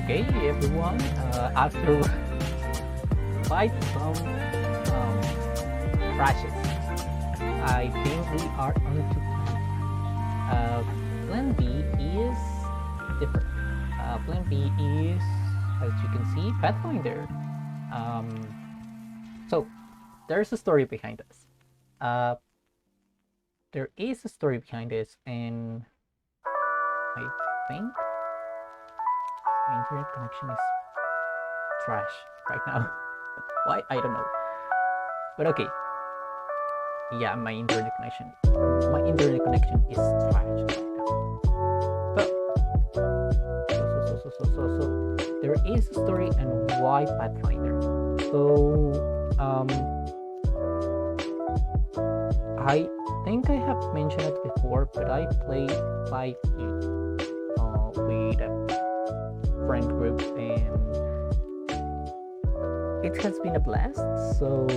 Okay, everyone, after quite some crashes, I think we are on to plan. Plan B is different. Plan B is, as you can see, Pathfinder. So there's a story behind this. There is a story behind this, and I think my internet connection is trash right now. Why? I don't know. But okay. Yeah, my internet connection is trash right now. So there is a story and why Pathfinder. So I think I have mentioned it before, but I played 5e with a friend group, and it has been a blast. So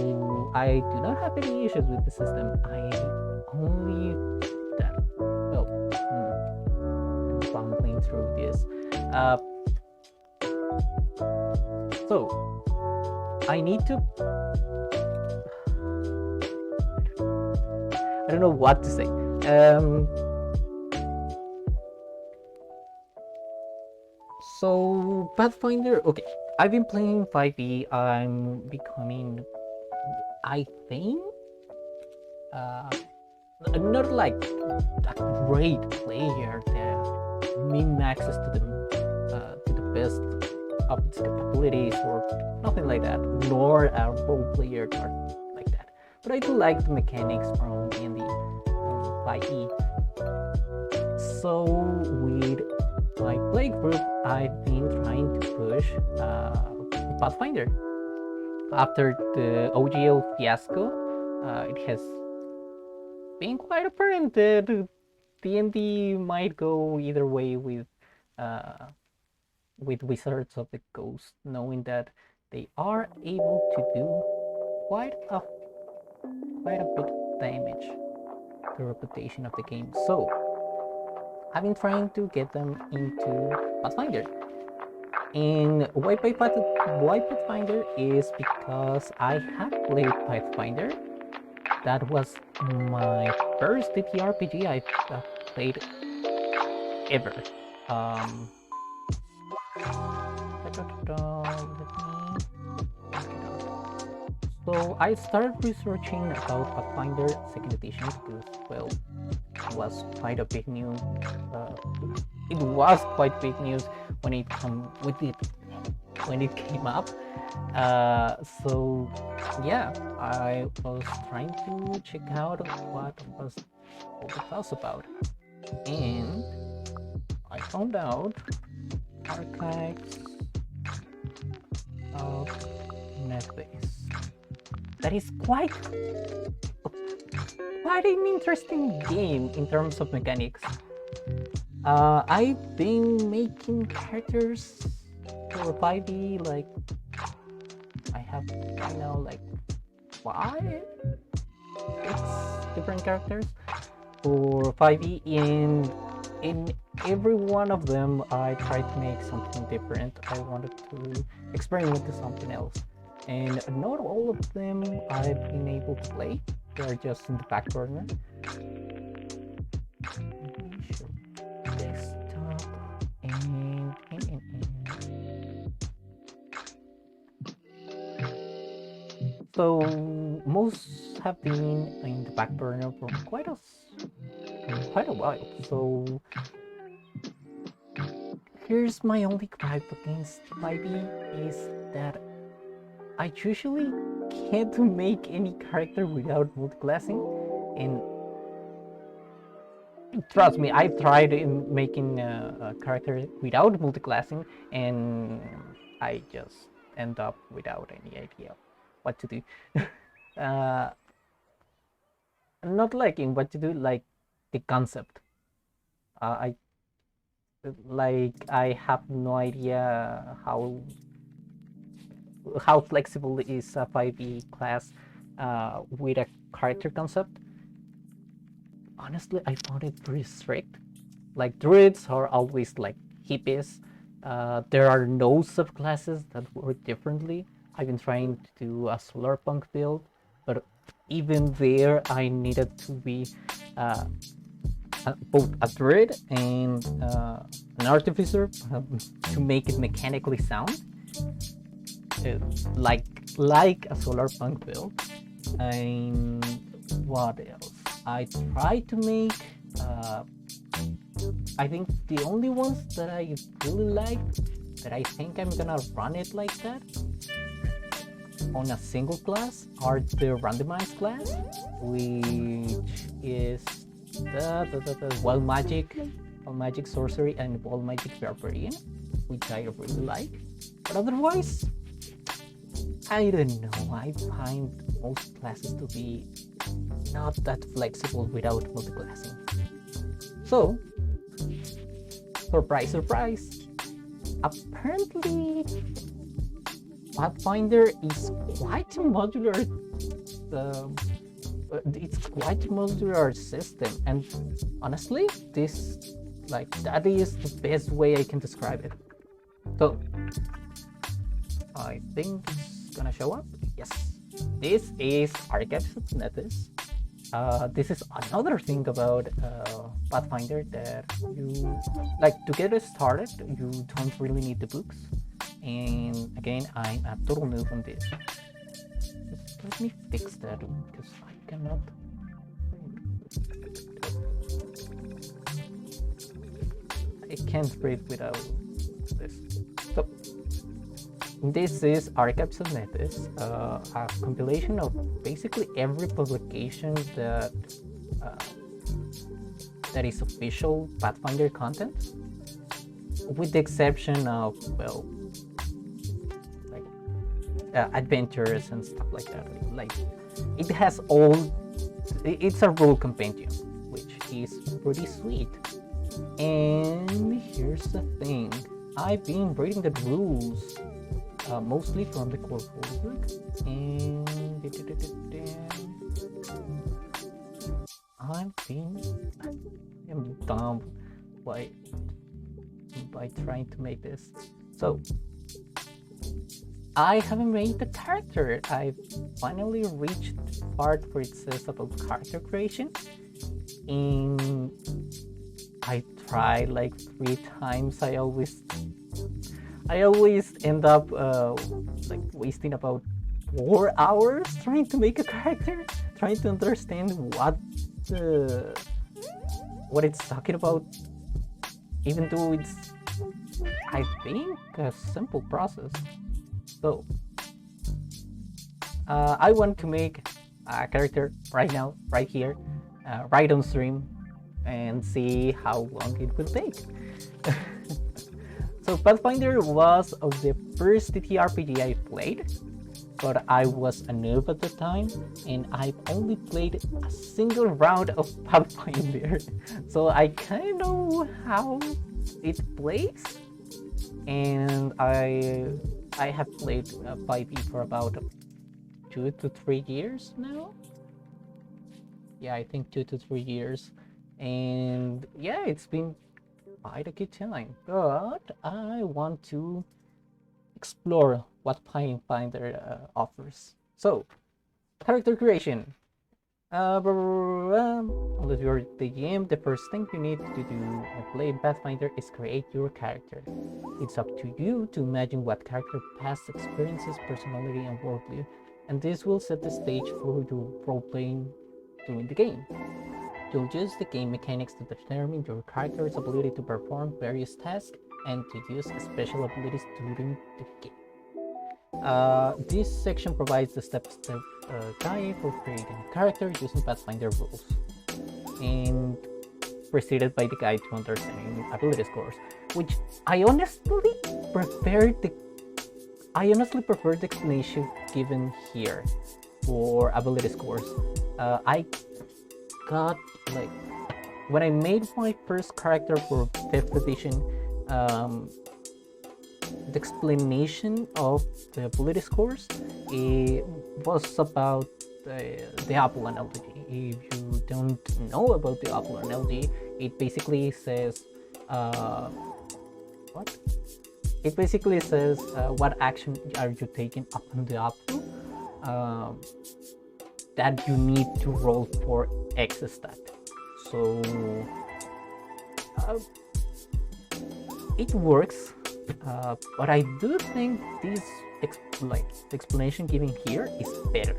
I do not have any issues with the system. I only that I'm playing through this. So I need to. I don't know what to say. So Pathfinder, okay. I've been playing 5e. I'm becoming, I think, not like a great player that min-maxes to the best of its capabilities or nothing like that, nor a role player or like that. But I do like the mechanics from D&D 5e. So with my play group, I've been trying to push Pathfinder. After the OGL fiasco, it has been quite apparent that D&D might go either way with Wizards of the Coast, knowing that they are able to do quite a bit of damage to the reputation of the game. So I've been trying to get them into Pathfinder. And why Pathfinder is because I have played Pathfinder. That was my first TTRPG I've played ever. So I started researching about Pathfinder 2nd edition because, well, it was quite a big news. It was quite big news when it came up. So yeah, I was trying to check out what was all the fuss about, and I found out archives of Netbase. That is quite an interesting game in terms of mechanics. I've been making characters for 5e, like I have right now like 5, 6 different characters for 5e, and in every one of them I tried to make something different. I wanted to experiment with something else, and not all of them I've been able to play. They're just in the back burner. Desktop and so most have been in the back burner for quite a while. So here's my only gripe against 5e is that I usually can't make any character without multiclassing, and trust me, I've tried in making a character without multiclassing, and I just end up without any idea what to do. Not liking what to do, like the concept. I have no idea how flexible is a 5e class with a character concept. Honestly, I found it pretty strict. Like druids are always like hippies, There are no subclasses that work differently. I've been trying to do a solar punk build, but even there I needed to be both a druid and an artificer to make it mechanically sound, like a solar punk build. And what else? I tried to make I think the only ones that I really like, that I think I'm gonna run it like that on a single class, are the randomized class, which is the wild magic sorcery and wild magic barbarian, which I really like. But otherwise, I don't know. I find most classes to be not that flexible without multiclassing. So, surprise, surprise. Apparently, Pathfinder is quite a modular. It's quite a modular system, and honestly, that is the best way I can describe it. So, I think it's gonna show up. Yes, this is Archives of Nethys. This is another thing about Pathfinder, that you to get it started, you don't really need the books. And again, I'm a total noob on this. Just let me fix that because I cannot. I can't breathe without this. So this is Archives of Nethys, a compilation of basically every publication that is official Pathfinder content, with the exception of, well, adventures and stuff like that. It has it's a rule compendium, which is pretty sweet. And here's the thing, I've been reading the rules mostly from the core rulebook, and I'm dumb by trying to make this. So I haven't made the character. I finally reached the part where it says about character creation, and I tried like 3 times. I always end up wasting about 4 hours trying to make a character, trying to understand what it's talking about, even though it's, I think, a simple process. So I want to make a character right now, right here, right on stream, and see how long it will take. So Pathfinder was of the first TTRPG I played, but I was a noob at the time, and I've only played a single round of Pathfinder, so I kind of know how it plays. And I have played 5e for about 2 to 3 years now. Yeah, I think 2 to 3 years, and yeah, it's been quite a good time. But I want to explore what Pathfinder offers. So, character creation. Unless you're the GM, the first thing you need to do when playing Pathfinder is create your character. It's up to you to imagine what character past experiences, personality, and worldview, and this will set the stage for your role-playing during the game. You'll use the game mechanics to determine your character's ability to perform various tasks and to use special abilities during the game. This section provides the step-by-step guide for creating a character using Pathfinder rules, and preceded by the guide to understanding ability scores, which I honestly prefer the explanation given here for ability scores. I got, when I made my first character for 5th edition, the explanation of the ability scores, it was about the Apple analogy. If you don't know about the Apple analogy, it basically says it basically says what action are you taking upon the output that you need to roll for X stat. So it works, but I do think this the explanation given here is better,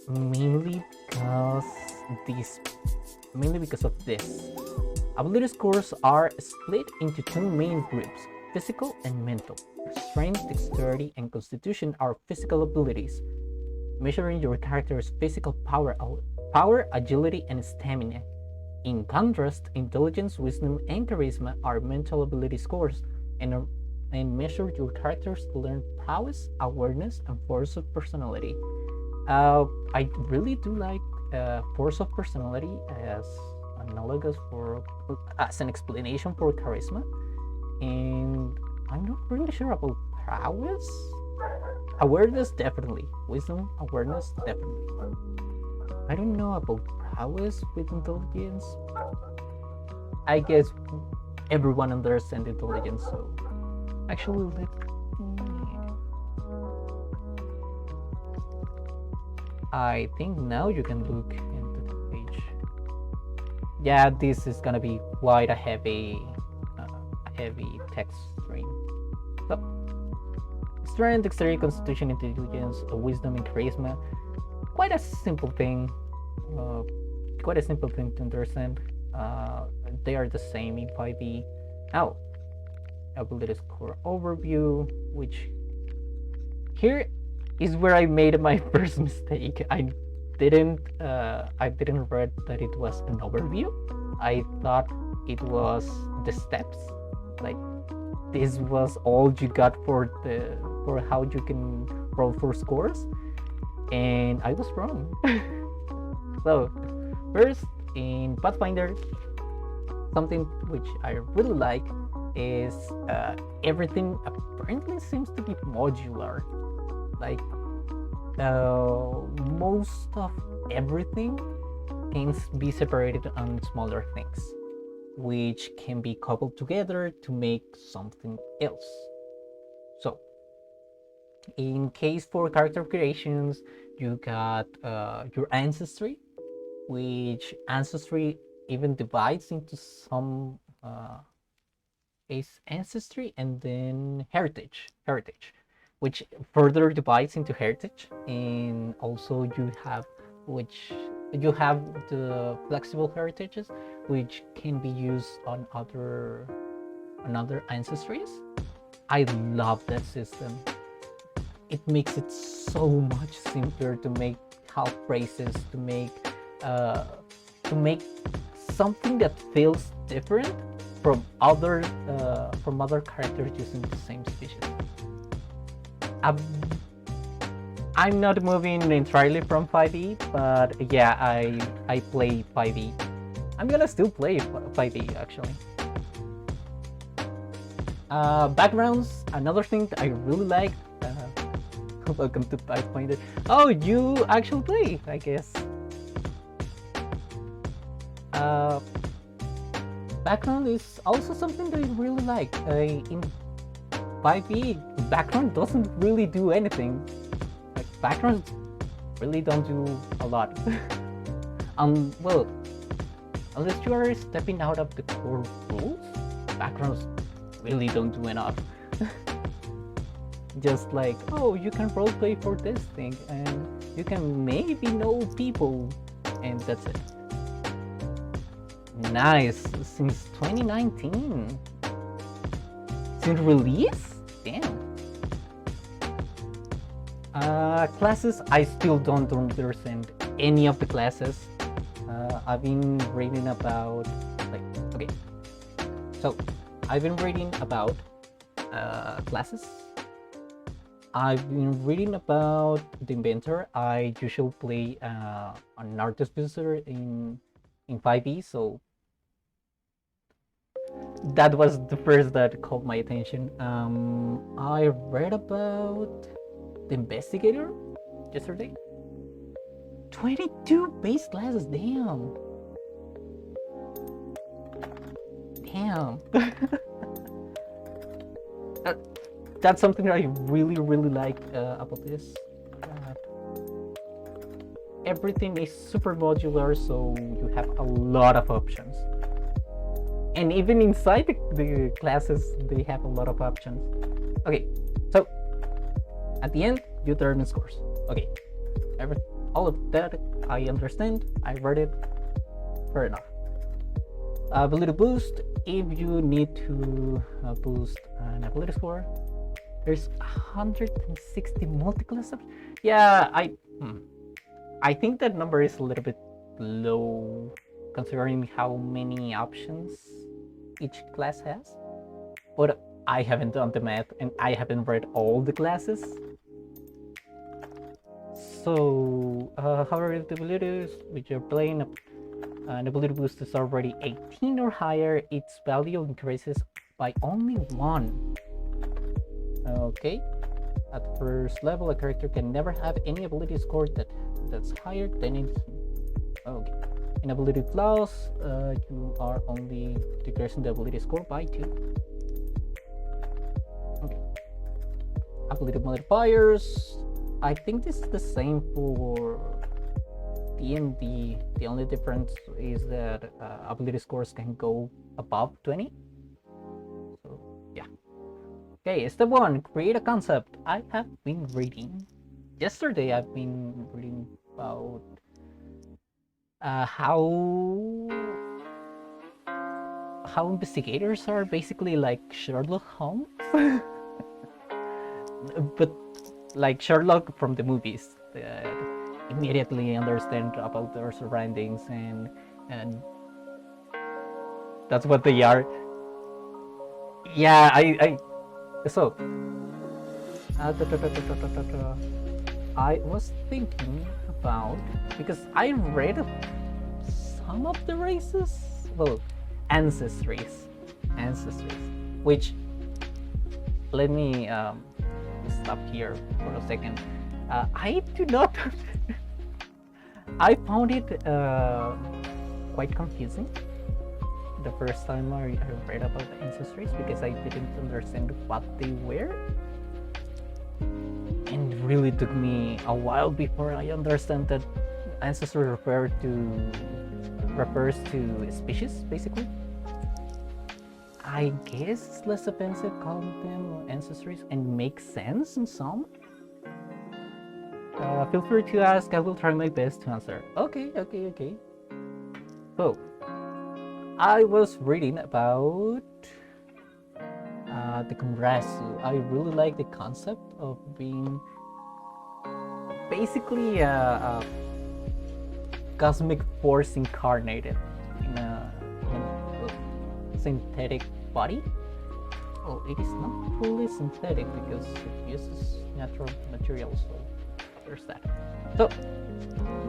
mainly because of this. Ability scores are split into two main groups: physical and mental. Strength, dexterity, and constitution are physical abilities, measuring your character's physical power, agility, and stamina. In contrast, intelligence, wisdom, and charisma are mental ability scores and measure your character's learned prowess, awareness, and force of personality. I really do like force of personality as analogous as an explanation for charisma, and I'm not really sure about prowess. Awareness, definitely. Wisdom, awareness, definitely. I don't know about prowess with intelligence. I guess everyone understands intelligence, so actually I think now you can look into the page. Yeah, this is gonna be quite a heavy text string. So, strength, dexterity, constitution, intelligence, wisdom, and charisma. Quite a simple thing. To understand. They are the same in 5e. Now, ability score overview, which here is where I made my first mistake. I didn't read that it was an overview. I thought it was the steps. Like, this was all you got for how you can roll for scores, and I was wrong. So first, in Pathfinder, something which I really like is everything apparently seems to be modular. Like most of everything can be separated on smaller things, which can be coupled together to make something else. So in case for character creations, you got your ancestry, which ancestry even divides into some ancestry and then heritage, which further divides into heritage, and also you have the flexible heritages, which can be used on other ancestries. I love that system. It makes it so much simpler to make half races, to make something that feels different from other characters using the same species. I'm not moving entirely from 5e, but yeah, I play 5e. I'm gonna still play 5e actually. Backgrounds, another thing that I really like. Welcome to Pathfinder. Oh, you actually play, I guess. Background is also something that I really like. In 5e, background doesn't really do anything. Like, backgrounds really don't do a lot. Well, unless you are stepping out of the core rules, backgrounds really don't do enough. Just like, oh, you can roleplay for this thing, and you can maybe know people, and that's it. Nice. Since 2019. Since release? Damn. Classes, I still don't understand any of the classes. I've been reading about, okay. So, I've been reading about classes. I've been reading about the inventor. I usually play an artist visitor in 5e, so that was the first that caught my attention. I read about the investigator yesterday. 22 base classes, damn. That's something that I really like about this. Everything is super modular, so you have a lot of options. And even inside the classes, they have a lot of options. Okay, so at the end, you determine scores. Okay, all of that I understand. I read it. Fair enough. Ability boost. If you need to boost an ability score, there's 160 multi-class options. Yeah, I think that number is a little bit low considering how many options each class has. But I haven't done the math and I haven't read all the classes. So, however, the abilities which you're playing, an ability boost is already 18 or higher, its value increases by only 1. Okay. At first level, a character can never have any ability score that's higher than its. Okay. In ability flaws, you are only decreasing the ability score by 2. Okay. Ability modifiers. I think this is the same for D&D. The only difference is that ability scores can go above 20. So yeah. Okay, step 1, create a concept. I have been reading. Yesterday I've been reading about how investigators are basically like Sherlock Holmes. But like Sherlock from the movies. Immediately understand about their surroundings and that's what they are. Yeah, so I was thinking about, because I read some of the races, well, ancestries, which, let me stop here for a second. I do not I found it quite confusing the first time I read about the ancestries, because I didn't understand what they were, and it really took me a while before I understand that ancestry refers to species, basically. I guess it's less offensive calling them ancestries and makes sense in some. Feel free to ask, I will try my best to answer. Okay. So, I was reading about the Konrasu. I really like the concept of being basically a cosmic force incarnated in a synthetic body. Well, it is not fully synthetic because it uses natural materials, so there's that. So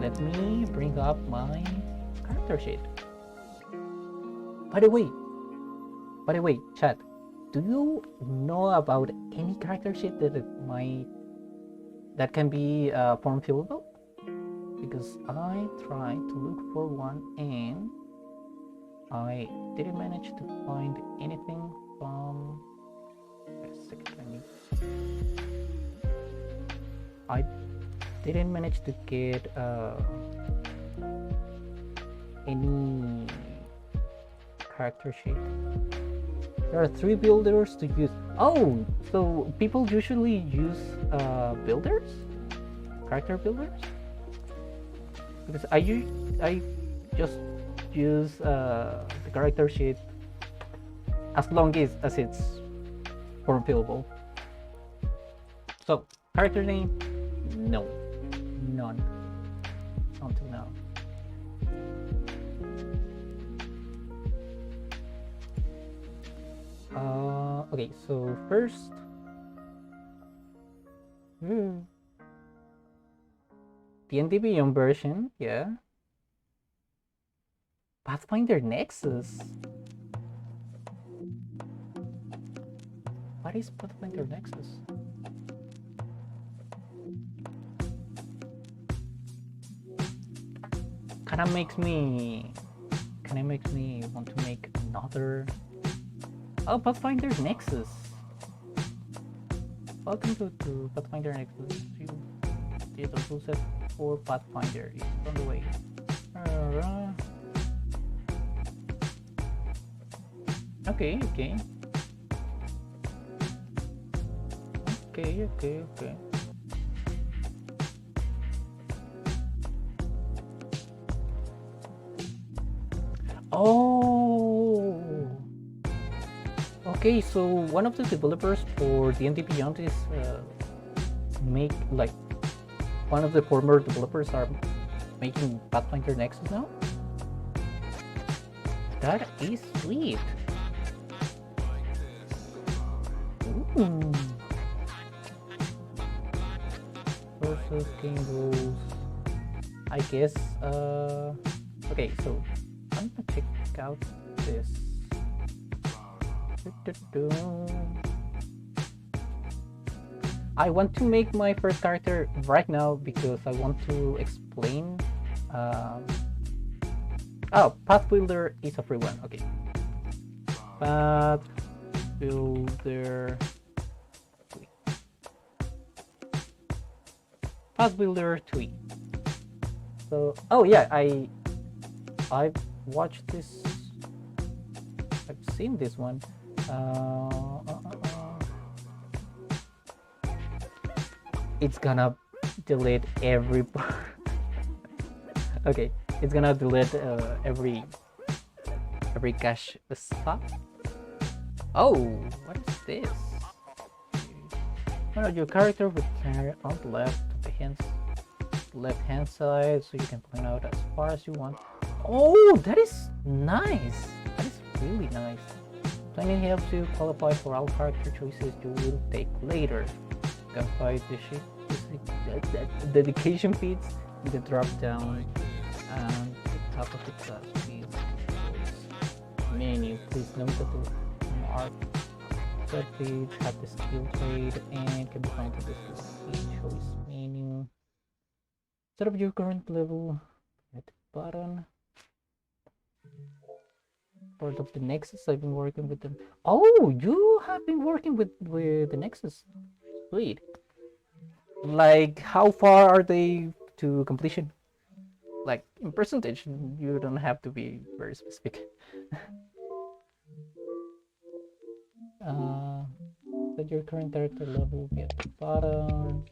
let me bring up my character sheet. By the way, chat, do you know about any character sheet that can be form fillable? Because I tried to look for one and I didn't manage to find anything from. Wait a second, I didn't manage to get any character sheet. There are 3 builders to use. Oh, so people usually use builders, character builders. Because I just use the character sheet as long as it's form fillable. So character name, no, none until now. Okay, so first, D&D Beyond version, yeah. Pathfinder Nexus. What is Pathfinder Nexus? Kinda makes me want to make another. Oh, Pathfinder Nexus. Welcome to Pathfinder Nexus. You did a full set for Pathfinder. It's on the way. Okay. Oh, okay. So one of the developers for D&D Beyond is one of the former developers are making Pathfinder Nexus now. That is sweet. Ooh. Versus game rules. I guess. Okay, so I'm gonna check out this. I want to make my first character right now because I want to explain. Oh, Path Builder is a free one. Okay. Path Builder. Path Builder 2. So, oh yeah, I've watched this. I've seen this one. It's gonna delete every part. Okay, it's gonna delete every cache spot. Oh, what is this? Oh, your character will carry on the left hand side, so you can point out as far as you want. Oh, that is nice. That is really nice. Planning helps you qualify for all character choices you will take later. You can find the dedication feeds in the drop down and the top of the class feeds menu. Please note that the mark set feeds have the skill trade and can be found in the skill choice menu. Set up your current level at the button. Part of the Nexus, I've been working with them. Oh, you have been working with the Nexus. Sweet. Like, how far are they to completion? Like, in percentage, you don't have to be very specific. Set your current character level will be at the bottom.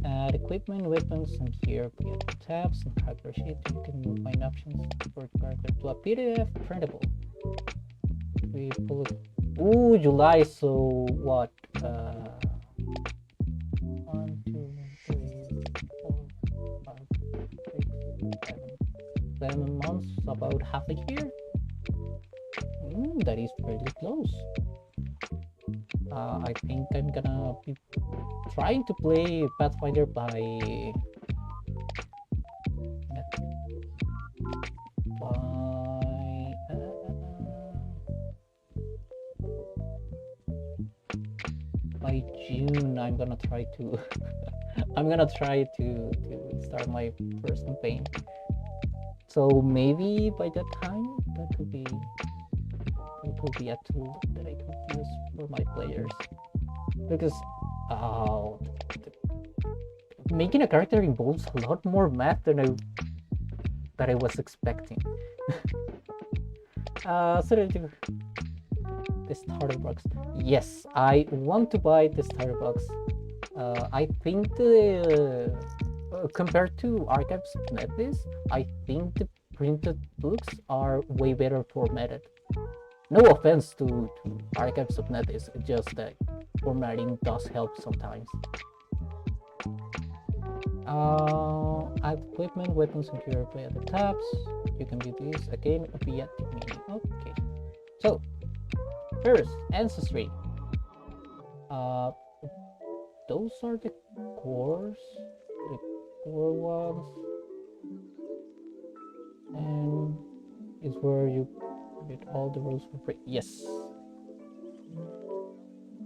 Add equipment, weapons, and gear via the tabs and character sheet. You can find options for character to a PDF printable. We pull it. Ooh, July. So what? 1, 2, 3, 4, 5, 6, 7 months. About half a year. That is fairly close. I think I'm gonna be trying to play Pathfinder by June. I'm gonna try to start my first campaign. So maybe by that time that could be a tool that I could use for my players, because making a character involves a lot more math than I was expecting. So the starter box. Yes, I want to buy the starter box. I think compared to Archives of Netlist, I think the printed books are way better formatted. No offense to Archives of Netlist, it's just that formatting does help sometimes. Add equipment, weapons, and gear via the tabs. You can view this again via the menu. Okay, so first, Ancestry. Those are the core ones, and it's where you get all the rules for free. Yes.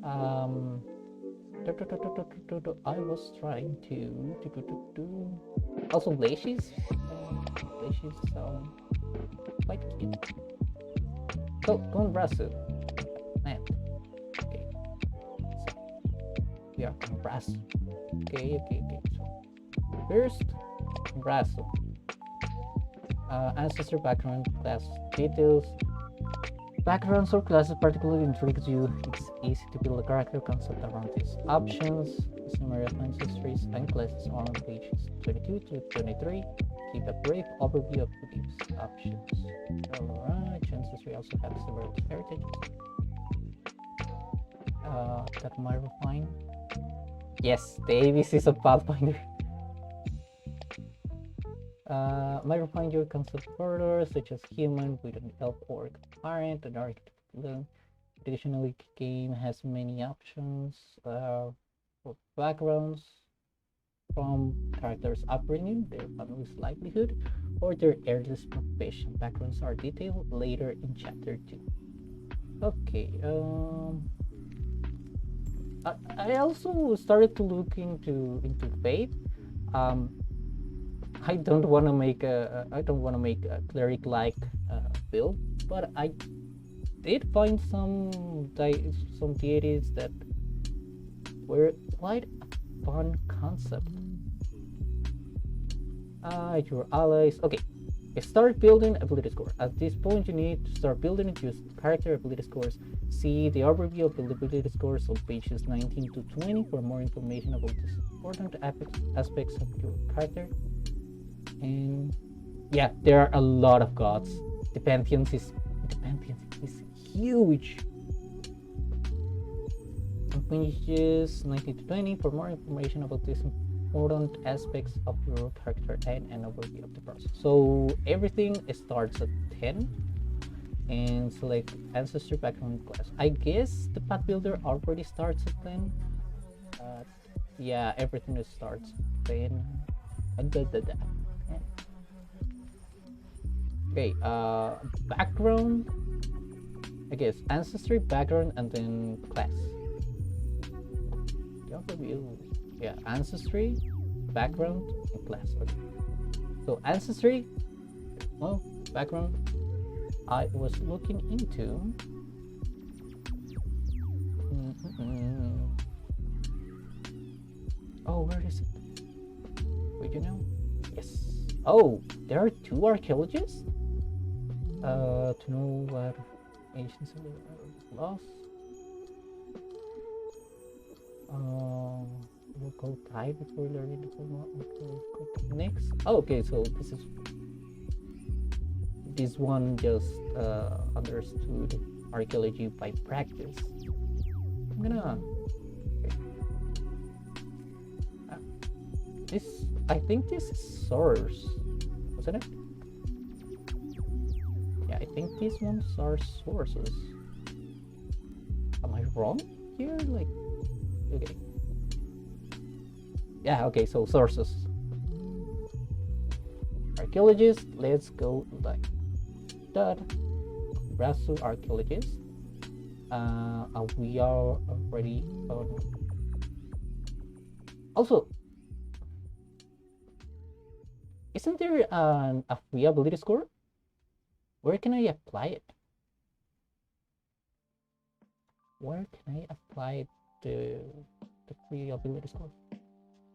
I was trying to also Glaciers. Glaciers sound quite cute. So, Gonrasu. we are Combrasso. Okay. So first, Combrasso. Ancestor background, class details. Backgrounds or classes particularly intrigues you. It's easy to build a character concept around these options. Summary of ancestries and classes are on pages 22 to 23. Give a brief overview of these options. Alright, ancestry also has several heritages. That might refine. Yes, the ABCs of Pathfinder. Might refine your concept further, such as human with an elf orc parent, an archetype. Additionally, the game has many options for backgrounds from characters' upbringing, their family's livelihood, or their earliest profession. Backgrounds are detailed later in chapter 2. Okay, I also started to look into Fate. I don't want to make a cleric-like build, but I did find some deities that were quite a fun concept. Your allies. Okay, start building ability score. At this point, you need to start building and use character ability scores. See the overview of the ability scores on pages 19 to 20 for more information about these important aspects of your character. And yeah, there are a lot of gods. The pantheon is huge. On pages 19 to 20 for more information about these important aspects of your character and an overview of the process. So everything starts at 10 and select ancestor background class. I guess the path builder already starts at 10. Yeah, everything starts at 10. Okay, background, I guess ancestry, background, and then class. The overview, yeah, ancestry, background, and class. Okay. So ancestry, well, background, I was looking into. Oh, where is it? Wait, you know? Yes. Oh, there are 2 archaeologists? To know what ancients are lost. We'll go die before learning the next. Oh, okay, so this one just understood archaeology by practice. I'm gonna. Okay. I think this is source, wasn't it? Yeah, I think these ones are sources. Am I wrong here? Like, okay. Yeah, okay, so sources. Archaeologist, let's go like that. Brasso archaeologist. We are already on. Also, isn't there a free ability score? Where can I apply it? Where can I apply the free ability score?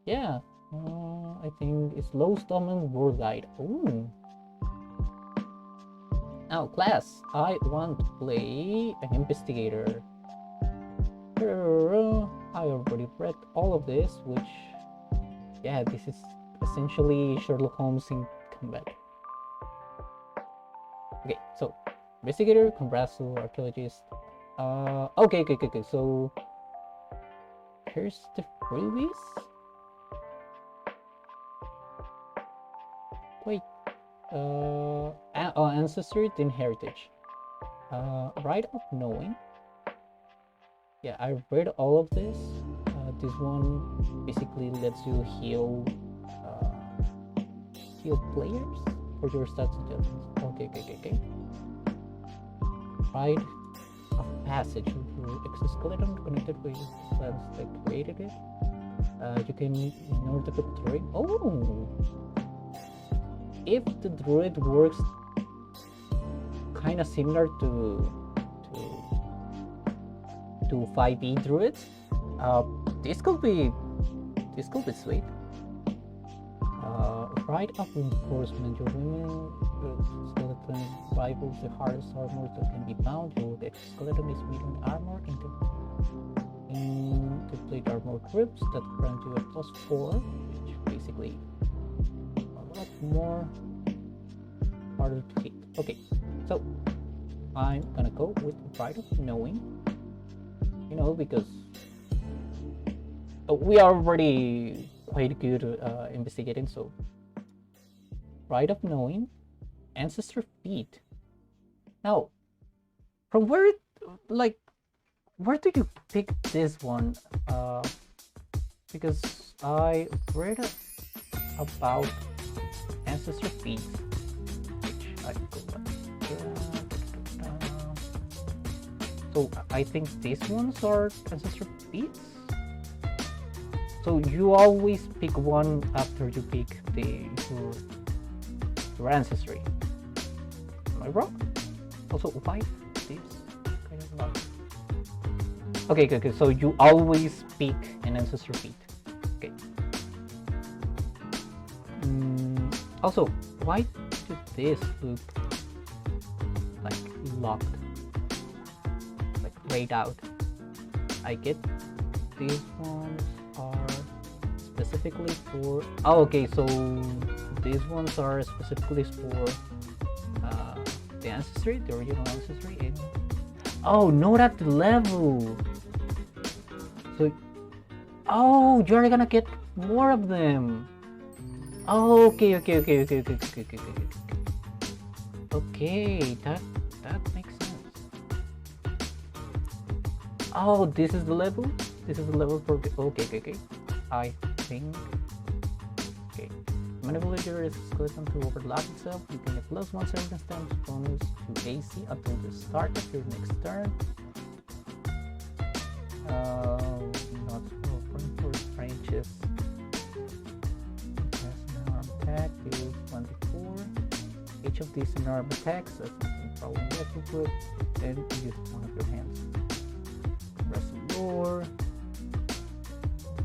Yeah, I think it's Low Stomach World Guide. Ooh. Now, class, I want to play an investigator. I already read all of this, which, yeah, this is essentially Sherlock Holmes in combat. Okay, so investigator, Combrasso, archaeologist. Okay. So here's the freebies. Wait. Ancestry, then heritage. Right of knowing. Yeah, I read all of this. This one basically lets you heal players for your stats adjustments. Okay. Rite of passage through exoskeleton connected with plants that created it. You can ignore the terrain. Oh, if the druid works kind of similar to 5e druids, This could be sweet. Right of reinforcement. Your women skeleton rivals the hardest armor that can be found. Your exoskeleton is medium armor into plate armor grips that grant you a +4, which basically a lot more harder to hit. Okay, so I'm gonna go with Right of Knowing, you know, because we are already quite good investigating, so Right of Knowing, Ancestor Feet. Now, from where, like, where did you pick this one? Because I read about Ancestor Feet, which I go like that. So I think these ones are Ancestor Feet. So you always pick one after you pick your ancestry. Am I wrong? Also, why this kind of luck? Okay, okay, so you always pick an ancestor feat. Okay. Also, why does this look like locked? Like grayed out? I get these ones are specifically for... Oh, okay, so these ones are specifically for the ancestry, the original ancestry. And... oh, not at the level. So, oh, you're gonna get more of them. Oh, okay, okay, okay, okay, okay, okay, okay, okay. Okay, that makes sense. Oh, this is the level. This is the level for the... okay, okay, okay. I think... okay. Manipulate your skeleton to overlap itself. You can get +1 circumstance bonus to AC until the start of your next turn. Not for branches. An arm attack deals 1d4. Each of these arm attacks, as you can probably group, then use one of your hands. Reservoir.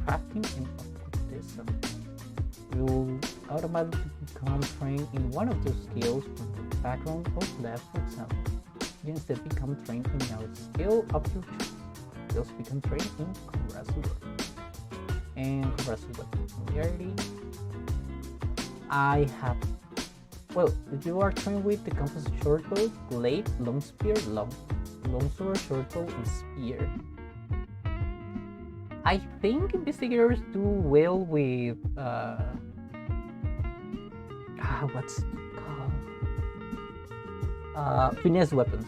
Crafting and upgrade this. You'll automatically become trained in one of those skills from the background or left, for example. You instead become trained in another skill of your choice. You also become trained in compressive weapon. And compressive weapon familiarity. I have... well, you are trained with the compass shortbow, blade, long spear, long sword, shortbow, and spear. I think investigators do well with what's it called? Finesse weapons.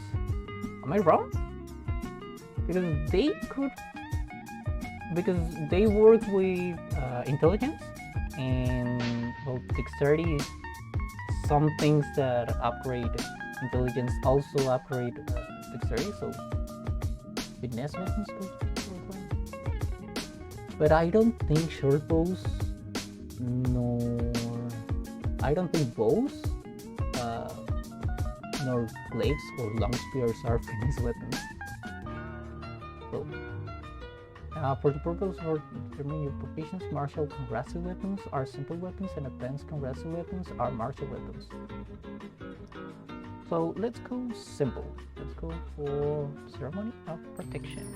Am I wrong? Because they work with intelligence and, well, dexterity. Some things that upgrade intelligence also upgrade dexterity, so finesse weapons could work well. But I don't think short bows, I don't think bows, nor glaives or long spears are finesse weapons. So, for the purpose of determining your proficiency, martial compressive weapons are simple weapons and advanced compressive weapons are martial weapons. So let's go simple. Let's go for ceremony of protection.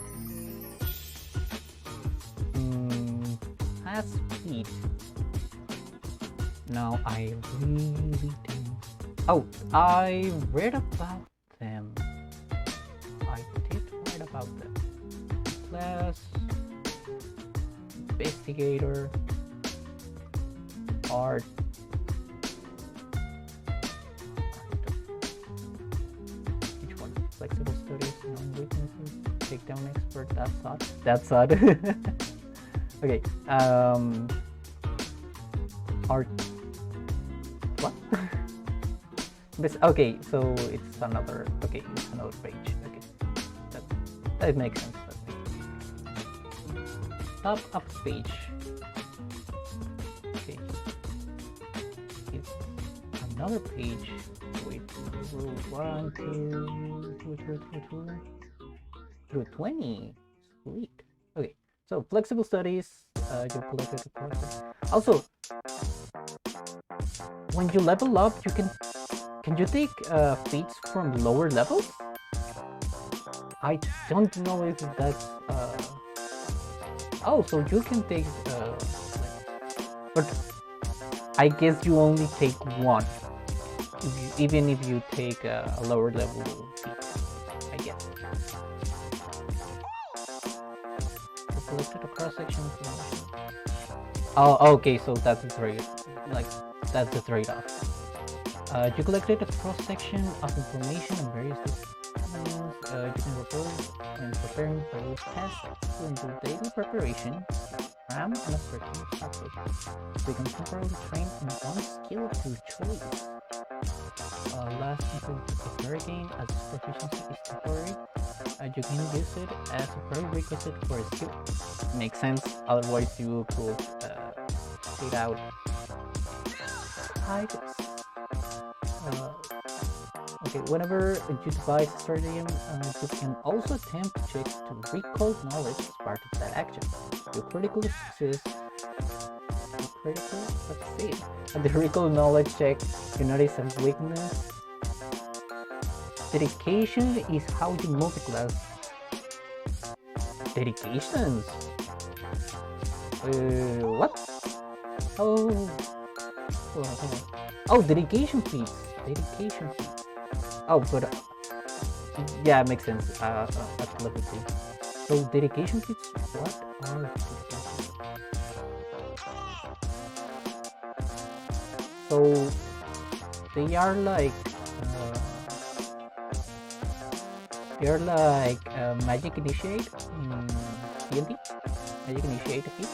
Has speed. Now I really don't... oh, I read about them. I did read about them. Class, investigator, art. Which one? Flexible studies, non-weaknesses, takedown expert. That's odd. That's odd. Okay. Art. What? Okay, so it's another. Okay, it's another page. Okay, that makes sense. Up page. Okay, it's another page. Wait, 1, 2, 2 through 20. Sweet. Okay, So flexible studies, you collected the process. Also, when you level up, can you take feats from lower levels? I don't know if that's oh, so you can take but I guess you only take one, even if you take a lower level feat, I guess. You collected a cross section of information. Oh, okay, so that's the trade, like that's the trade-off. You collected a cross section of information on various avenues. You can refer when preparing for this test during your daily preparation. Cram on a certain topic. Become temporarily trained in one skill of your choice. Last until you prepare again, as proficiency is temporary, you can use it as a prerequisite for a skill. Makes sense, otherwise you could cheat out. Okay, whenever you devise a strategy, you can also attempt checks to recall knowledge as part of that action. Your critical success. At the recall knowledge check, you notice a weakness. Dedication is how you multiclass. Dedications? What? Oh. Hold on. Oh, dedication feats. Dedication feats. Oh, but yeah, it makes sense. At level 3. So dedication feats. What are dedication? So they are like magic initiate in D&D. Magic initiate feat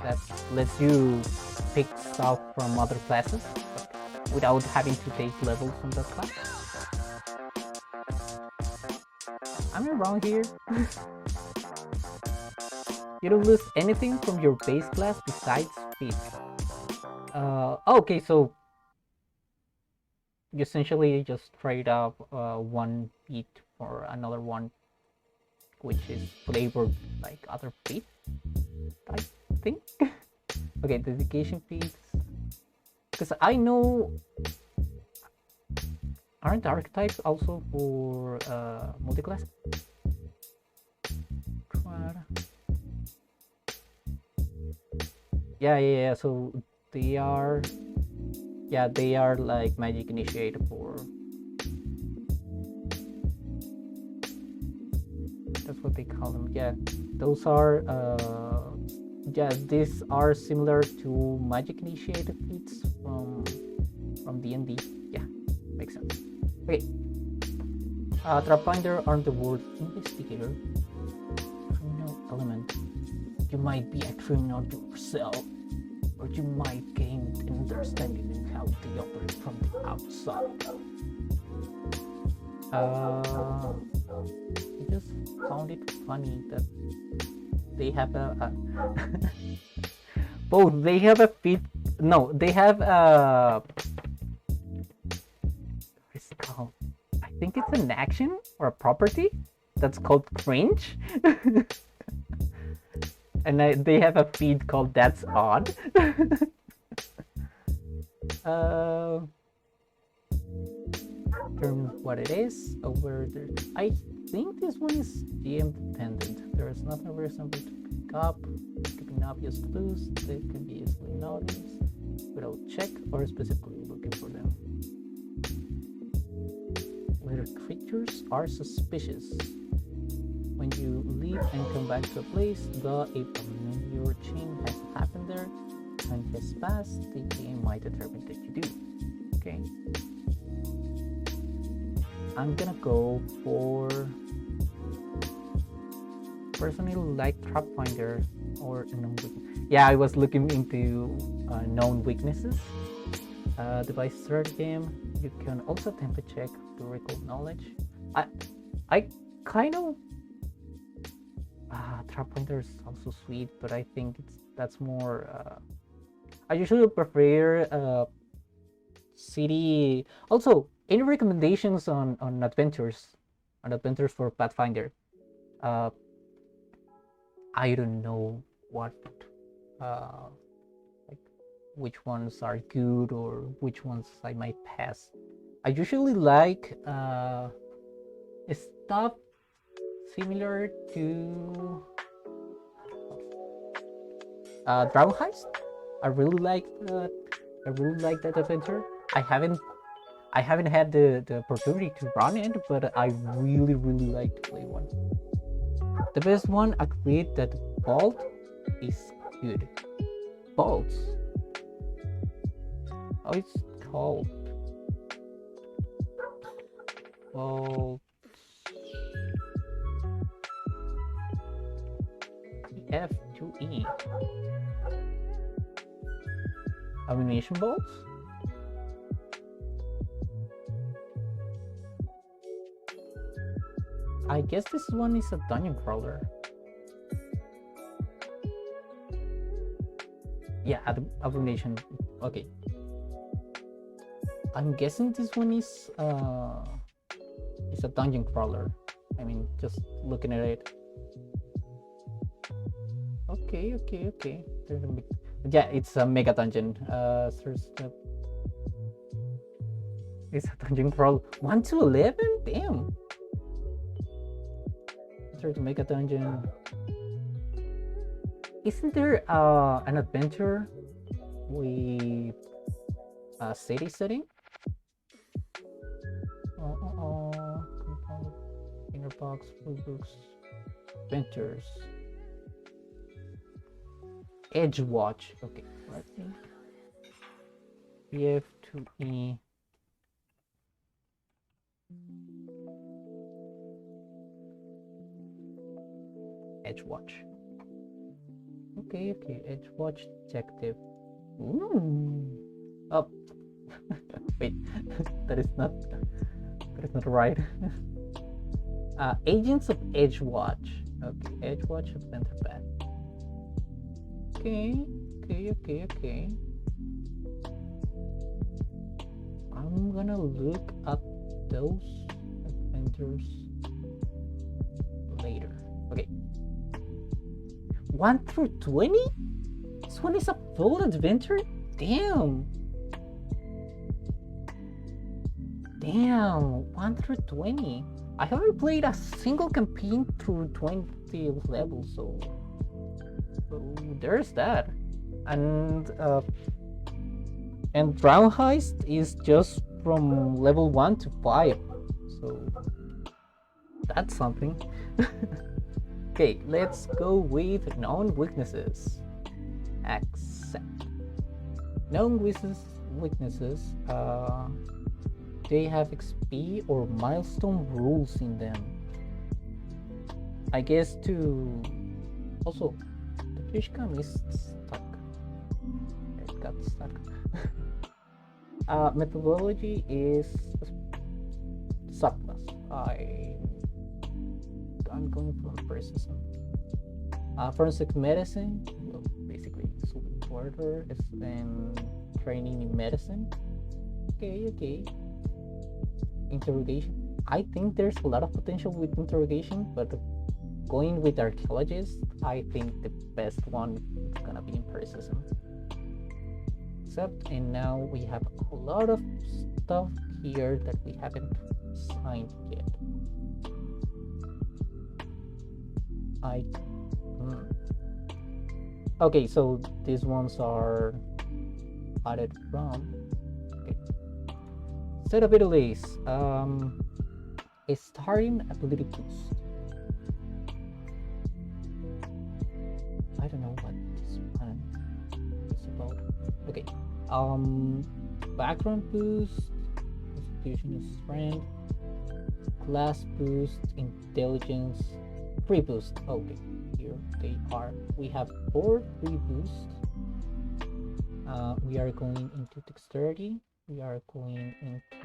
that lets you pick stuff from other classes without having to take levels from that class. Am I wrong here? You don't lose anything from your base class besides speed. Okay, so you essentially just trade off one feat for another one, which is flavored like other feats, I think. Okay, dedication feats. Because I know, aren't archetypes also for multiclass? Yeah. So they are, they are like magic initiate for. That's what they call them. Yeah, those are. These are similar to magic initiated feats from D&D. Yeah, makes sense. Okay. Trapfinder aren't the word investigator. Criminal element. You might be a criminal yourself, or you might gain an understanding in how they operate from the outside. I just found it funny that they have a both. They have a feat. No, they have a. What is it called? I think it's an action or a property that's called cringe. And they have a feat called That's Odd. Terms what it is over there. I think this one is GM dependent. There is nothing reasonable to pick up. Giving obvious clues that can be easily noticed without check or specifically looking for them. Where creatures are suspicious. When you leave and come back to a place, a familiar change has happened there. Time has passed, the game might determine that you do. Okay. I'm gonna go for personally like Trapfinder or known weakness. Yeah, I was looking into known weaknesses. Device third game. You can also attempt to check to recall knowledge. I kind of Trapfinder is also sweet, but I think that's more. I usually prefer city. Also, any recommendations on adventures for Pathfinder? I don't know what like which ones are good or which ones I might pass. I usually like stuff similar to Dragon Heist. I really like that. I really like that adventure. I haven't had the opportunity to run it, but I really like to play one. The best one agreed that Vault is good. Vaults. Oh, it's called Vault PF2E. Ammunition bolts? I guess this one is a dungeon crawler. Yeah, abomination. Okay. I'm guessing this one is a dungeon crawler. I mean, just looking at it. Okay. Yeah, it's a mega dungeon. It's a dungeon crawl. 1 to 11? Damn. There's a mega dungeon. Isn't there an adventure with a city setting? Inner box, blue books, adventures. Edge Watch. Okay, let's see. PF2E. Edge Watch. Okay. Edge Watch detective. Oh, wait, that is not right. Agents of Edge Watch. Okay, Edge Watch adventure path. Okay. I'm gonna look at those adventures later. Okay. 1 through 20? This one is a full adventure? Damn, 1 through 20. I haven't played a single campaign through 20 levels, so there's that. And Drown Heist is just from level 1 to 5, so that's something. Okay, let's go with known weaknesses. Accept. Known weaknesses, they have XP or milestone rules in them. I guess to also the fish cam is stuck. It got stuck. Methodology is surplus. I'm going for empiricism. Forensic medicine, well, basically supporter is training in medicine. Okay. Interrogation. I think there's a lot of potential with interrogation, but going with archaeologist, I think the best one is gonna be empiricism. And now we have a lot of stuff here that we haven't signed yet. Okay, so these ones are added from. Okay. Set abilities. A starting ability boost. I don't know what this one is about. Okay. Background boost. Constitution is strength. Class boost. Intelligence. Free boost. Okay, here they are. We have 4 free boosts. We are going into dexterity. We are going into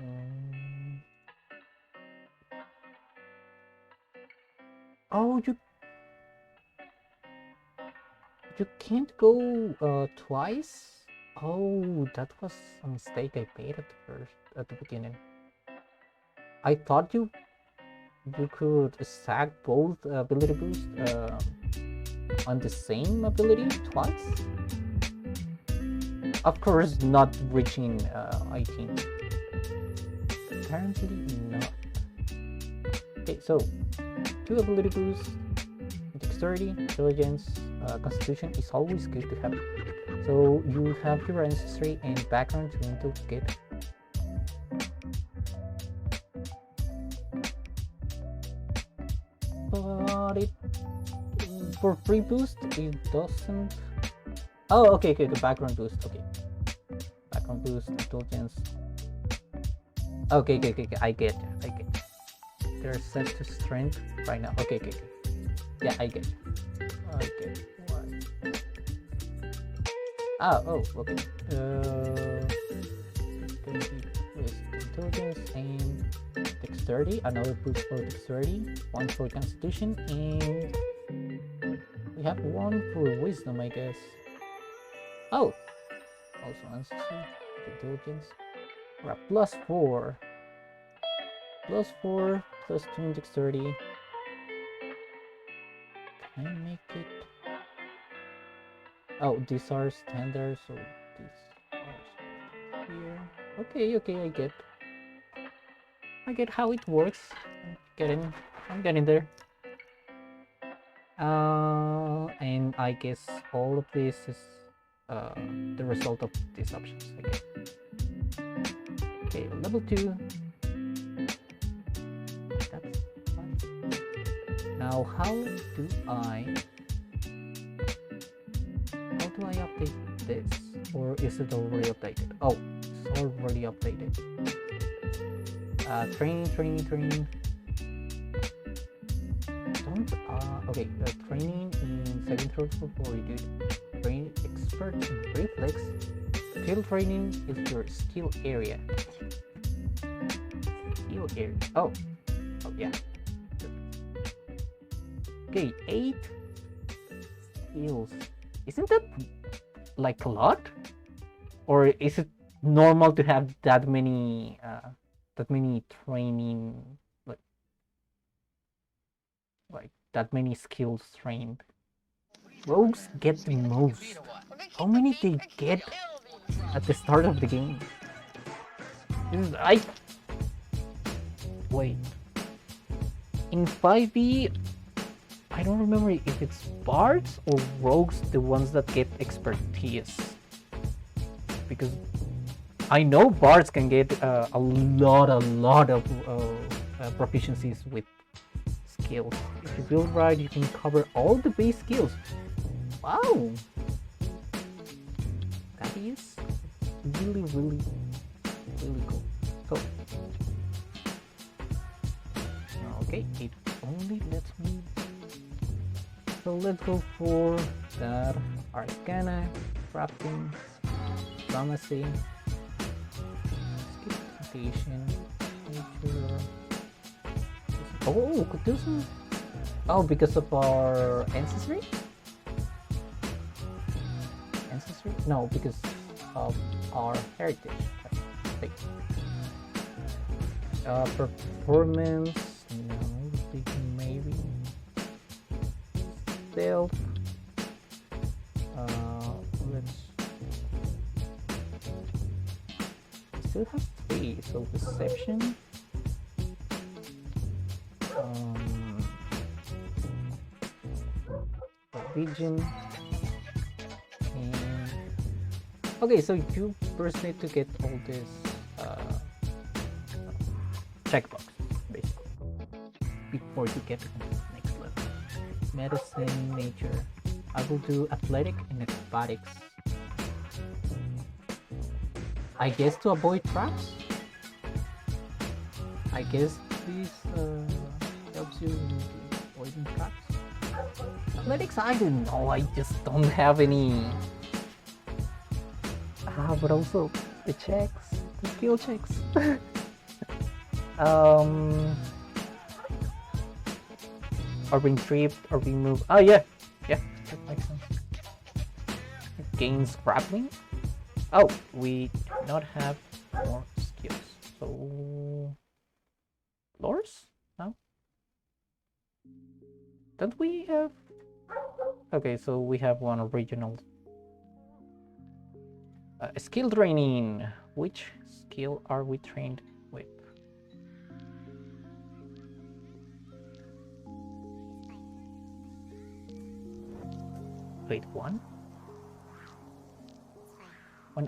you can't go twice. Oh, that was a mistake I made at the beginning. I thought you could stack both ability boost. on the same ability twice? Of course, not reaching 18. Apparently not. Okay, so 2 ability boosts, dexterity, intelligence, constitution is always good to have. So you have your ancestry and background to inculcate. But it, for free boost, it doesn't. Oh, okay, the background boost, okay. Background boost, intelligence. Okay, I get. They're set to strength right now. Okay. Yeah, I get. One. Oh, okay. With intelligence and dexterity. Another boost for dexterity. 1 for constitution, and we have 1 for wisdom, I guess. Oh, also ancestry, intelligence. Right, +4. +4, +2 in dexterity. Can I make it? Oh, these are standard, so these are here. Okay, I get how it works. I'm getting there. And I guess all of this is the result of these options, I guess. Okay, level 2. That's fine. Now, how do I update this? Or is it already updated? Oh, it's already updated. Training. Okay, training in saving throws for fortitude. Train expert in reflex. Skill training is your skill area. Oh yeah. Okay, 8 skills. Isn't that like a lot? Or is it normal to have that many training, like that many skills trained? Rogues get the most. How many they get at the start of the game? Wait. In 5e, I don't remember if it's bards or rogues the ones that get expertise. Because I know bards can get a lot of proficiencies with skills. If you build right, you can cover all the base skills. Wow! That is really cool. So, okay, it only lets me. So let's go for that Arcana, Crafting, Diplomacy, Skill Presentation, Nature. Oh, could do some. Oh, because of our ancestry? No, because of our heritage. Wait. Performance. No, maybe. Stealth. Let's. We still have 3. So perception. Vision. And okay, so you first need to get all this checkbox basically before you get to the next level. Medicine, nature. I will do athletic and acrobatics. I guess to avoid traps. I guess this helps you in avoiding traps. Athletics, I don't know. I just don't have any. But also the checks, the skill checks. Or being tripped or being moved. Oh yeah, that makes sense. Gains grappling. Oh, we do not have more skills. So lores? No. Don't we have Okay, so we have one original skill training. Which skill are we trained with? Wait, one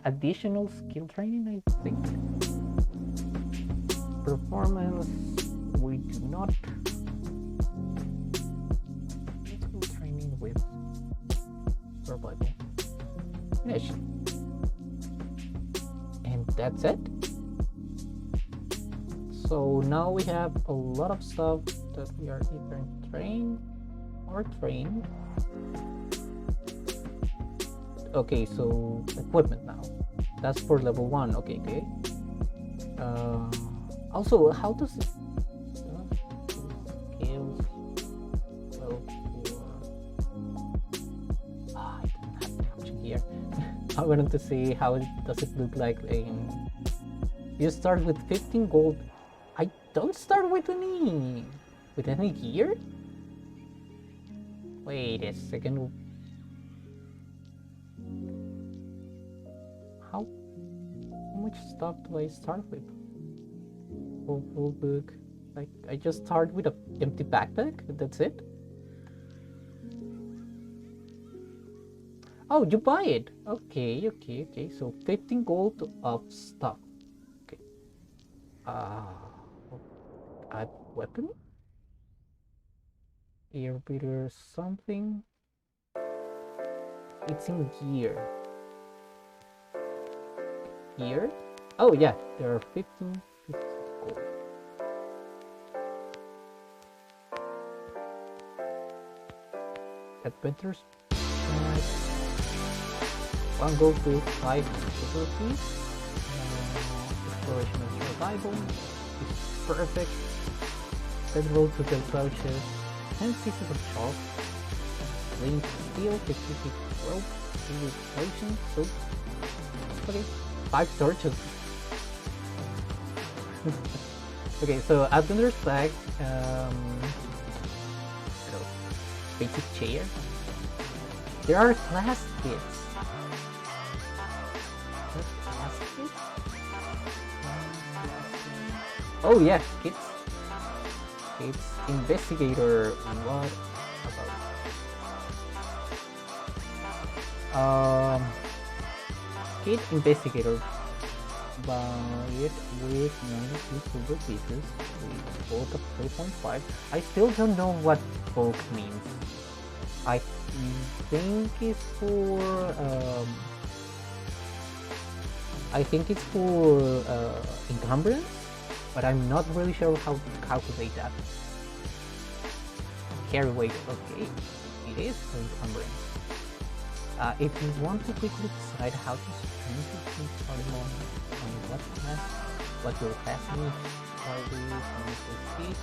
additional skill training, I think. Performance, we do not. Skill training with survival. Finish. And that's it. So now we have a lot of stuff that we are either trained or trained. Okay, so equipment now. That's for level 1. Okay. Also, how does it skills level 4? I don't have the option here. I wanted to see how does it look like in. You start with 15 gold. I don't start with any gear. Wait a second. How much stuff do I start with? Full book. Like I just start with an empty backpack. That's it. Oh, you buy it. Okay. So 15 gold of stuff. Okay. Add weapon. Air beater something. It's in gear. Here? Oh yeah, there are 15 gold. Adventures. One gold to 5 silver piece. Exploration and survival. It's perfect. Bedroll to build pouches. 10 pieces of chalk. Link steel, 50 feet rope. 3 potions. Soap. Okay. 5 torches. Okay, so Adventurer's Bag, basic chair. There are class kits. Class kits? Oh yeah, kits. Kits. Investigator. What about? Kit Investigator. Buy it with 92 silver pieces with bulk of 3.5. I still don't know what bulk means. I think it's for encumbrance, but I'm not really sure how to calculate that. Carry weight, okay, it is for encumbrance. If you want to quickly decide how to spend your starting on what your class needs,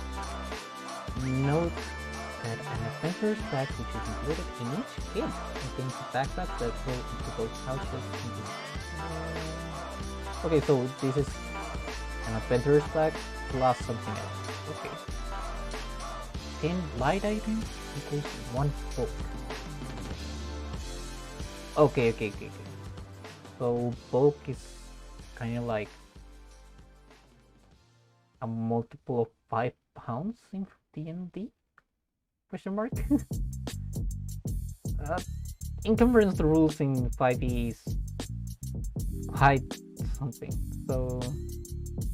note that an adventurer's bag, which is included in each kit, contains a backpack that will into both pouches. Okay, so this is an adventurer's bag plus something else. Okay. 10 light items equals 1 bulk. Okay. So bulk is kind of like a multiple of 5 pounds in D&D? Question mark? Encumbrance rules in 5e is quite something, so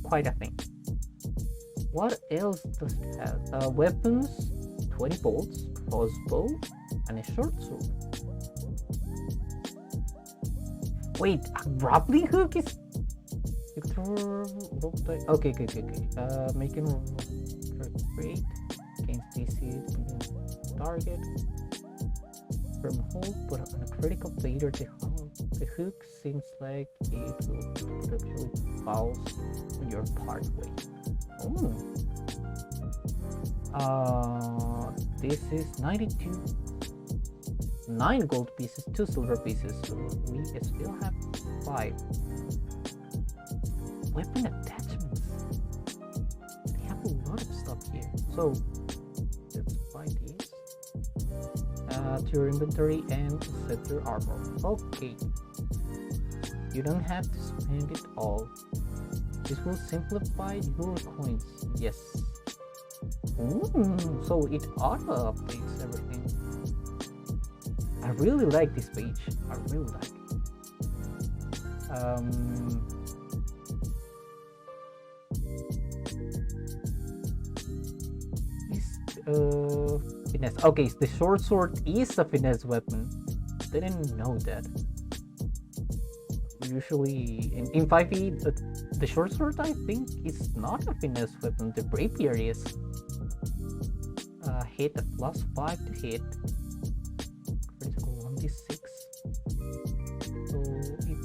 quite a thing. What else does it have? Weapons, 20 bolts, crossbow, and a short sword. Wait, a grappling hook is... Okay. Making great against DC target. Firm hold, but on a critical failure, the hook seems like it will potentially fall on your pathway. This is 92. 9 gold pieces, 2 silver pieces, so we still have 5. Weapon attachments. They have a lot of stuff here. So let's buy these. to your inventory and set your armor. Okay. You don't have to spend it all. This will simplify your coins. Yes. So it auto updates everything. I really like this page. I really like it. Finesse. Okay, the short sword is a finesse weapon. Didn't know that. Usually in 5e, the short sword I think is not a finesse weapon. The rapier is. Hit a +5 to hit. Critical 1d6. So if you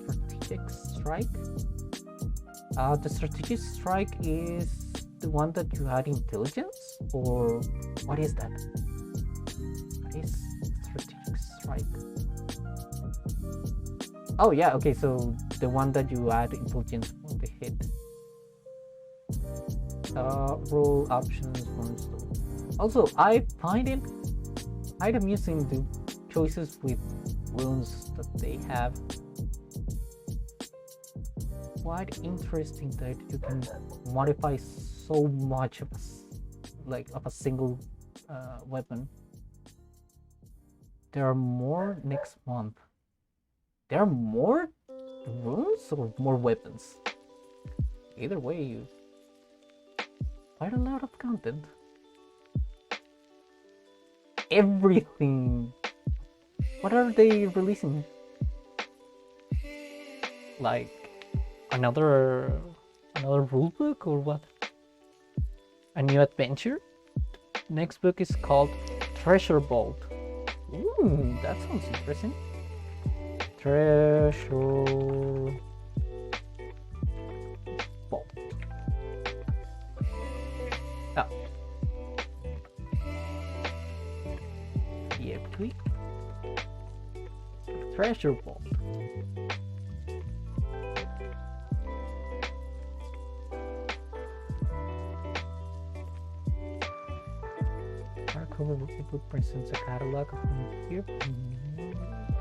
strategic strike. The strategic strike is the one that you had intelligence, or what is that? What is strategic strike? Oh yeah, okay, so the one that you add intelligence on the hit. Roll options one stone. Also, I find it quite amusing the choices with runes that they have. Quite interesting that you can modify so much of a single weapon. There are more next month. There are more runes or more weapons? Either way, quite a lot of content. Everything. What are they releasing? Like another rule book or what? A new adventure? Next book is called Treasure Vault. That sounds interesting. Treasure Vault. Ah. PF2. Treasure Vault. Hardcover book presents a catalog of here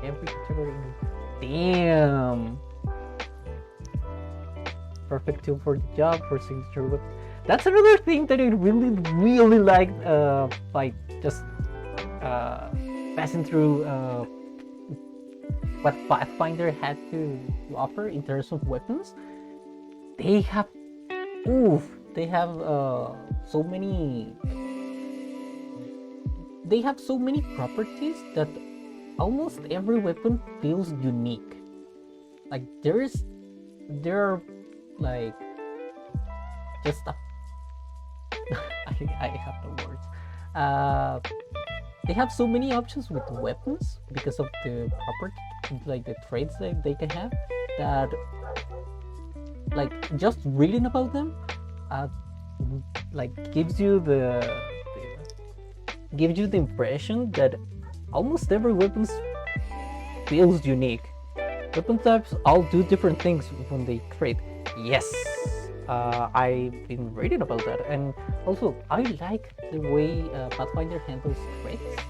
every category. Damn. Perfect tool for the job for signature book. That's another thing that I really like. Like just passing through what Pathfinder had to offer in terms of weapons. They have so many. They have so many properties that almost every weapon feels unique. Like there are like just a I have no words. They have so many options with weapons because of the property, like the traits that they can have, that like just reading about them like gives you the impression that almost every weapon feels unique. Weapon types all do different things when they trade. Yes, I've been reading about that, and also I like the way Pathfinder handles trades.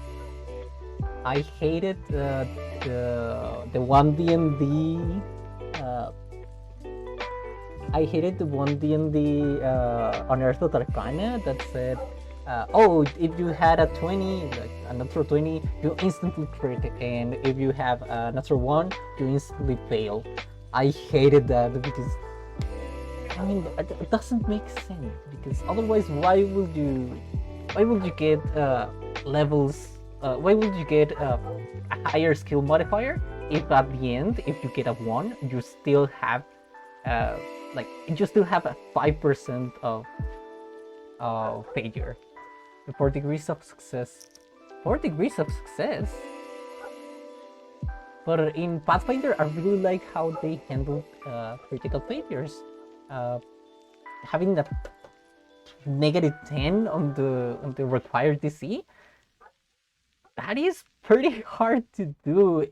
I hated the one D&D. I hated the one D&D Unearthed Arcana that said, oh, if you had a 20, like a natural 20, you instantly crit, and if you have a natural 1, you instantly fail. I hated that because, I mean, it doesn't make sense, because otherwise why would you get levels, why would you get a higher skill modifier if at the end, if you get a 1, you still have like you still have a 5% of failure. The 4 degrees of success. 4 degrees of success? But in Pathfinder, I really like how they handle critical failures. Having that -10 on the required DC, that is pretty hard to do.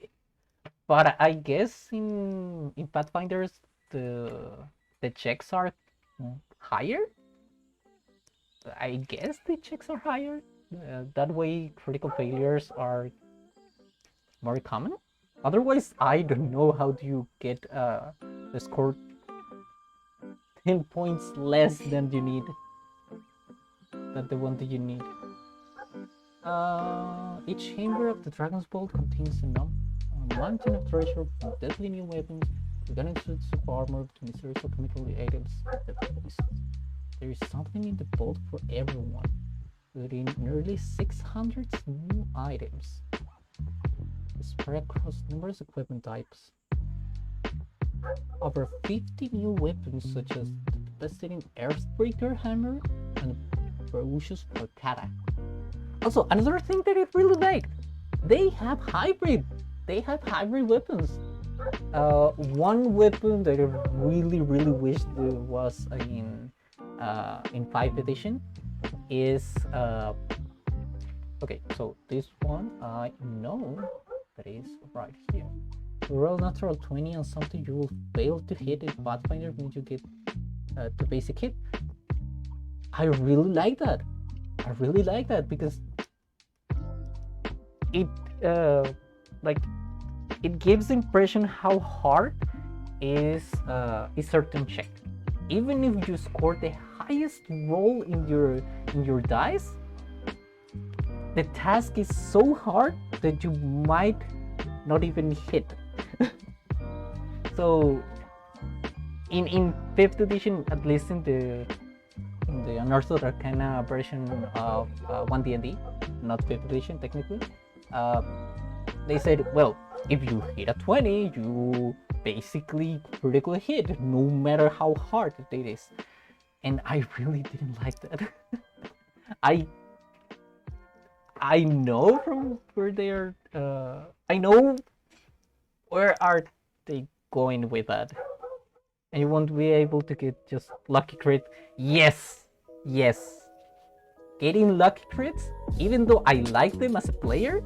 But I guess in Pathfinders the checks are higher. I guess the checks are higher. That way, critical failures are more common. Otherwise, I don't know how do you get the score 10 points less than you need. Than the one that you need. Each chamber of the Dragon's Bolt contains a mountain of treasure from deadly new weapons, gunning suits of armor to mysterious chemical items. There is something in the bolt for everyone, including nearly 600 new items spread across numerous equipment types. Over 50 new weapons such as the devastating Earthbreaker hammer and ferocious Porcata. Also, another thing that I really liked, they have hybrid weapons. One weapon that I really wished was in 5th edition is okay, so this one I know that is right here. Roll natural 20 on something you will fail to hit if Pathfinder means you get to basic hit. I really like that. I really like that because it it gives the impression how hard is a certain check. Even if you score the highest roll in your dice, the task is so hard that you might not even hit. So in 5th edition, at least in the Unearthed Arcana version of 1D&D, not 5th edition technically, they said, well, if you hit a 20, you basically critically hit, no matter how hard it is. And I really didn't like that. I know from where they're I know where are they going with that, and you won't be able to get just lucky crit. Yes, getting lucky crits, even though I like them as a player,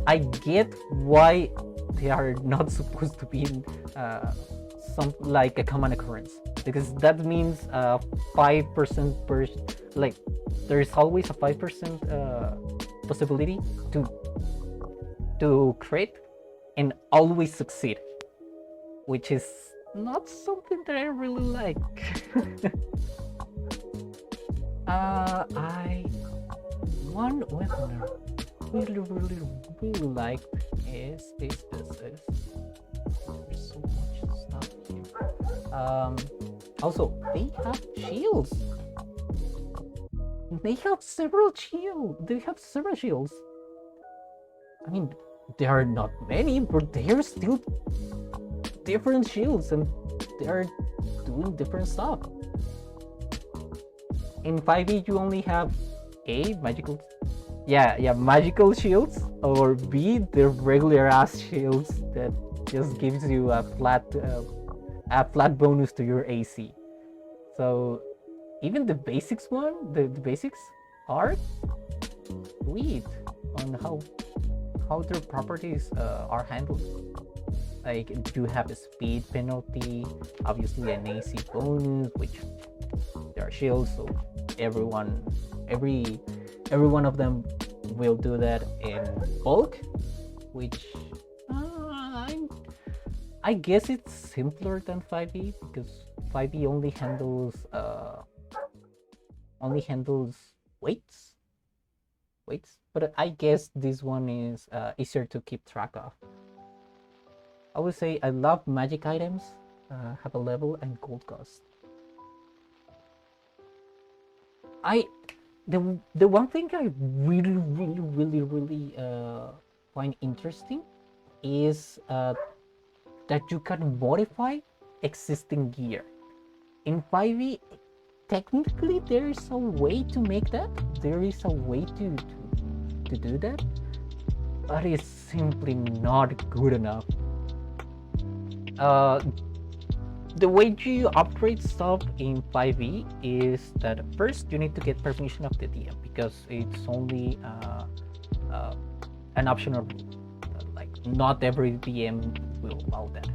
I get why they are not supposed to be in some like a common occurrence, because that means 5% per, like there is always a 5% possibility to crit and always succeed, which is not something that I really like. One weapon I really like is there's so much stuff here. Also, they have shields. They have several shields. I mean, there are not many, but they are still different shields, and they are doing different stuff. In 5e, you only have A, magical shields, or B, the regular ass shields that just gives you a flat bonus to your AC. So even the basics the basics are sweet on how their properties are handled. Like, you have a speed penalty, obviously an AC bonus, which there are shields, so every one of them will do that in bulk, which I guess it's simpler than 5e, because 5e only handles weights, but I guess this one is easier to keep track of. I would say I love magic items, have a level and gold cost. The one thing I really find interesting is that you can modify existing gear. In 5e, technically there is a way to make that. There is a way to do that, but it's simply not good enough. The way you upgrade stuff in 5e is that first you need to get permission of the DM, because it's only an optional rule. Like, not every DM will allow that.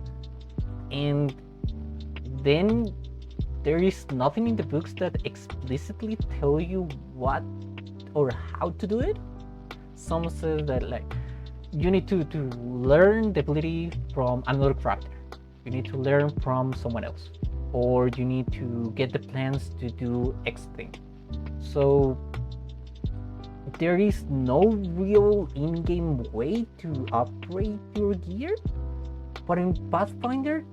And then there is nothing in the books that explicitly tell you what or how to do it. Some says that like you need to learn the ability from another character. You need to learn from someone else, or you need to get the plans to do X thing. So there is no real in-game way to upgrade your gear. But in Pathfinder,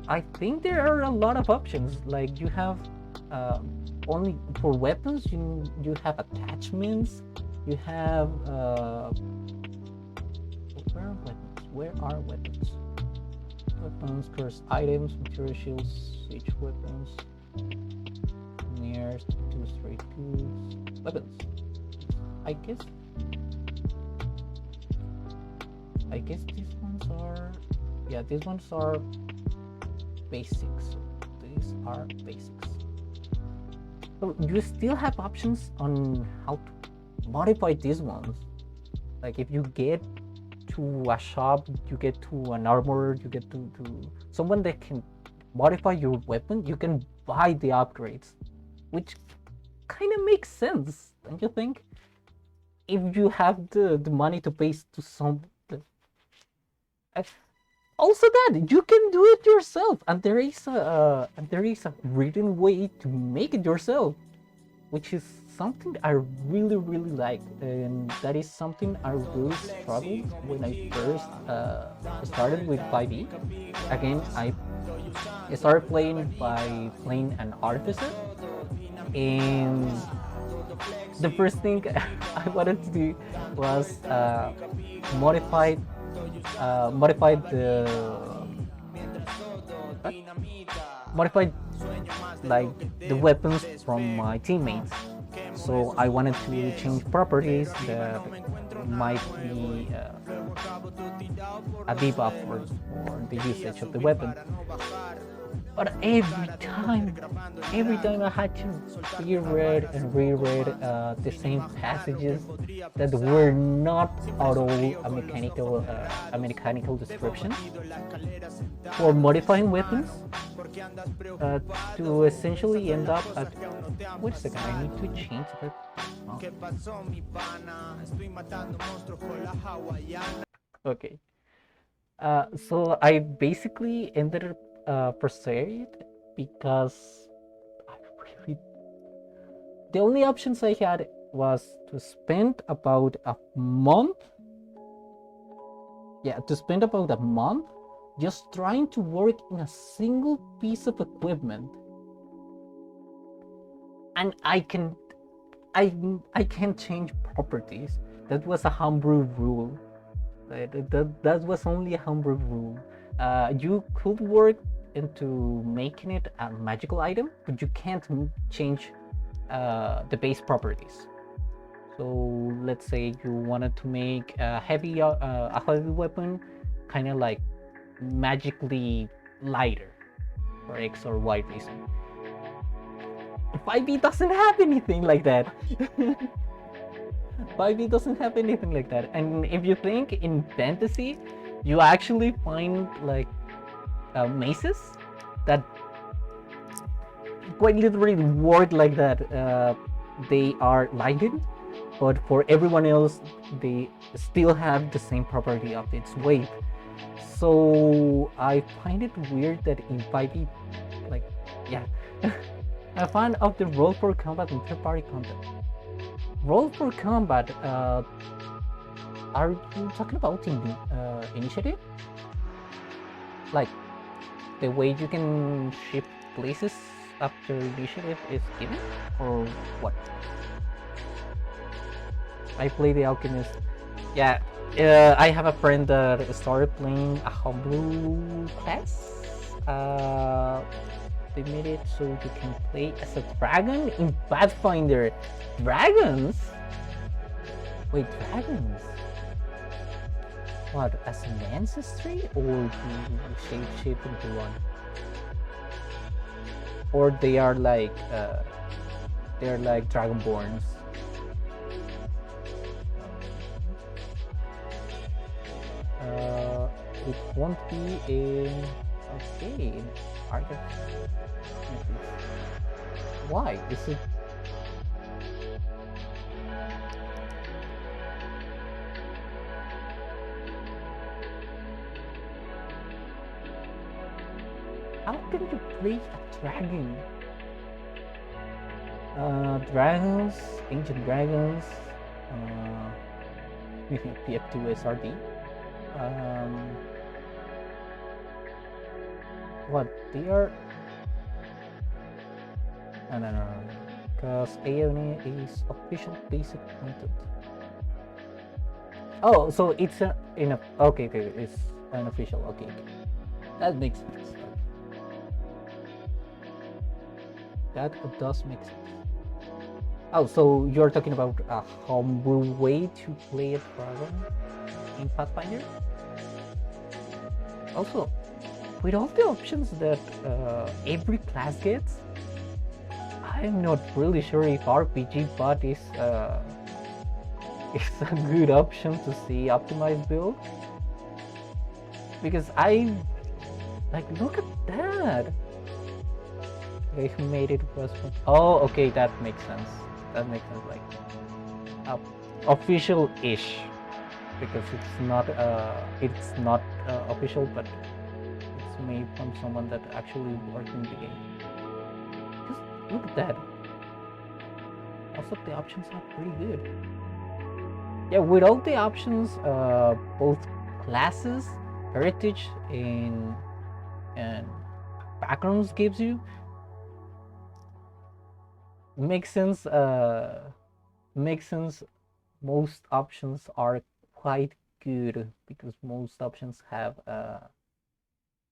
I think there are a lot of options. Like you have only for weapons, you have attachments. You have where are weapons? Weapons, cursed items, material shields, siege weapons, mirrors, 2 straight tools, weapons. I guess these ones are, yeah, these ones are basics. These are basics. So you still have options on how to modify these ones. Like if you get to a shop, you get to an armorer, you get to someone that can modify your weapon, you can buy the upgrades, which kind of makes sense, don't you think? If you have the money to pay to some. Also that you can do it yourself, and there is a written way to make it yourself, which is something I really like, and that is something I really struggled when I first started with 5e. Again, I started playing by playing an artificer, and the first thing I wanted to do was modify like the weapons from my teammates. So I wanted to change properties that might be a debuff for the usage of the weapon. But every time I had to reread the same passages that were not at all a mechanical description for modifying weapons to essentially end up at. Wait a second, I need to change the. Oh. Okay. So I basically ended up frustrated because the only options I had was to spend about a month just trying to work in a single piece of equipment, and I can't change properties. That was a homebrew rule. That was only a homebrew rule. You could work into making it a magical item, but you can't change the base properties. So let's say you wanted to make a heavy weapon kind of like magically lighter for X or Y reason. 5e doesn't have anything like that. 5e doesn't have anything like that. And if you think in fantasy, you actually find like maces that quite literally work like that. They are lighted, but for everyone else, they still have the same property of its weight. So I find it weird that in 5e, like, yeah, I'm a fan of the roll for combat and third-party content. Roll for combat, are you talking about in the initiative? Like, the way you can shift places after initiative is given? Or what? I play the alchemist. Yeah, I have a friend that started playing a homebrew class. They made it so you can play as a dragon in Pathfinder. Dragons? Wait, dragons? What, as an ancestry, or do you shape into one? Or they are like dragonborns. It won't be in. Okay, artifact. Why? Is it? How can you play a dragon? Dragons, ancient dragons, PF2 SRD. What they are? No. Because AONI is official basic content. Oh, so it's okay, it's unofficial. Okay, that makes sense. That does make sense. Oh, so you're talking about a homebrew way to play a dragon in Pathfinder? Also, with all the options that every class gets, I'm not really sure if RPG bot is a good option to see optimized build. Because I look at that. Okay, who made it was oh, okay, that makes sense. That makes sense, like official-ish, because it's not official, but it's made from someone that actually worked in the game. Just look at that. Also, the options are pretty good. Yeah, with all the options, both classes, heritage, and backgrounds gives you, makes sense. Most options are quite good because most options have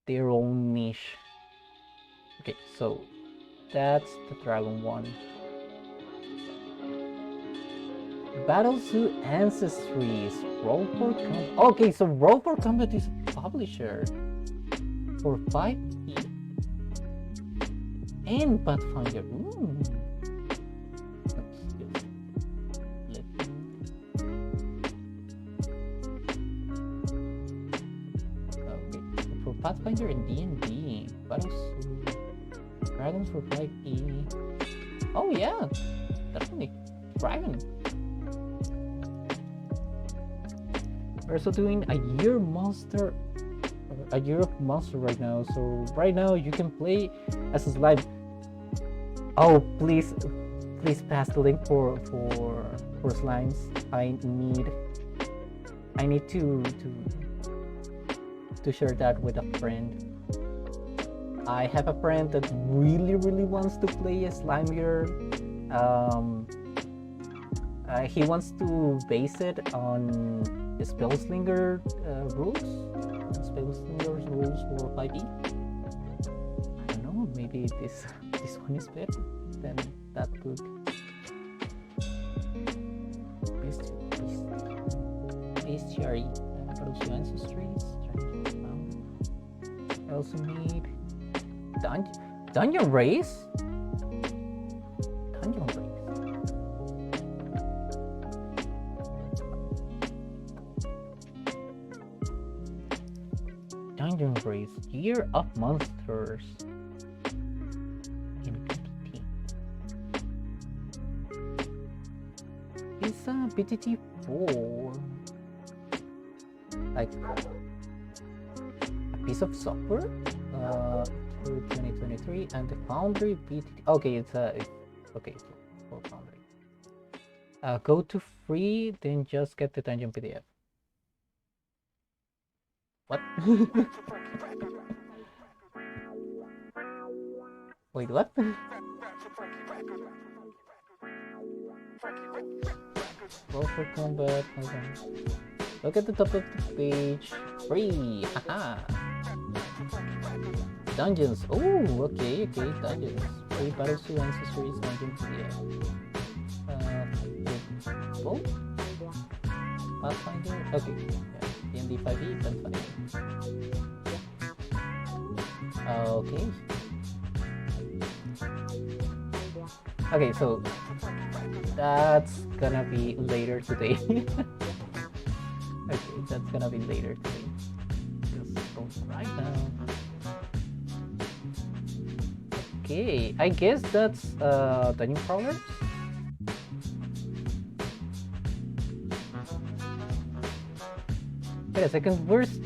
their own niche. Okay, so that's the dragon one. Battles to Ancestries, Roll for Combat. Okay, so Roll for Combat is a publisher for 5e and Pathfinder. Okay, for Pathfinder and D&D, Battles to Dragons for 5e. Oh yeah, definitely Dragon. We're also doing a year of monster right now. So right now you can play as a slime. Oh, please pass the link for slimes. I need to share that with a friend. I have a friend that really wants to play a slime year. He wants to base it on Spellslinger rules. Spellslinger's rules for 5e. I don't know, maybe this one is better than that book. Bestiary, Battles to Ancestries. I also need Dungeon Race. Dungeon Race, Year of Monsters in PPT. It's a BTT 4, like a piece of software through 2023, and the Foundry BTT. Okay, it's for Foundry. Go to free, then just get the dungeon PDF. What? Wait, what? Roll for combat. Look at the top of the page. Free. Haha. Dungeons. Oh, okay. Dungeons. Free Battles to Ancestries dungeons. Yeah. Both. Pathfinder. Okay. Yeah. D&D 5e. Pathfinder. Okay. Okay, so that's gonna be later today. Okay, that's gonna be later today. Just right now. Okay, I guess that's dungeon crawlers. Wait a second, where's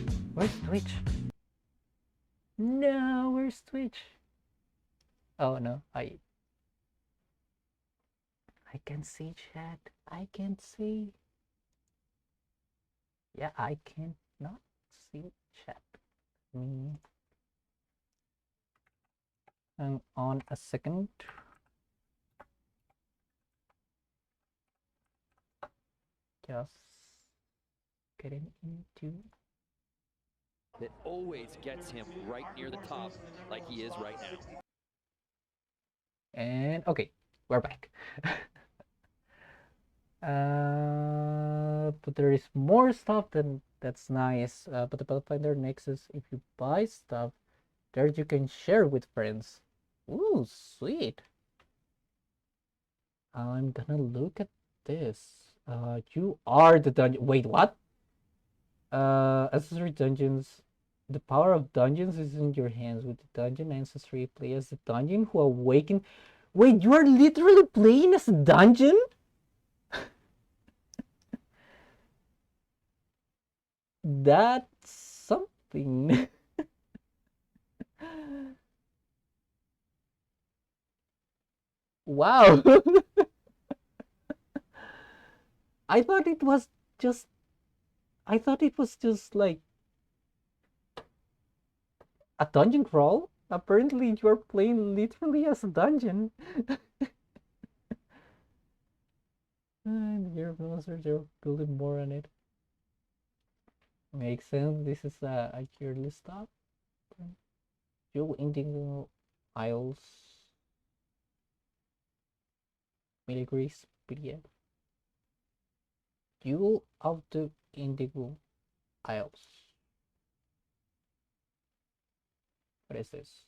Twitch? No, where's Twitch? Oh no, I can see chat. I can see. Yeah, I can't not see chat. Hang on a second. Just getting into. That always gets him right near the top, like he is right now. And okay, we're back. But there is more stuff than that's nice. But the Pathfinder Nexus, if you buy stuff, there you can share with friends. Ooh, sweet. I'm gonna look at this. You are the dungeon. Wait, what? Ancestry dungeons. The power of dungeons is in your hands. With the dungeon ancestry, play as the dungeon who awaken. Wait, you are literally playing as a dungeon? That's something. Wow. I thought it was just. I thought it was just like a dungeon crawl. Apparently, you're playing literally as a dungeon. And your monsters are building more on it. Makes sense. This is a yearly stuff. Dual indigo isles. Milligrease PDF. Dual of the indigo isles. What is this?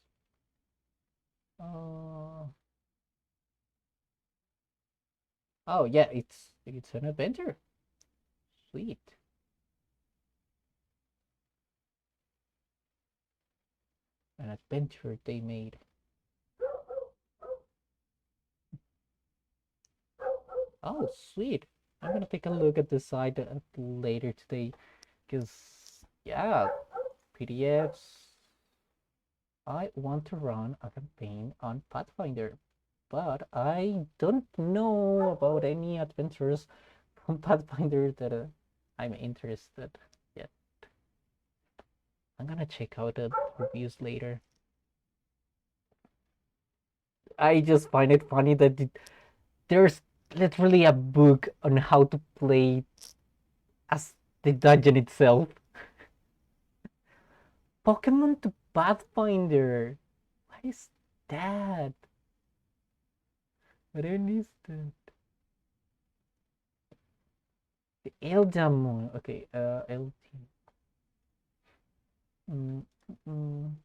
Oh yeah, it's an adventure. Sweet. An adventure they made. Oh, sweet. I'm gonna take a look at this site later today, because yeah, PDFs. I want to run a campaign on Pathfinder, but I don't know about any adventures from Pathfinder that I'm interested yet. I'm gonna check out the reviews later. I just find it funny that there's literally a book on how to play as the dungeon itself. Pokemon to Pathfinder. What is that? What is that? The Eldamon. Okay, LT. Mm, mm.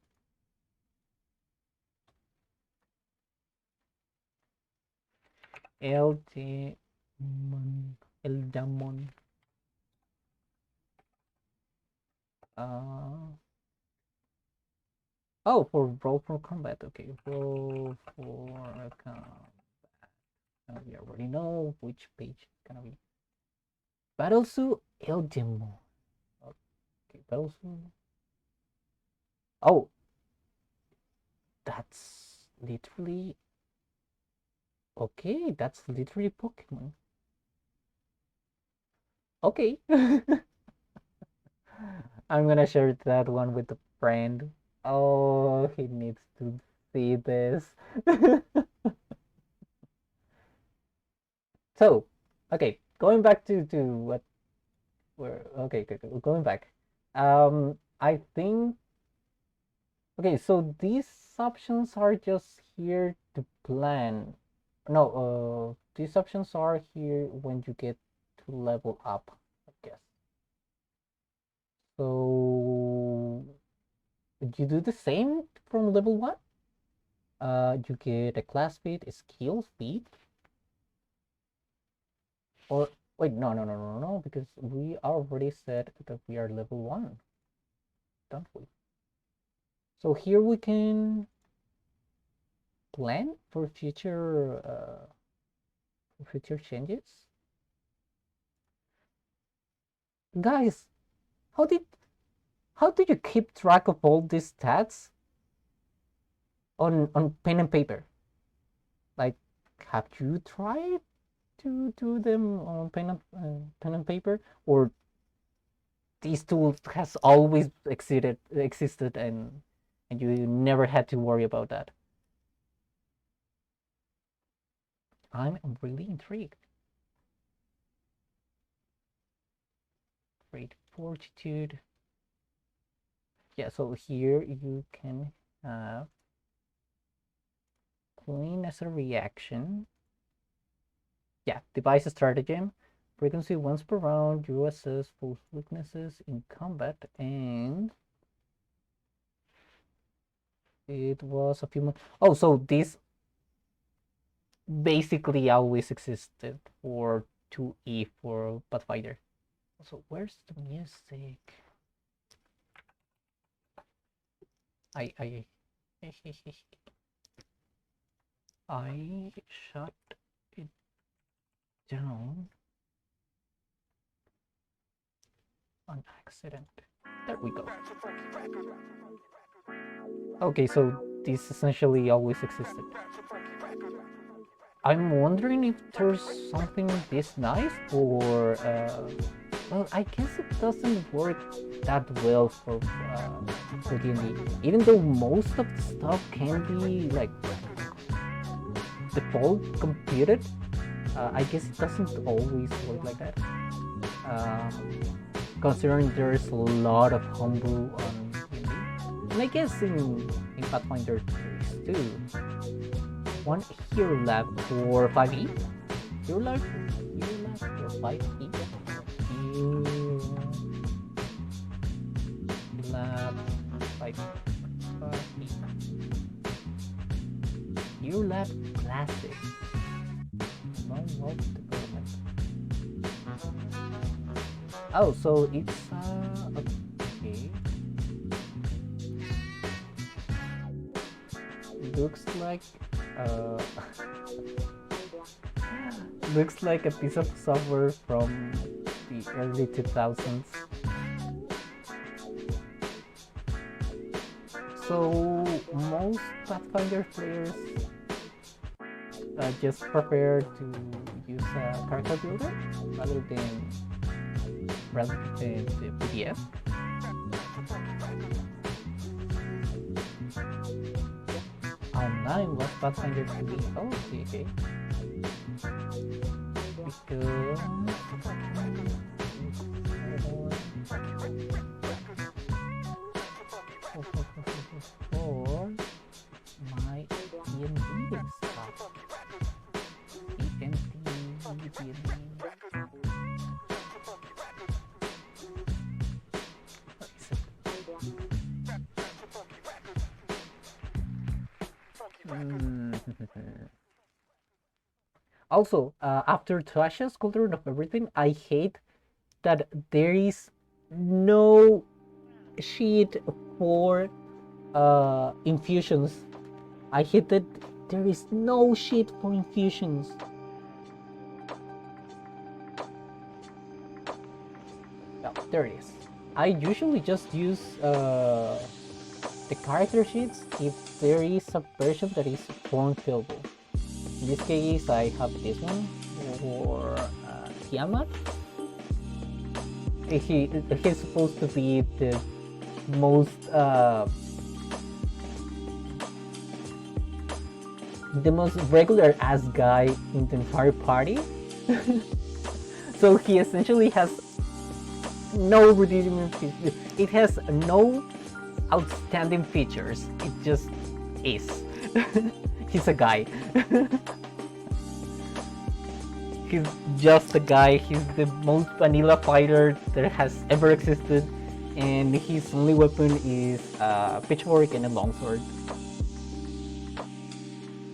Eldamon. Uh, oh, for roll for combat. Okay, roll for combat. We already know which page it's gonna be. Battlesuit Eldamon. Okay, Battlesuit. Oh, that's literally okay. That's literally Pokemon. Okay. I'm gonna share that one with a friend. Oh, he needs to see this. So, okay, going back to what we're okay, going back. I think okay, so these options are just here to plan. No, these options are here when you get to level up, I guess. So you do the same from level one. You get a class feat, a skill feat, or wait, no, because we already said that we are level one, don't we? So here we can plan for future changes? Guys, how do you keep track of all these stats on pen and paper? Like, have you tried to do them on pen and paper, or these tools has always existed and you never had to worry about that? I'm really intrigued. Great fortitude. Yeah, so here you can have clean as a reaction. Yeah, device stratagem. Frequency once per round. You assess both weaknesses in combat, and it was a few months. Oh, so this basically always existed for 2E for Pathfinder. So where's the music? I shut it down on accident. There we go. Okay, so this essentially always existed. I'm wondering if there's something this nice, or well, I guess it doesn't work that well for D&D. Even though most of the stuff can be like default computed, I guess it doesn't always work like that. Considering there's a lot of homebrew on D&D, and I guess in Pathfinder there is too. One hero lab for 5e. Hero lab for 5e. Lab 5e. Hero lab classic. No development. Oh, so it's okay. Looks like looks like a piece of software from the early 2000s. So most Pathfinder players just prefer to use a character builder rather than the PDF. Online was Pathfinder 3. Oh, okay. Because for my D&D stuff. Also, after Tasha's Cauldron of Everything, I hate that there is no sheet for infusions. I hate that there is no sheet for infusions. Oh, there it is. I usually just use the character sheets if there is a version that is form fillable. In this case, I have this one for Tiamat. He's supposed to be the most regular ass guy in the entire party. So he essentially has no redeeming features. It has no outstanding features. It just is. He's a guy. He's just a guy. He's the most vanilla fighter that has ever existed, and his only weapon is a pitchfork and a longsword.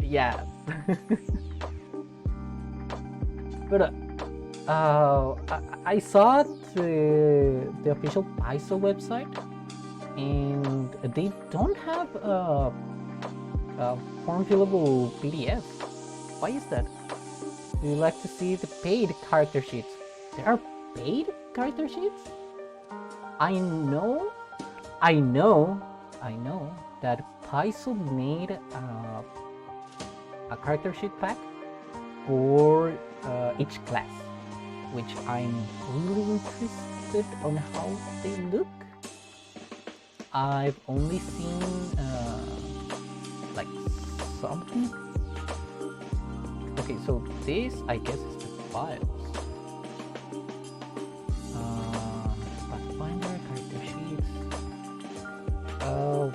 Yeah. But I saw the official Paizo website, and they don't have form fillable PDF. Why is that? Do you like to see the paid character sheets? There are paid character sheets? I know that Paizo made a character sheet pack for each class, which I'm really interested on how they look. I've only seen like something. Okay, so this I guess is the files. Pathfinder character sheets. Oh.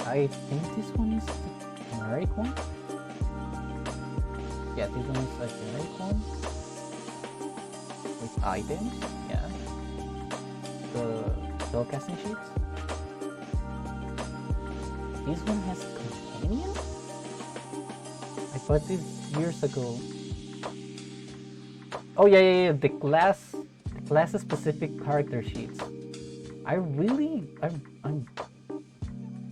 I think this one is the generic one. Yeah, this one is a generic one with items. Yeah, the spellcasting sheets. This one has companion. I bought this years ago. Oh yeah. The class specific character sheets. I really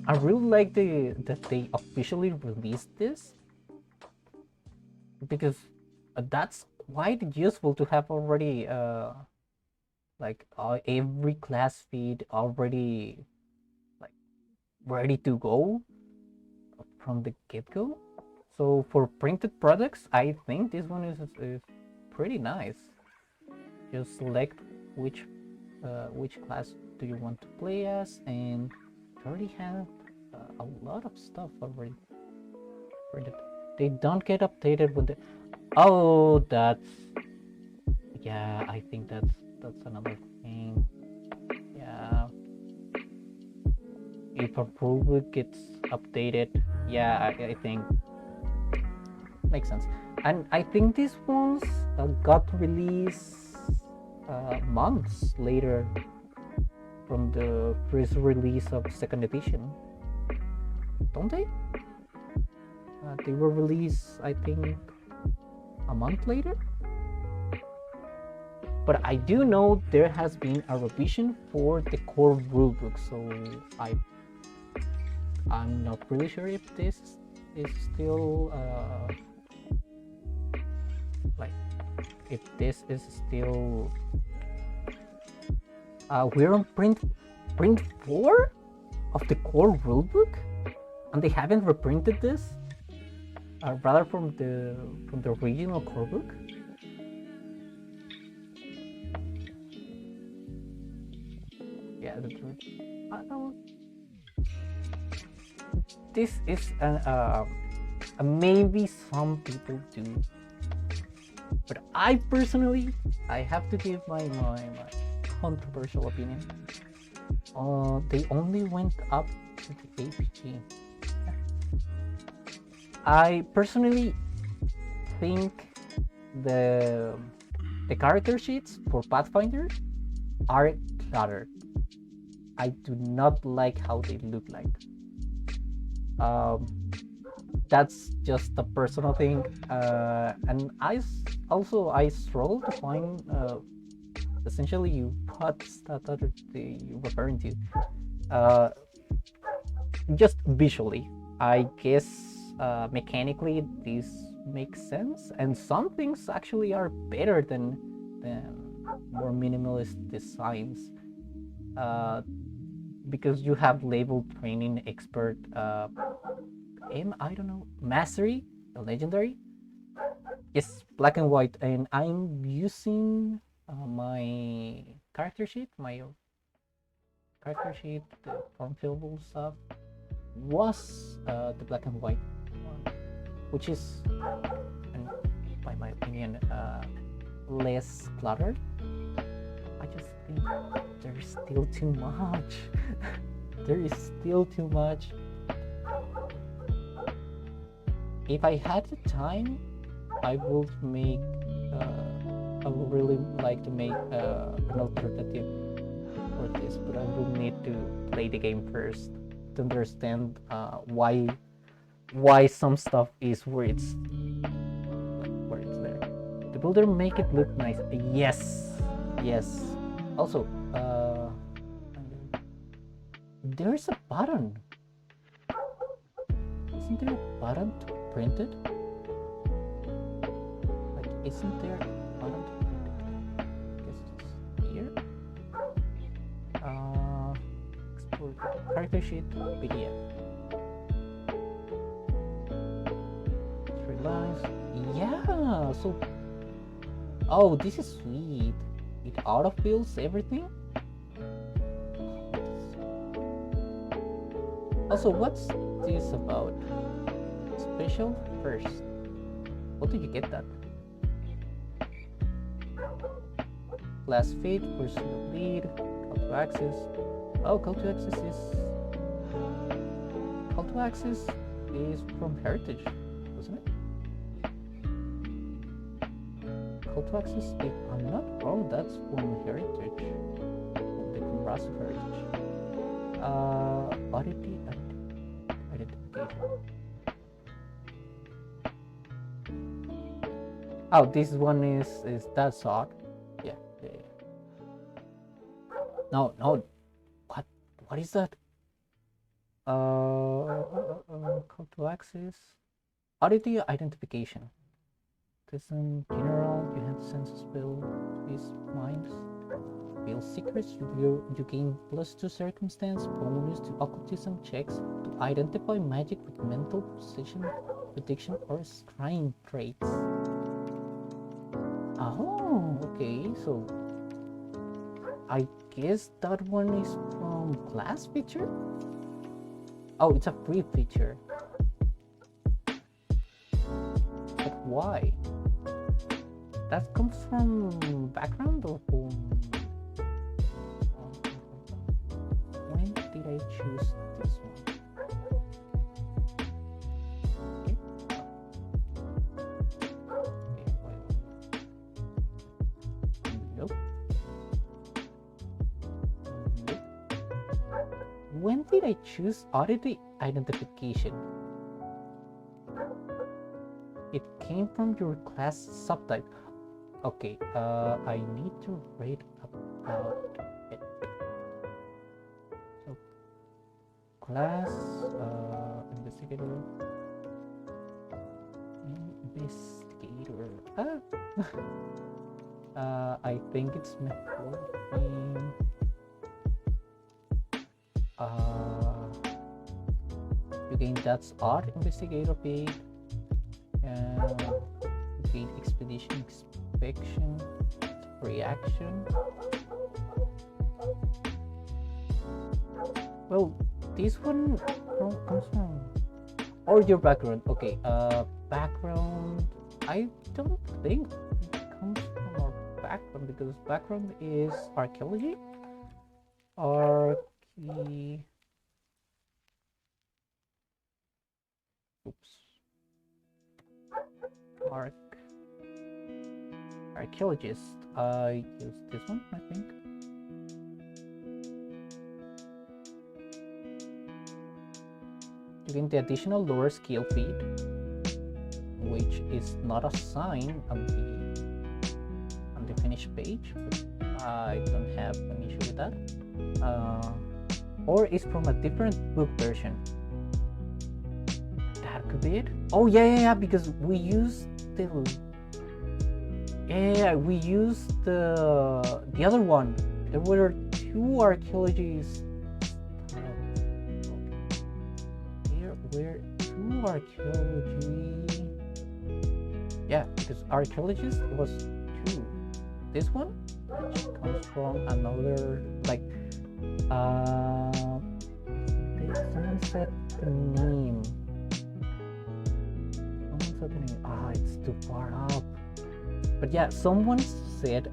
like that they officially released this, because that's quite useful to have already like every class feed already like ready to go from the get-go. So for printed products, I think this one is pretty nice. Just select which class do you want to play as, and already have a lot of stuff already printed. They don't get updated with the... Oh, that's... Yeah, I think that's another thing. Yeah. If a rulebook gets updated, yeah, I think makes sense. And I think these ones got released months later from the first release of second edition, don't they? They were released, I think, a month later. But I do know there has been a revision for the core rulebook, so I'm not really sure if this is still like if this is still we're on print 4 of the core rulebook, and they haven't reprinted this rather from the original core book. Yeah, that's right. This is maybe some people do, but I personally, I have to give my controversial opinion. They only went up to the APG. I personally think the character sheets for Pathfinder are cluttered. I do not like how they look like. That's just a personal thing, and I struggle to find essentially what's that you're referring to. Just visually, I guess mechanically this makes sense, and some things actually are better than more minimalist designs, because you have labeled training expert I don't know, mastery, the legendary. It's black and white, and I'm using my character sheet, the form fillable stuff was the black and white one, which is, by my opinion, less cluttered. I just think there's still too much. There is still too much. If I had the time, I would make. I would really like to make an alternative for this, but I will need to play the game first to understand why some stuff is where it's there. The builder make it look nice. Yes. Also, There's a button. Isn't there a button to print it? Like, isn't there a button to print it? I guess it's here. Export character sheet PDF. 3 lines. Yeah. So, oh, this is sweet. It autofills everything. Also, what's this about? Special first. How did you get that? Last feed, personal lead, call to access. Oh, call to access is from Heritage, wasn't it? Call to access, if I'm not wrong, that's from Heritage, from the Compressor Heritage. Oddity identification. Oh, this one is that's odd. Yeah. No. What is that? Call to access. Oddity identification. This in general, you have sense of spell, twist minds. Reveal secrets, you gain +2 circumstance bonus to occultism checks to identify magic with mental prediction or scrying traits. Oh, okay, so I guess that one is from class feature? Oh, it's a free feature. But why? That comes from background or from... When did I choose this one? Nope. When did I choose oddity identification? It came from your class subtype. Okay, I need to read about it. So, class, investigator. I think it's methoding. You gain that's odd investigator paid. You gain expedition inspection reaction. Well, this one comes from or your background. Okay, background. I don't think it comes from our background because background is archaeology. Archaeologist. I use this one, I think. You gain the additional lower skill feat, which is not a sign on the finished page, but I don't have an issue with that. Or it's from a different book version. That could be it. Oh yeah, because we used the we used the other one. There were 2 archaeologies. There were 2 archaeology. Yeah, because archaeologist was 2. This one, which comes from another, like, someone said the name. Ah, it's too far up. But yeah, someone said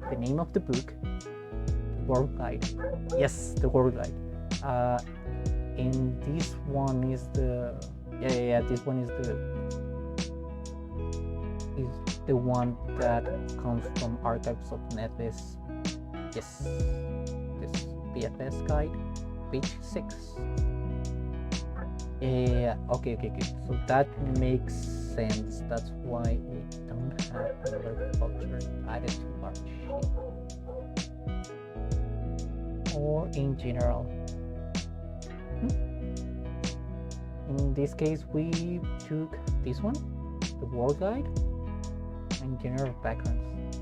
the name of the book, the World Guide. Yes, the World Guide. And this one is the this one is the one that comes from Archives of Nephis. Yes, this PFS guide, page 6. Yeah, okay. So that makes sense. That's why we don't have another culture added to our sheet. Or in general. In this case, we took this one, the world guide, and general backgrounds.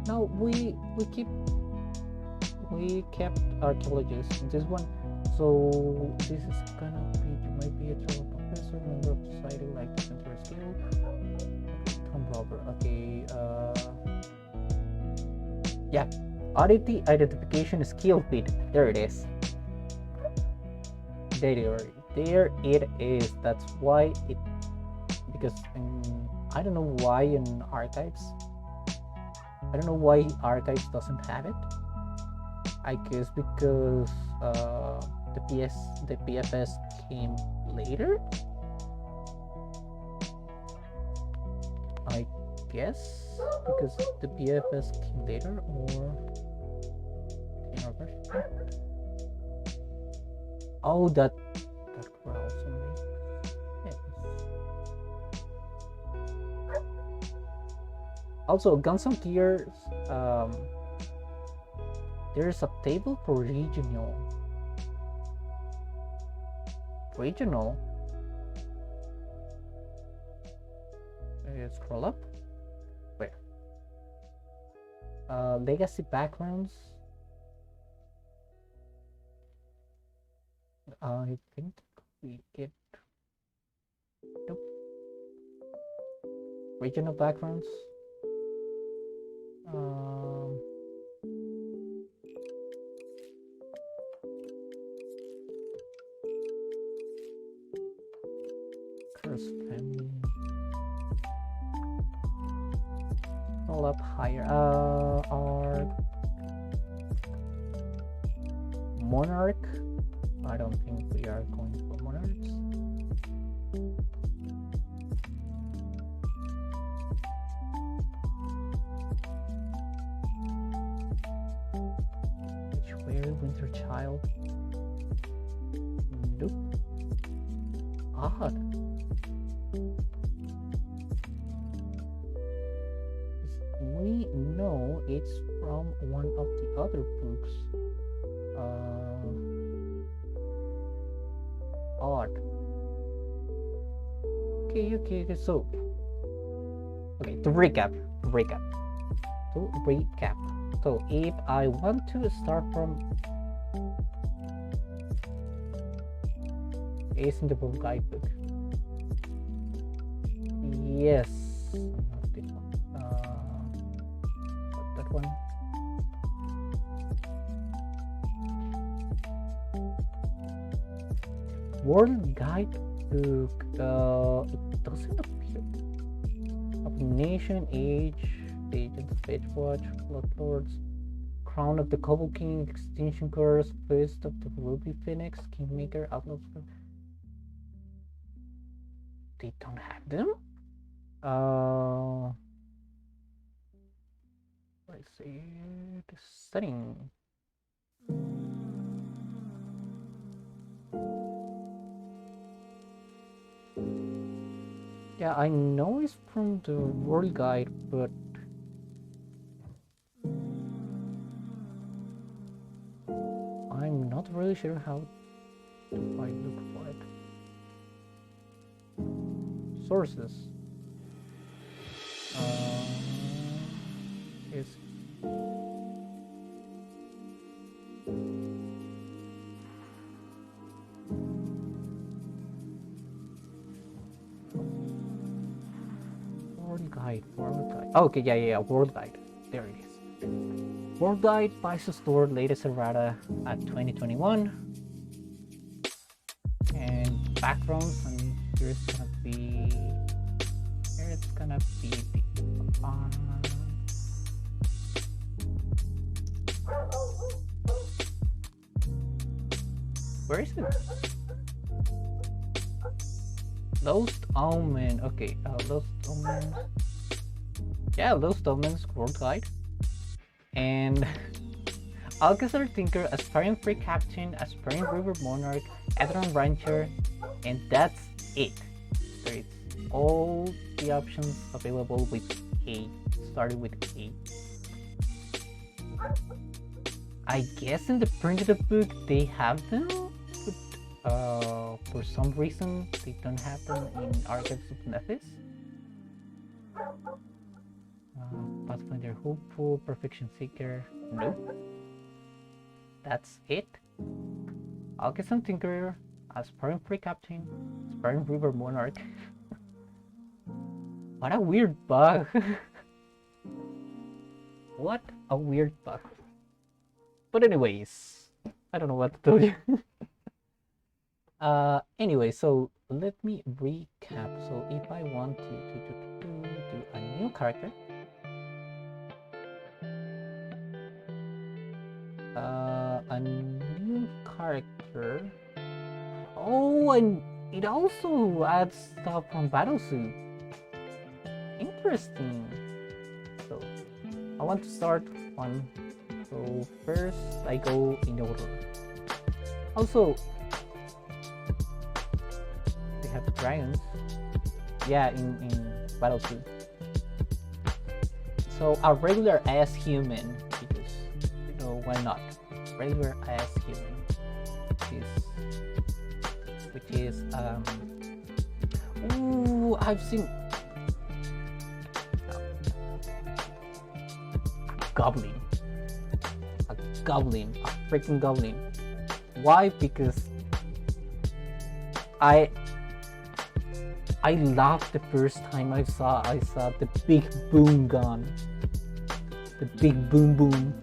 Now we kept archaeologists in this one, so this is gonna be, you might be a travel professor, member of society like the center skill, Tom Robert. Okay, yeah, oddity identification skill feed. There it is. There it is. That's why it, because I don't know why in archives. I don't know why archives doesn't have it. I guess because the PFS came later. I guess because the PFS came later, or oh, that could also make sense. Also, Guns and Gears, there's a table for regional. Scroll up. Where? Legacy backgrounds. I think we get, nope. Regional backgrounds. Curse family. Roll up higher. Our monarch. I don't think we are going for monarchs. Witchweary, Winter Child. Nope. Odd. We know it's from one of the other books. Odd. Okay. So, okay, to recap. So, if I want to start from, it's in the book guidebook. Yes. Not this one. That one. World Guidebook, it doesn't appear. Nation, Age, Agent of Age Watch, Bloodlords, Crown of the Cobble King, Extinction Curse, Fist of the Ruby Phoenix, Kingmaker, Outlaws. They don't have them? Let's see, the setting. Yeah, I know it's from the World Guide, but I'm not really sure how do I look for it. Sources. Is World Guide. Oh, okay, yeah, World Guide. There it is. World Guide, Paizo Store, latest errata at 2021. And backgrounds, and here's gonna be the where is it? Lost Omen. Okay, Lost Omen. Yeah, Lost Omen's World Guide. And Alcazar Tinker, Aspiring Free Captain, Aspiring River Monarch, Edron Rancher, and that's it. So it's all the options available with A, starting with A. I guess in the printed book they have them, but for some reason they don't have them in Archives of Nephis. Pathfinder Hopeful, Perfection Seeker, nope. That's it. Alchemist Tinkerer, Aspiring Free Captain, Aspiring River Monarch. What a weird bug. What a weird bug. But anyways, I don't know what to tell you. Anyway, so let me recap. So if I want to do a new character, oh, and it also adds stuff from Battlesuit. Interesting. So I want to start one. So first I go in order. Also, we have dragons. Yeah, in Battlefield. So a regular ass human, because why not? Regular ass human, which is ooh, I've seen goblin, a freaking goblin. Why? Because I laughed the first time I saw the big boom gun, the big boom boom.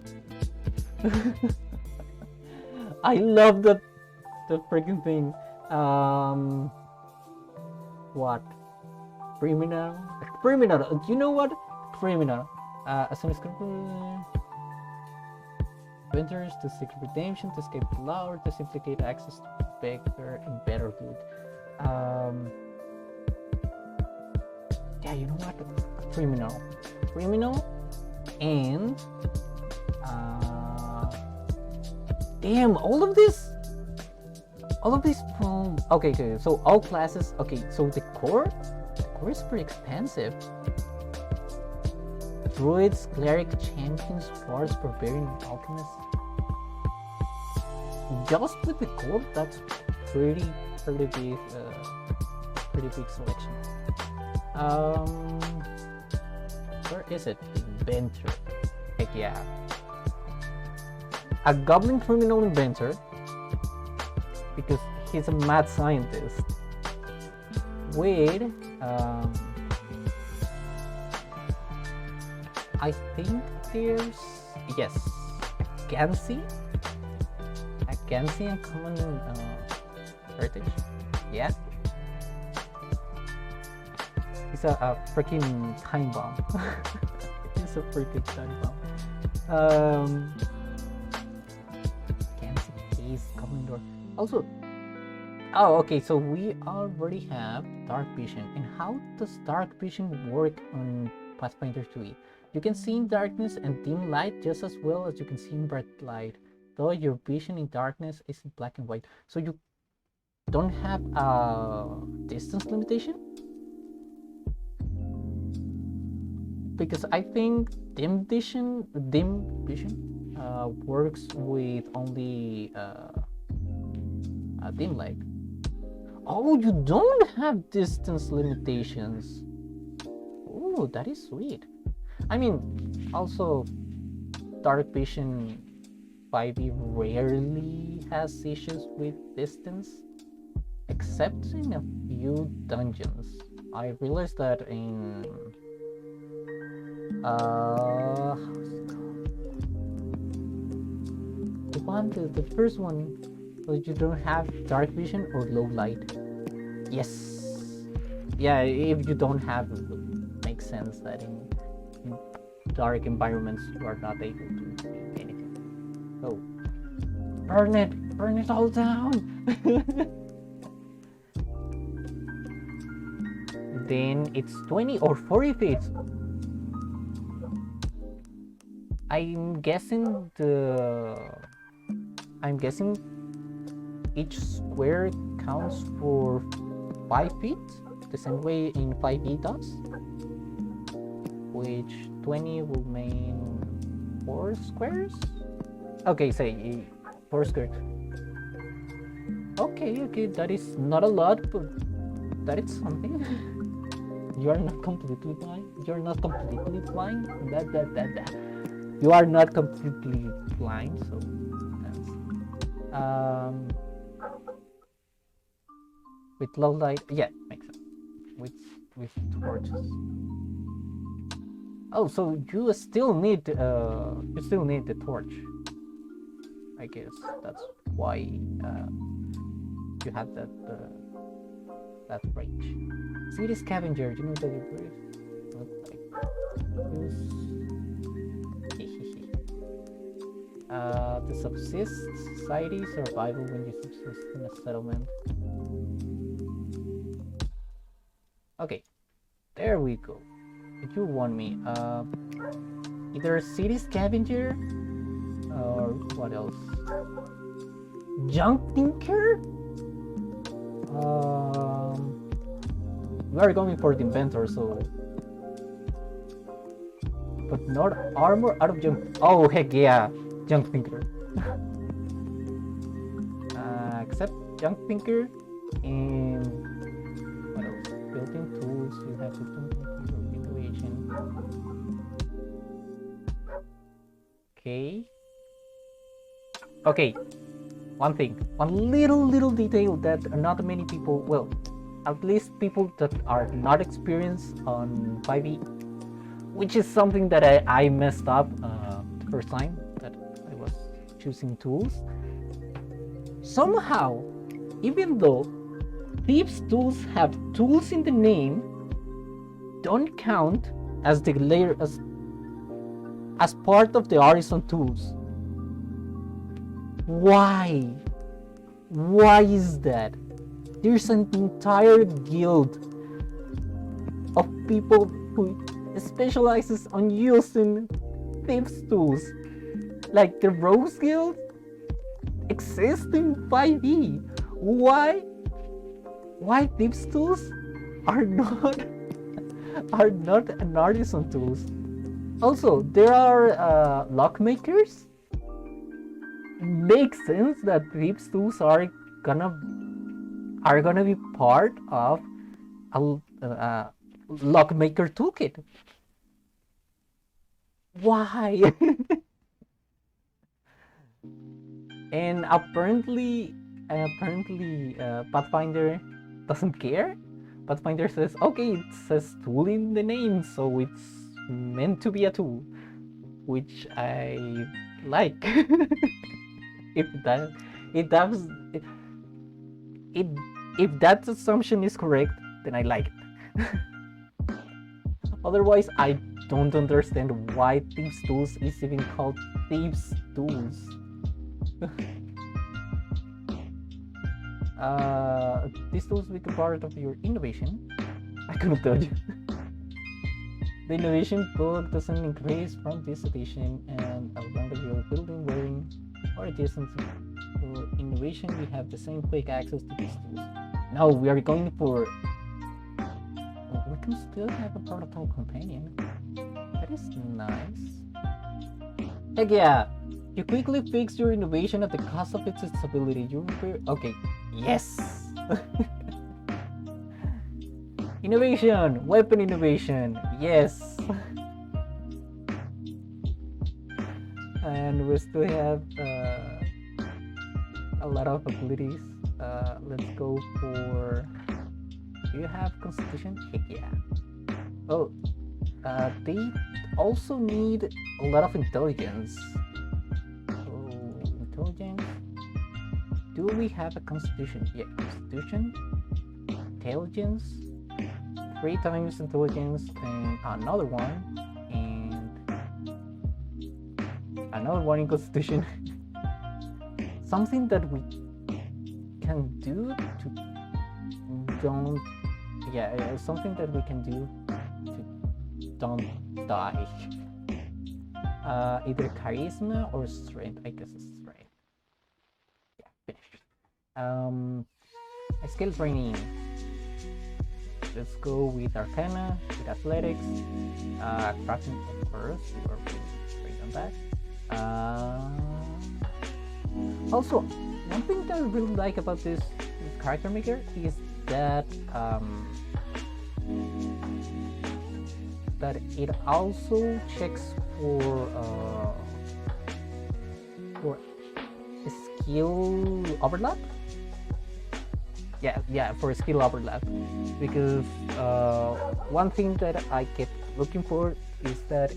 I love the freaking thing. What? Criminal? Do you know what? Criminal. As soon as adventures to seek redemption, to escape the law, or to simply get access to better and better good. Yeah, you know what? Criminal, and damn, all of this from okay. So all classes. Okay, so the core is pretty expensive. Druids, cleric, champions, bards, barbarian, alchemists. Just with the core, that's pretty big selection. Where is it? Inventor. Heck yeah. A goblin criminal inventor, because he's a mad scientist. With I think there's a Gansi and common heritage. Yeah. He's a freaking time bomb. He's a freaking time bomb. Gansi case, common door. Also, oh, okay. So we already have dark vision. And how does dark vision work on Pathfinder 2e? You can see in darkness and dim light just as well as you can see in bright light, though your vision in darkness is in black and white. So you don't have a distance limitation? Because I think dim vision works with only dim light. Oh, you don't have distance limitations. Oh, that is sweet. I mean, also, dark vision 5e rarely has issues with distance, except in a few dungeons. I realized that in the first one, so you don't have dark vision or low light. Yes, yeah. If you don't have it, it makes sense that in dark environments you are not able to see anything. So burn it all down. Then it's 20 or 40 feet. I'm guessing each square counts for 5 feet, the same way in 5e does, which 20 will mean 4 squares. Okay, say Foursquare. Okay, that is not a lot, but that is something. You are not completely blind. You're not completely blind. That. You are not completely blind, so that's with low light. Yeah, makes sense. With torches. Oh, so you still need the torch. I guess that's why you have that range. City scavenger. You know that it looks like the subsist society survival when you subsist in a settlement. Okay, there we go. If you want me, either city scavenger or what else? Junk tinker. We are going for the inventor, so. But not armor out of junk. Oh, heck yeah. Junk tinker. Except junk tinker and what else? Built-in tools. You have built-in innovation. Okay. One thing. One little detail that not many people. Well, at least people that are not experienced on 5e, which is something that I messed up the first time that I was choosing tools. Somehow, even though Thieves tools have tools in the name, don't count as the layer as part of the artisan tools. Why? Why is that? There's an entire guild of people who specializes on using thieves tools. Like the Rogues Guild exists in 5e. Why thieves tools are not an artisan tools? Also, there are lockmakers. Makes sense that thieves tools are gonna be part of a lockmaker toolkit. Why? And apparently Pathfinder doesn't care. Pathfinder says, okay, it says tool in the name, so it's meant to be a tool, which I like. if that assumption is correct, then I like it. Otherwise, I don't understand why Thieves Tools is even called Thieves Tools. These tools become part of your innovation. I couldn't tell you. The innovation book doesn't increase from this edition, and as long as you're building, wearing, or adjacent to innovation, we have the same quick access to these tools. Now we are going for. We can still have a prototype companion. That is nice. Heck yeah! You quickly fix your innovation at the cost of its stability. You repair. Okay. Yes! Innovation! Weapon innovation! Yes! And we still have a lot of abilities. Let's go for. Do you have Constitution? Heck yeah! Oh, they also need a lot of intelligence. So, intelligence. Do we have a Constitution? Yeah, Constitution, intelligence, 3 times intelligence, and another one in Constitution. Something that we can do to don't. Yeah, something that we can do to don't die. Either charisma or strength. I guess it's strength. Yeah, finished. Skill training. Let's go with Arcana, with Athletics, crafting, of course. We are pretty straight on that. Also, one thing that I really like about this character maker is that that it also checks for skill overlap. Yeah, for skill overlap, because one thing that I kept looking for is that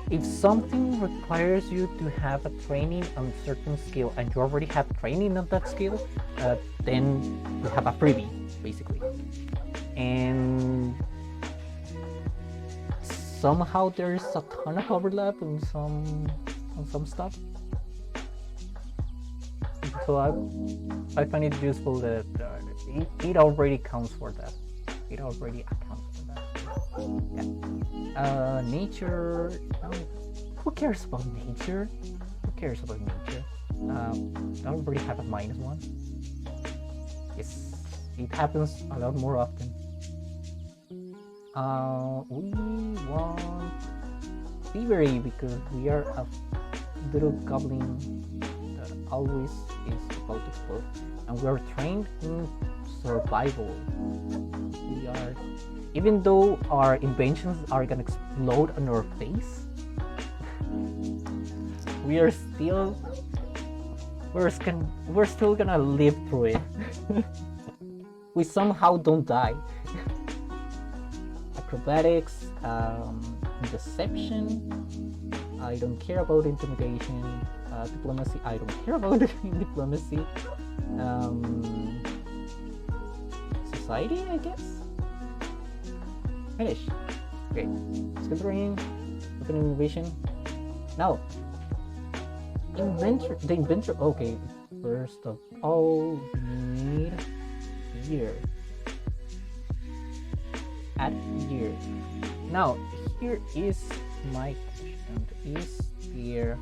if something requires you to have a training on certain skill and you already have training on that skill, then you have a freebie basically. And somehow there's a ton of overlap on some stuff. So I find it useful that it already counts for that. It already accounts for that. Yeah. Nature. Who cares about nature? Who cares about nature? I already have a -1. Yes, it happens a lot more often. We want thievery because we are a little goblin that always is about to explode, and we are trained in survival. We are, even though our inventions are gonna explode on our face, we're still gonna live through it. We somehow don't die. Acrobatics, deception. I don't care about intimidation. Diplomacy, I don't care about diplomacy. Society, I guess. Finish. Okay. Skill training. Open innovation. Now, inventor. The inventor. Okay. First of all, we need year. Add year. Now, here is my question: is there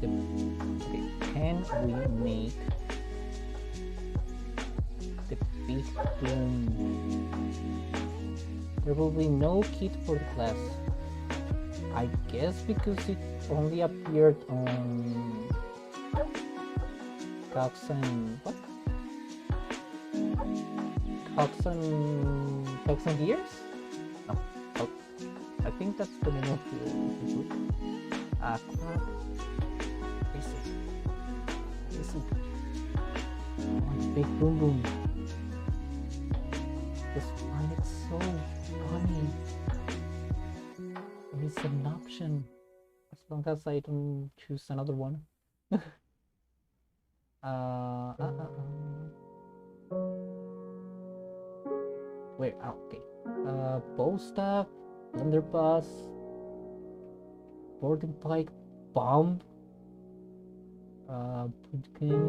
okay, can we make the big boom? There will be no kit for the class, I guess, because it only appeared on Cox and what? Cox and Gears? No, I think that's the name of the group. Crap. Listen. Big boom boom. This one, it's so funny. It's an option, as long as I don't choose another one. Wait, okay. Bow staff, blunderbuss, boarding pike, bomb, pumpkin,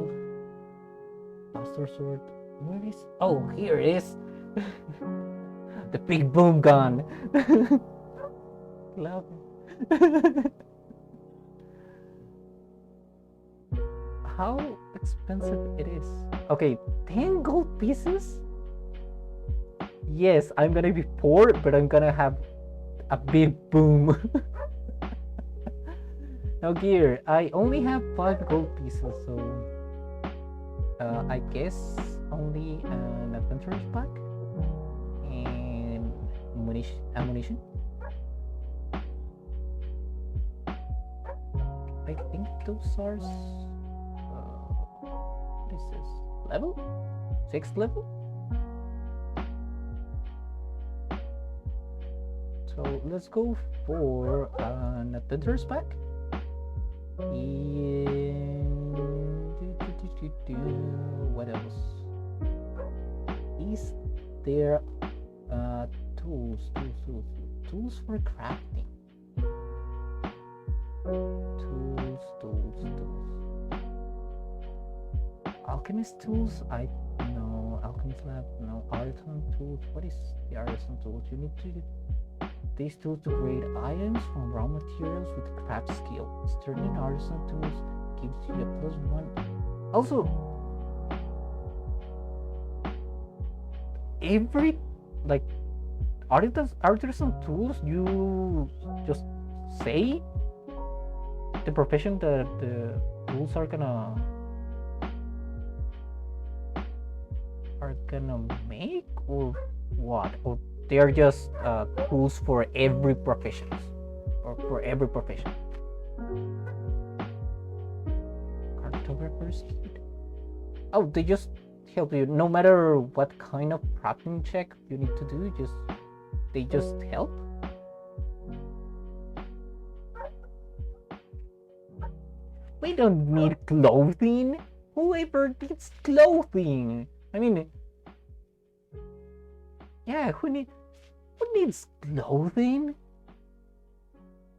master sword. Where is? Oh, here it is. The big boom gun. Love it. How expensive it is? Okay, 10 gold pieces. Yes, I'm gonna be poor, but I'm gonna have a big boom. Now gear, I only have 5 gold pieces, so I guess only an adventurer's pack and ammunition. I think those are what is this? Level? 6th level? So let's go for an adventurer's pack. What else? Is there tools for crafting? Tools. Alchemist tools? I no. Alchemist lab? No. Artisan tools? What is the artisan tools? You need to these tools to create items from raw materials with craft skill. Sterling artisan tools gives you a +1. Also, every like artisan tools, you just say the profession that the tools are gonna make, or what? Or they are just tools for every profession, or for every profession. Cartographer's kit. Oh, they just help you no matter what kind of crafting check you need to do. They just help. We don't need clothing. Whoever needs clothing? I mean, yeah, who needs clothing?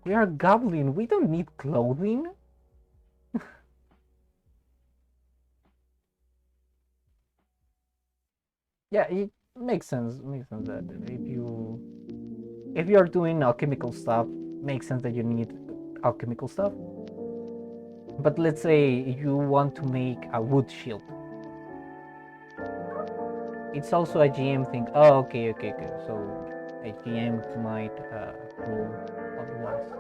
We are goblin. We don't need clothing. Yeah, it makes sense. Makes sense that if you are doing alchemical stuff, makes sense that you need alchemical stuff. But let's say you want to make a wood shield. It's also a GM thing. Oh, okay. So a GM might rule otherwise.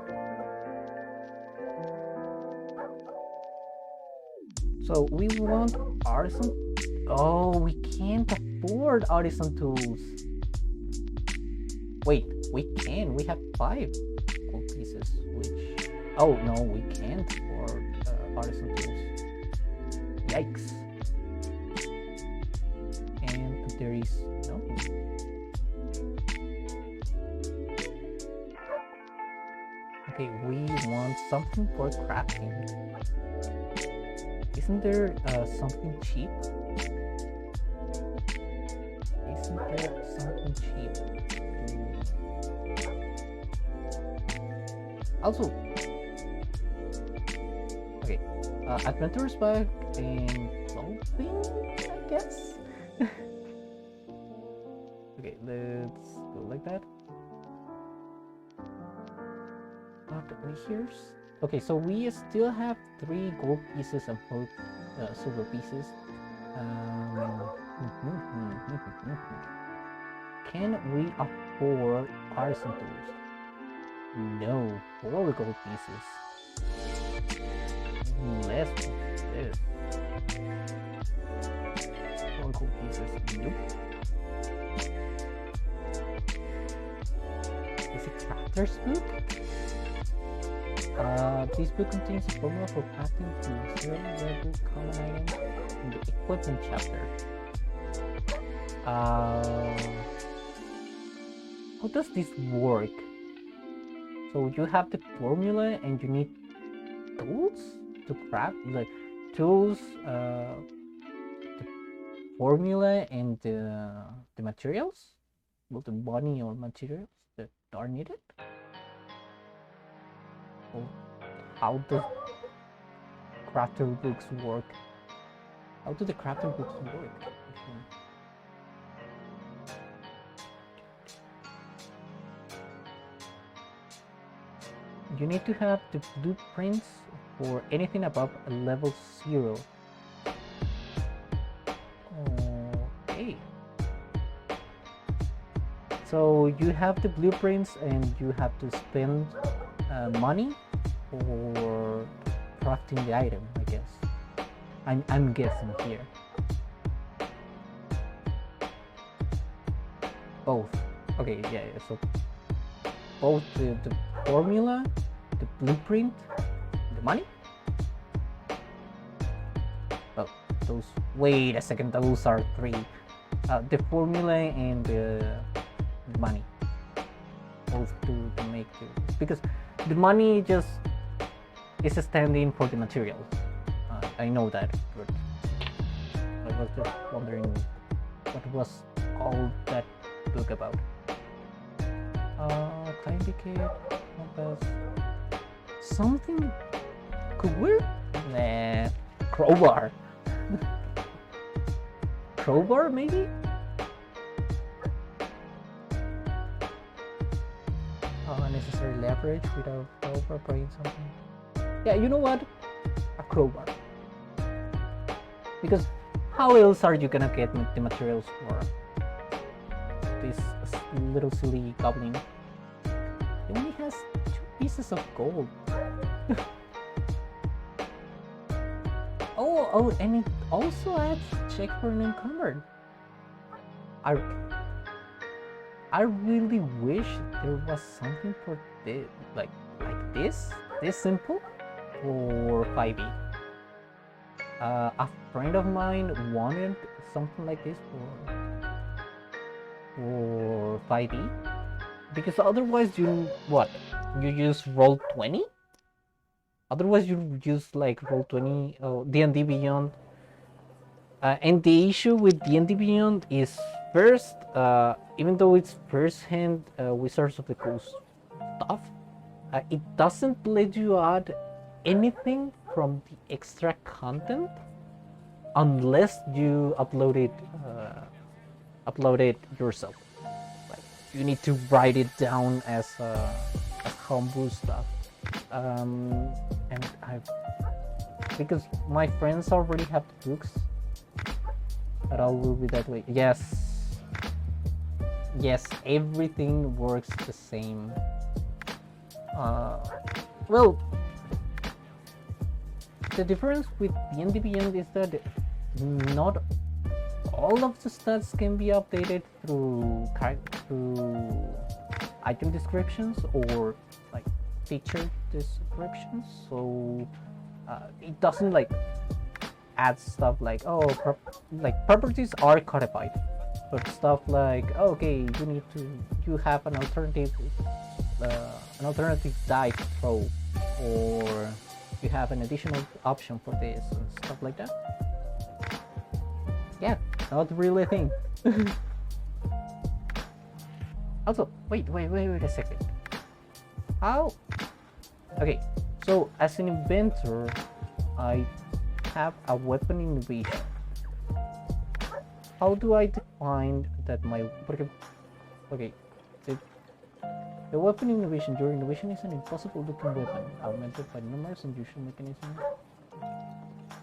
So we want artisan. Oh, we can't afford artisan tools. Wait, we can. We have 5 gold pieces, which... Oh, no, we can't afford artisan tools. Yikes. And there is no. Okay, we want something for crafting. Isn't there something cheap? Isn't there something cheap? Also, okay, adventurer's bag and clothing, I guess. Okay, let's go like that. Here's okay. So we still have 3 gold pieces and 4 silver pieces. Can we afford artisan tools? No, 4 gold pieces. Less than this. 4 gold pieces. Nope. Is it crafter's book? This book contains a formula for crafting to 0 level common items in the equipment chapter. How does this work? So you have the formula and you need tools to craft, like tools, the formula and the materials, well, the money or materials that are needed. Well, how does crafter books work? How do the crafting books work? You need to have the blueprints for anything above a level 0. Okay. So you have the blueprints and you have to spend money for crafting the item, I guess. I'm guessing here. Both. Okay, yeah. So both the formula, the blueprint, the money. Oh, those. Wait a second. Those are 3. The formula and the money. Both to make the, because the money just is a stand-in for the materials. I know that, but I was just wondering what was all that book about. Time decay, compass, something cool? Nah, crowbar. Crowbar, maybe? Unnecessary leverage without crowbar bringing something. Yeah, you know what? A crowbar. Because how else are you gonna get the materials for this little silly goblin? He only has 2 pieces of gold. Oh, and it also adds check for an encumbered. I really wish there was something for this, like this simple for 5e. A friend of mine wanted something like this for 5e, because otherwise you use roll 20. Otherwise you use like roll 20 D&D Beyond. And the issue with D&D Beyond is first, even though it's first-hand Wizards of the Coast stuff, it doesn't let you add anything from the extra content unless you upload it yourself. Like you need to write it down as homebrew stuff. And because my friends already have the books. That all will be that way. Yes, everything works the same. Well, the difference with D&D Beyond is that not all of the stats can be updated through item descriptions or like feature descriptions. So it doesn't like add stuff like properties are codified, but stuff like okay, you have an alternative dice throw, or you have an additional option for this and stuff like that. Yeah, not really a thing. Also, wait a second. How? Okay, so as an inventor, I have a weapon innovation. How do I define that my the weapon innovation? Your innovation is an impossible looking weapon augmented by numerous unusual mechanisms.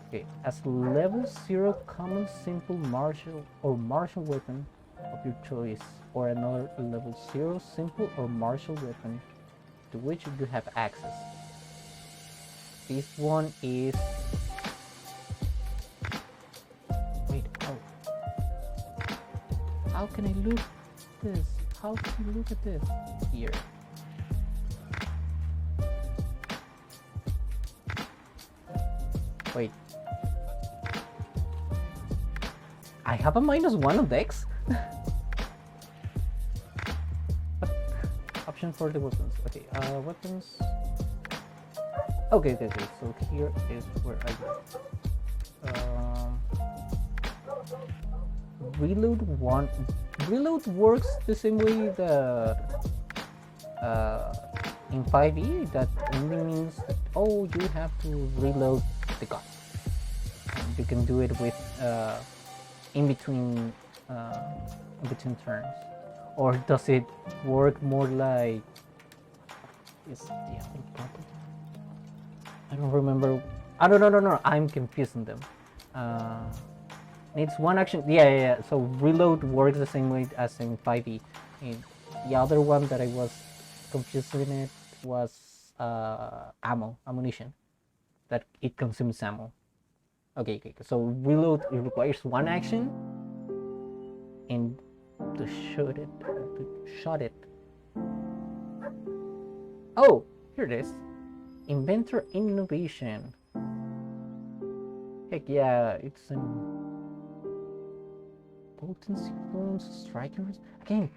Okay, as level 0 common simple martial or martial weapon of your choice, or another level 0 simple or martial weapon to which you have access. This one is how can I look this? How can you look at this here? Wait. I have a -1 on Dex? Option for the weapons. Okay, weapons. Okay. So here is where I go. Reload works the same way that in 5e. That only means that, you have to reload the gun. And you can do it with in between turns. Or does it work more like is the other property? I don't remember. No. I'm confusing them. Needs one action. Yeah. So reload works the same way as in 5e. And the other one that I was confusing it was ammunition. That it consumes ammo. Okay. So reload, it requires one action, and to shoot it. Oh, here it is. Inventor innovation. Heck yeah, it's an potency wounds, striking again.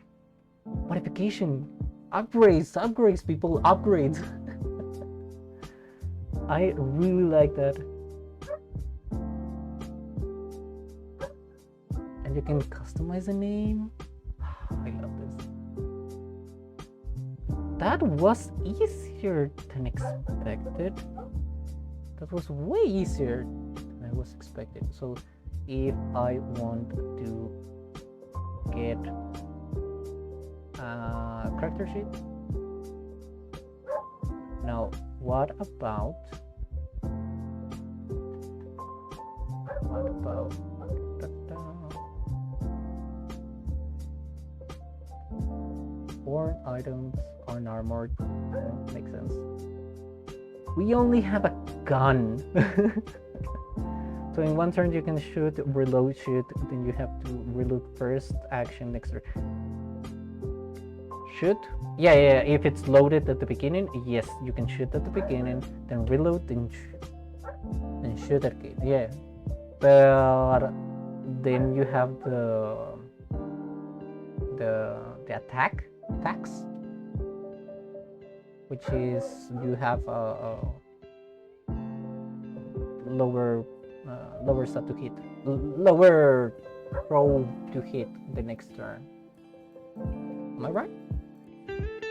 Modification, upgrades, people, upgrades. I really like that. And you can customize the name. I love this. That was easier than expected. That was way easier than I was expecting. So if I want to get a character sheet, now what about worn items on armored? Makes sense. We only have a gun. So in one turn you can shoot, reload, shoot, then you have to reload first, action, next turn. Shoot? Yeah, if it's loaded at the beginning, yes, you can shoot at the beginning, then reload, then shoot again, yeah. But then you have the attacks, which is you have a lower stat to hit, lower throw to hit the next turn. Am I right?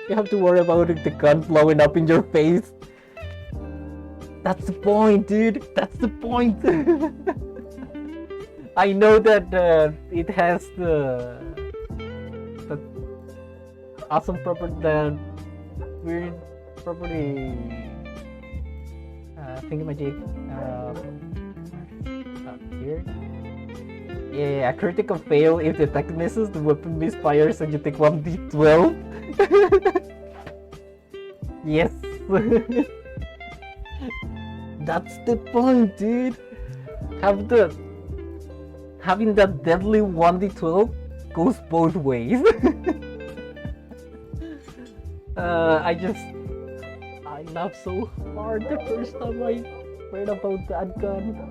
You have to worry about the gun blowing up in your face. That's the point, dude. That's the point. I know that it has the awesome property, the weird property thingamajig here. Yeah, a critical fail. If the attack misses, the weapon misfires and you take 1d12. Yes. That's the point, dude. Having that deadly 1d12 goes both ways. I laughed so hard the first time I read about that gun.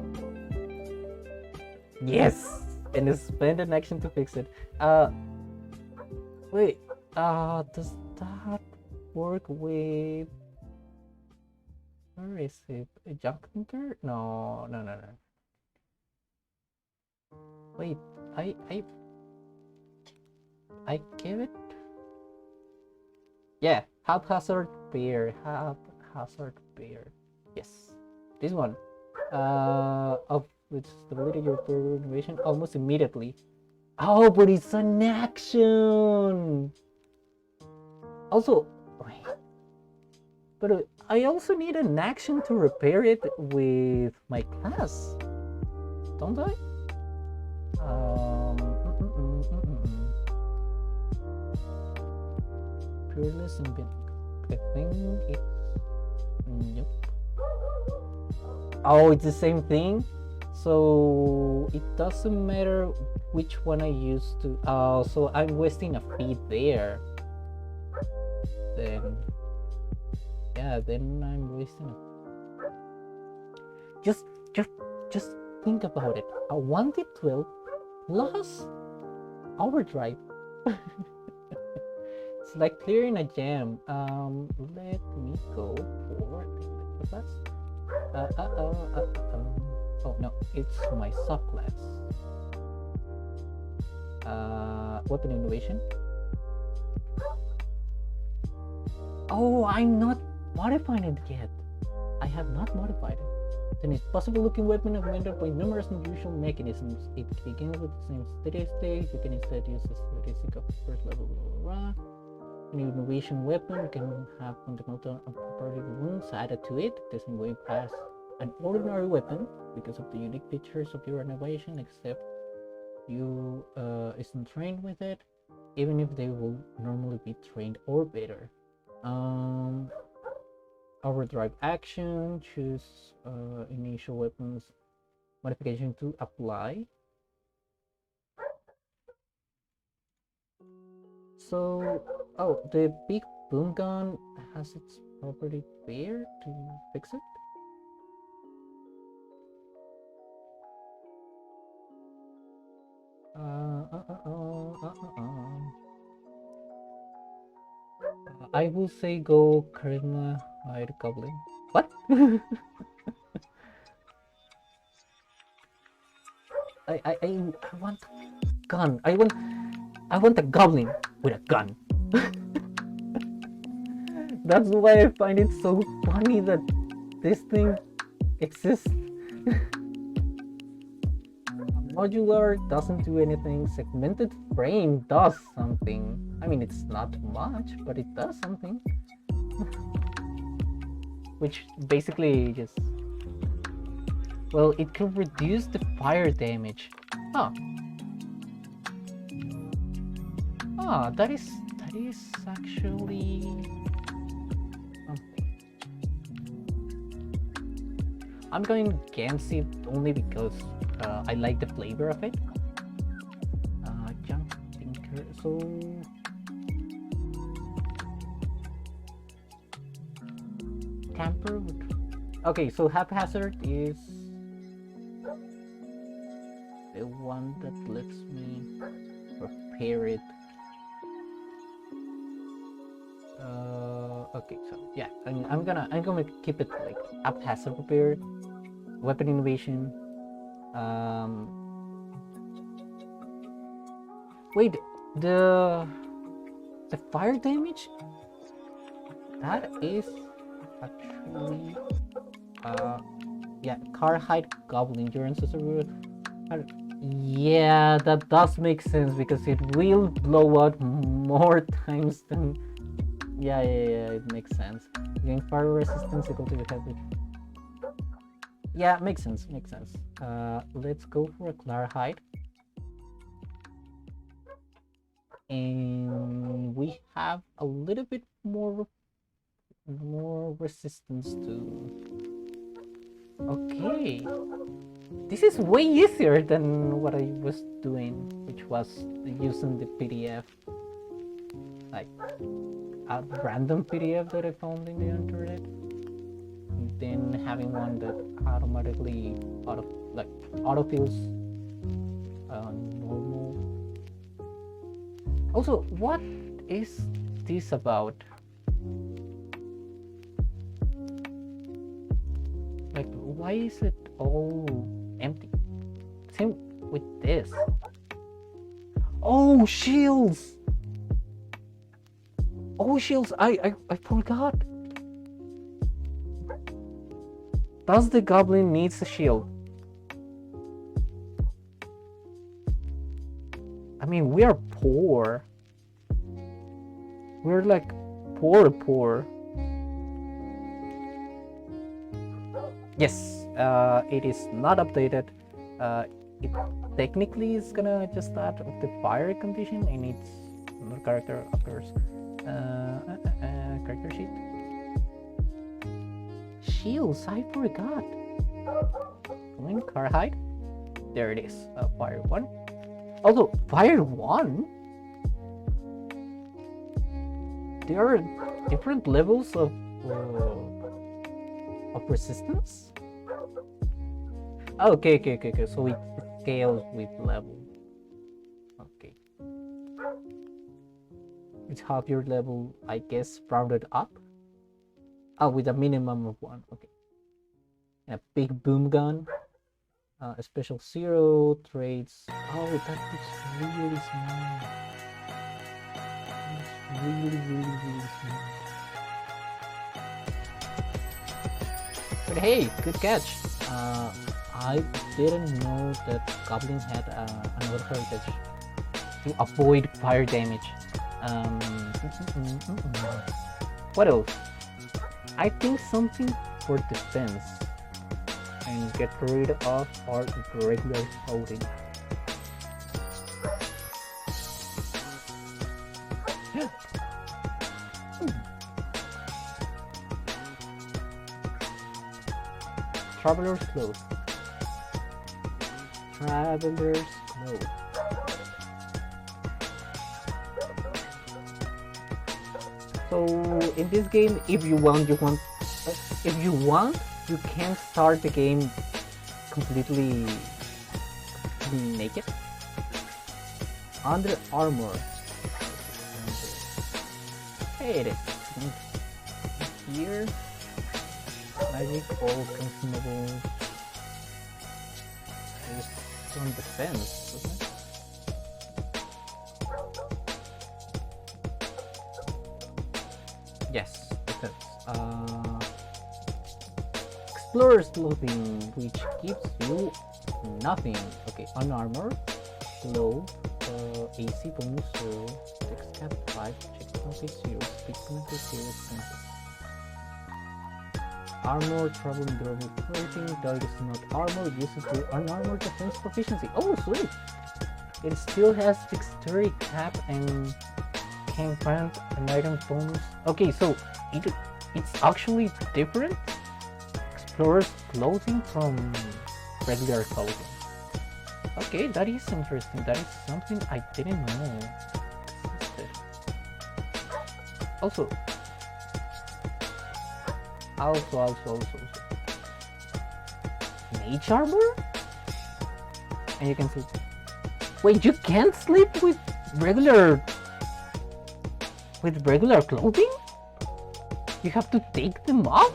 Yes, and spend an action to fix it. Wait, does that work with? Where is it? A junk hunter? No. Wait, I gave it. Yeah, haphazard bear. Yes, this one. Of with stability, your innovation almost immediately. Oh, but it's an action. Also, wait. But I also need an action to repair it with my class, don't I? Fearless and I think it's nope. Oh, it's the same thing. So it doesn't matter which one I use to. Oh, so I'm wasting a feat there. Then, yeah, then I'm wasting a. Just think about it. A 1d12 plus overdrive. It's like clearing a gem. Let me go for the class. Oh no, it's my subclass. Weapon innovation. Oh, I'm not modifying it yet. I have not modified it. Then it's possible looking weapon augmented by numerous unusual mechanisms. It begins with the same statistic. You can instead use the statistic of first level. An innovation weapon can have fundamental and property wounds added to it, the same way as an ordinary weapon because of the unique features of your innovation, except you isn't trained with it, even if they will normally be trained or better. Overdrive action, choose initial weapons modification to apply. So, oh, the big boom gun has its property there to fix it. I will say go charisma hide goblin. What? I want a gun. I want a goblin with a gun. That's why I find it so funny that this thing exists. Modular doesn't do anything. Segmented frame does something. I mean, it's not much, but it does something. Which basically just... Well, it can reduce the fire damage. Huh. Ah, that is actually something. I'm going against it only because I like the flavor of it. Junk thinker. So tamper with. Okay, so haphazard is the one that lets me repair it. Okay, so yeah, I'm gonna keep it like haphazard repair, weapon innovation. Wait, the fire damage, that is actually yeah, car height, goblin endurance is a root. Yeah, that does make sense because it will blow out more times than. Yeah, it makes sense. Gain fire resistance equal to the habit. Yeah, makes sense. Let's go for a clear height. And we have a little bit more resistance to. Okay, this is way easier than what I was doing, which was using the PDF, like a random PDF that I found in the internet, and then having one that automatically autofills normal. Also, what is this about? Like, why is it all empty? Same with this. Oh, shields! Oh, shields! I forgot. Does the goblin needs a shield? I mean, we are poor. We're like poor. Yes, it is not updated. It technically is gonna just start with the fire condition and its another character occurs. Character sheet. Shields, I forgot. When car height, there it is. Fire 1. Also, fire 1. There are different levels of resistance. Okay. So it scales with level. Okay. It's half your level, I guess, rounded up. Oh, with a minimum of 1. Okay. And a big boom gun. A special 0 traits. Oh, that looks really small. It's really small. But hey, good catch. I didn't know that Goblin had another heritage to avoid fire damage. What else? I think something for defense and get rid of our regular clothing. Traveler's clothes. Traveler's clothes. So in this game, if you want, you can start the game completely naked. Under armor. Hey, it is. Here. Magic, all consumables. It's on defense, doesn't it? Yes, defense. Explorer's clothing, which gives you nothing. Okay, unarmored, glow, AC bonus 0, dex cap 5, check penalty 0, speed penalty 0, expensive. Armor, travel, and durable clothing. That is not armor. Uses your unarmored defense proficiency. Oh, sweet! It still has dexterity cap and can grant an item bonus. Okay, so it's actually different. explores clothing from regular clothing. Okay, that is interesting. That is something I didn't know existed. Also, mage armor? And you can sleep. Wait, you can't sleep with regular clothing? You have to take them off?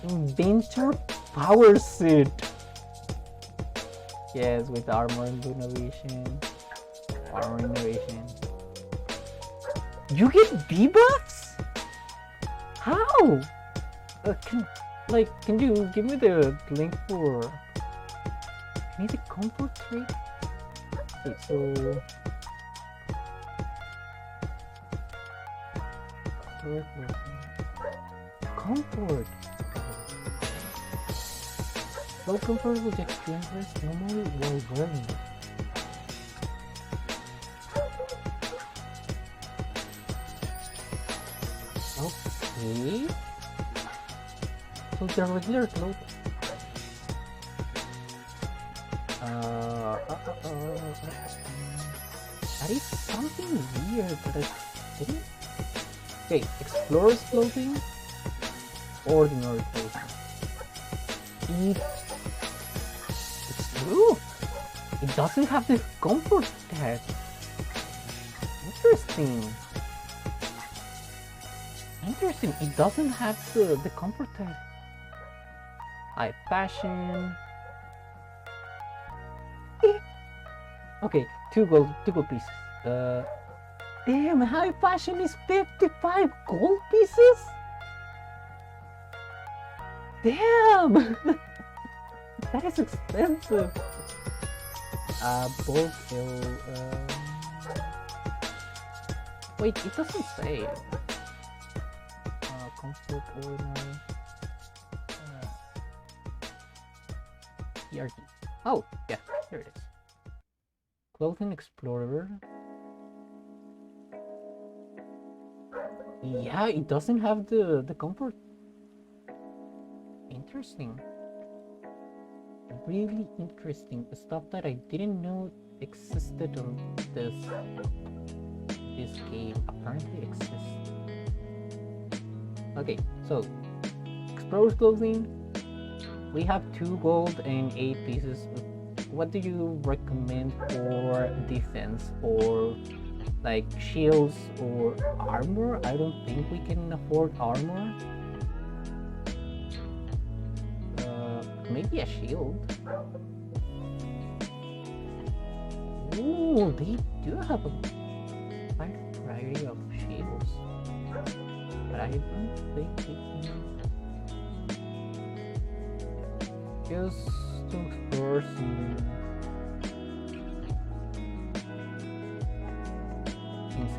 Inventor power suit. Yes, with armor innovation. Armor innovation. You get debuffs? How? Can you give me the link for? I need a comfort trait. Okay, so comfort. Low comfort with experience normally while wearing. Okay. So the regular clothes. That is something weird that I didn't. Okay, explorer's clothing, ordinary clothing. It's true. It doesn't have the comfort tag. Interesting. It doesn't have the comfort tag. High fashion. Okay, two gold pieces. Damn, high fashion is 55 gold pieces? Damn! That is expensive. Bulk hill. Wait, it doesn't say. Comfort ordinary. ERD. Oh, yeah, here it is. Clothing explorer. Yeah, it doesn't have the comfort. Interesting. Really interesting. Stuff that I didn't know existed on this game apparently exists. Okay, so explorer's clothing. We have 2 gold and 8 pieces. What do you recommend for defense or like shields or armor? I don't think we can afford armor. Maybe a shield. Ooh, they do have a wide variety of shields, but I don't think we can. Just to explore some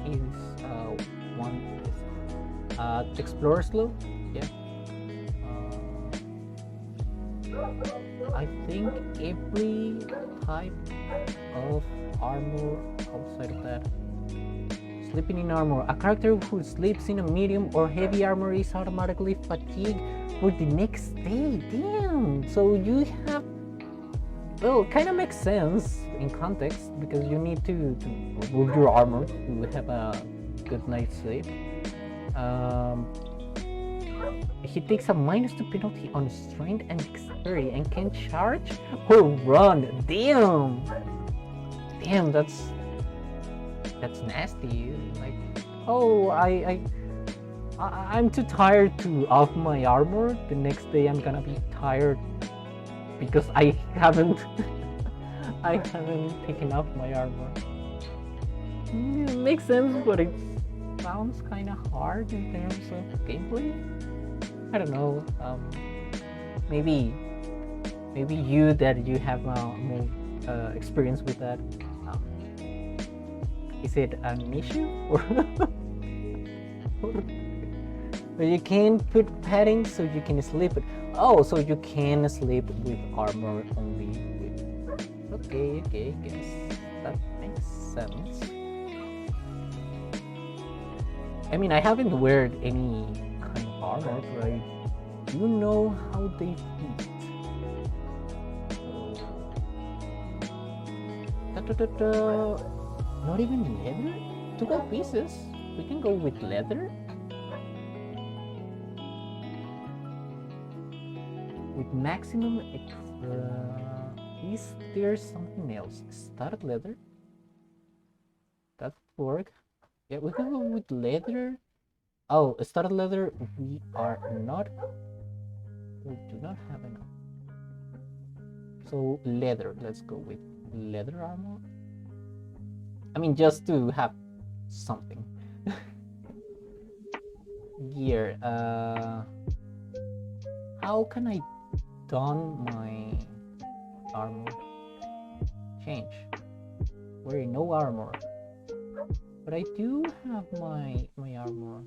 things. One explore slow. Yeah. I think every type of armor outside of that. Sleeping in armor. A character who sleeps in a medium or heavy armor is automatically fatigued for the next day. Damn! So you have... Well, kind of makes sense in context because you need to remove your armor to have a good night's sleep. He takes a -2 penalty on strength and dexterity and can charge or run. Damn! Damn, that's nasty. Like, oh, I'm too tired to off my armor. The next day I'm gonna be tired because I haven't taken off my armor. It makes sense, but it sounds kind of hard in terms of gameplay. I don't know. Maybe you that you have more experience with that. Is it an issue or? But you can put padding so you can sleep. Oh, so you can sleep with armor only. Okay, guess that makes sense. I mean, I haven't weared any kind of armor, but I do know how they fit. Not even leather? 2 gold pieces? We can go with leather? With maximum is there something else? Studded leather? That would work. Yeah, we can go with leather. Oh, studded leather, we do not have enough. So leather, let's go with leather armor. I mean, just to have something. Gear, how can I don my armor? Change. Wearing no armor. But I do have my armor.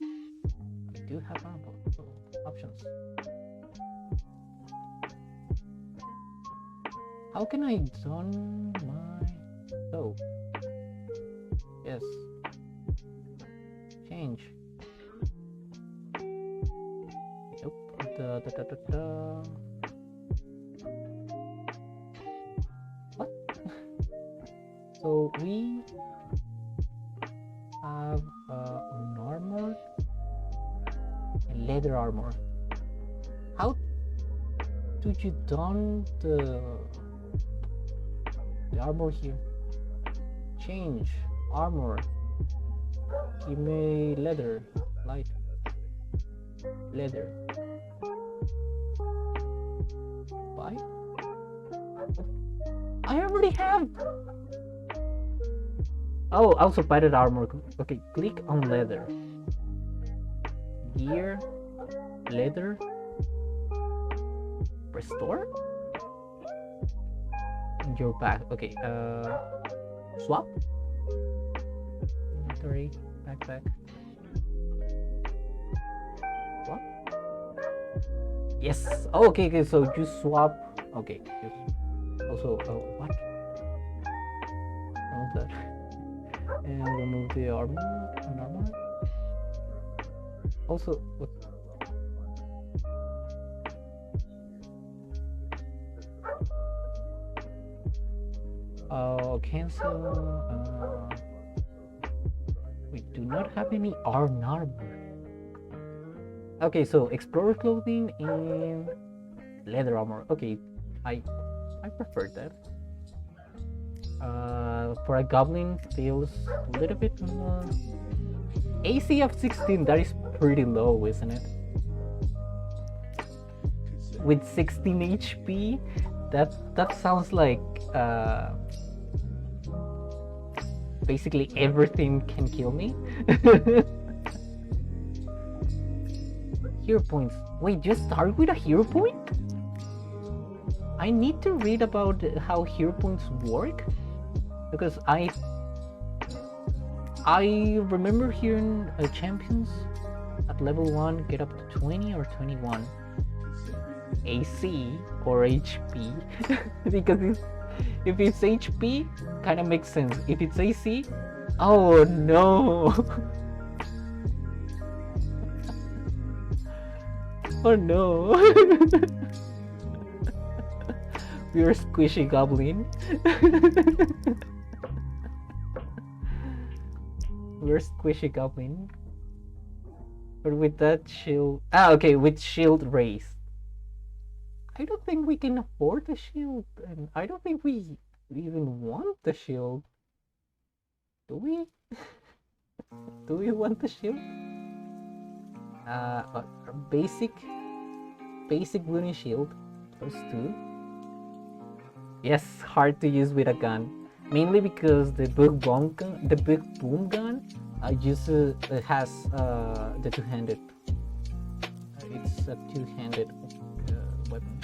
I do have armor. So, options. How can I don my... Oh. Yes. Change. Nope. What? So we have an armor and leather armor. How do you don the armor here? Change armor. Give me leather. Light. Leather. Buy? I already have. Oh, also padded armor. Okay, click on leather. Gear. Leather. Restore. Your back. Okay. Swap. Inventory. Backpack. What? Yes. Oh, okay. So you swap. Okay. Also, what? Remove that. And remove the armor. Also, what? Cancel. We do not have any armor. Okay, so explorer clothing and leather armor. Okay, I prefer that. For a goblin, feels a little bit more. AC of 16. That is pretty low, isn't it? With 16 HP, that sounds like basically everything can kill me. Hero points. Wait, you start with a hero point? I need to read about how hero points work, because I remember hearing champions at level 1 get up to 20 or 21 AC or HP. Because if it's HP, kind of makes sense. If it's AC, oh no. Oh no. We are squishy goblin. We're squishy goblin. But with that shield... Ah, okay, with shield raised. I don't think we can afford the shield, and I don't think we even want the shield. Do we? Do we want the shield? Basic wooden shield +2. Yes, hard to use with a gun, mainly because the big boom gun has the two-handed. It's a two-handed weapon.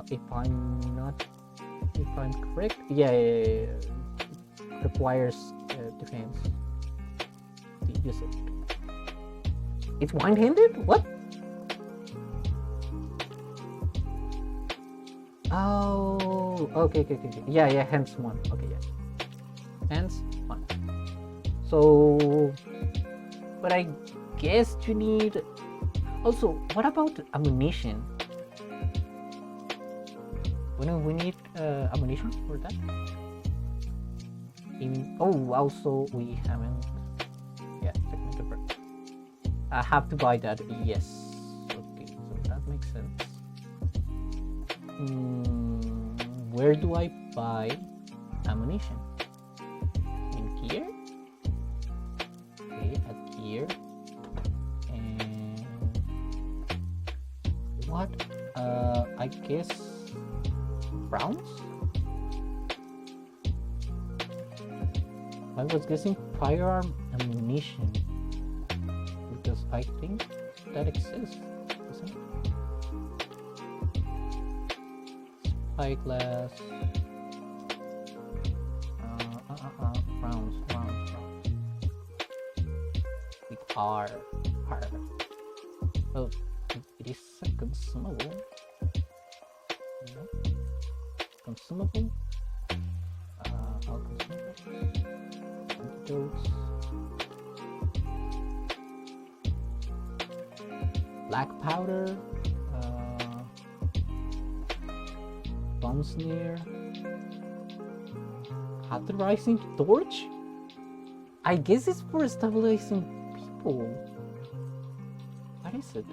If I'm correct, yeah, it requires two hands to use it. It's one-handed? What? Oh, okay. Yeah, hands one. Okay, yeah. Hands on. So, but I guess you need. Also, what about ammunition? We need ammunition for that. Also we haven't. Yeah, segmented break. I have to buy that. Yes. Okay, so that makes sense. Where do I buy ammunition? In here? Okay, at here. And what? I guess rounds? I was guessing firearm ammunition because I think that exists, doesn't it? Spyglass. Rounds. With R. Oh, it is a consumable. No. Consumable. All consumables. Antidotes. Black powder. Bomb snare. Cauterizing torch? I guess it's for stabilizing people. What is it?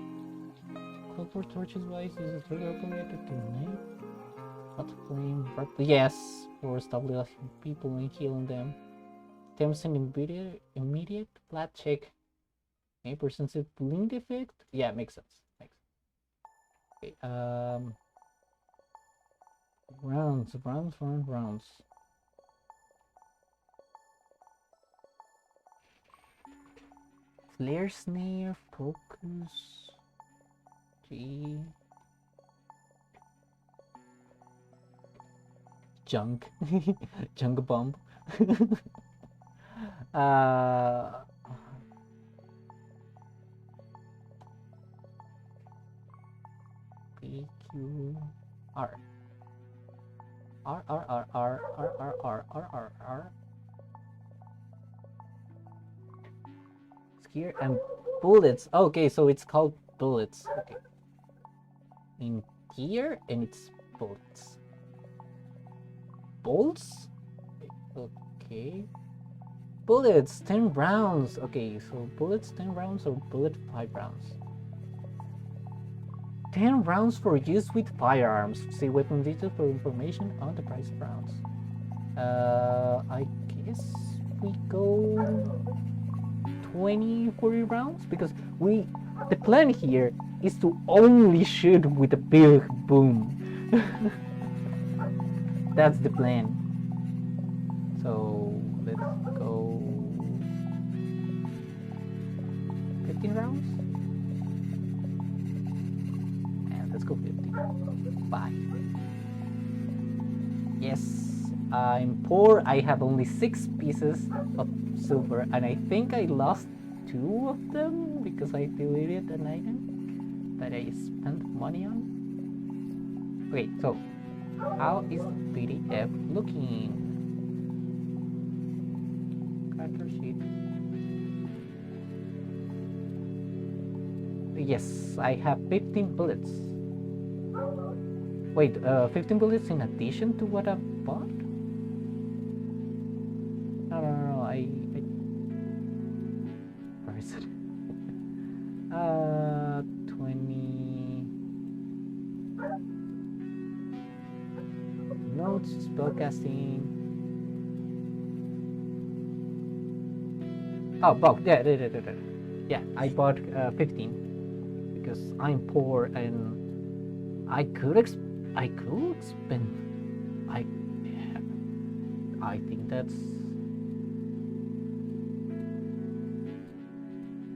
Clockwork torches wise uses trigger operated to ignite. Hot flame. Yes, for stabilizing people and healing them. Attempts an immediate flat check. 8% blind effect. Yeah, makes sense. Okay. Rounds. Flare snare, focus, G, junk, junk bomb. PQ, R. Here and bullets. Okay, so it's called bullets. Okay. In here and it's bullets. Bolts? Okay. Bullets, 10 rounds. Okay, so bullets 10 rounds or bullet 5 rounds? 10 rounds for use with firearms. See weapon details for information on the price of rounds. I guess we go 20-40 rounds because the plan here is to only shoot with a big boom. That's the plan. So let's go 15 rounds and let's go 50. Bye. Yes, I'm poor. I have only 6 pieces of silver and I think I lost 2 of them because I deleted an item that I spent money on. Okay, so how is PDF looking? Character sheet. Yes, I have 15 bullets. Wait, 15 bullets in addition to what I bought? No, I where is it? 20 notes, spellcasting. Oh, bulk. Yeah, I bought 15 because I'm poor and I could spend. I think that's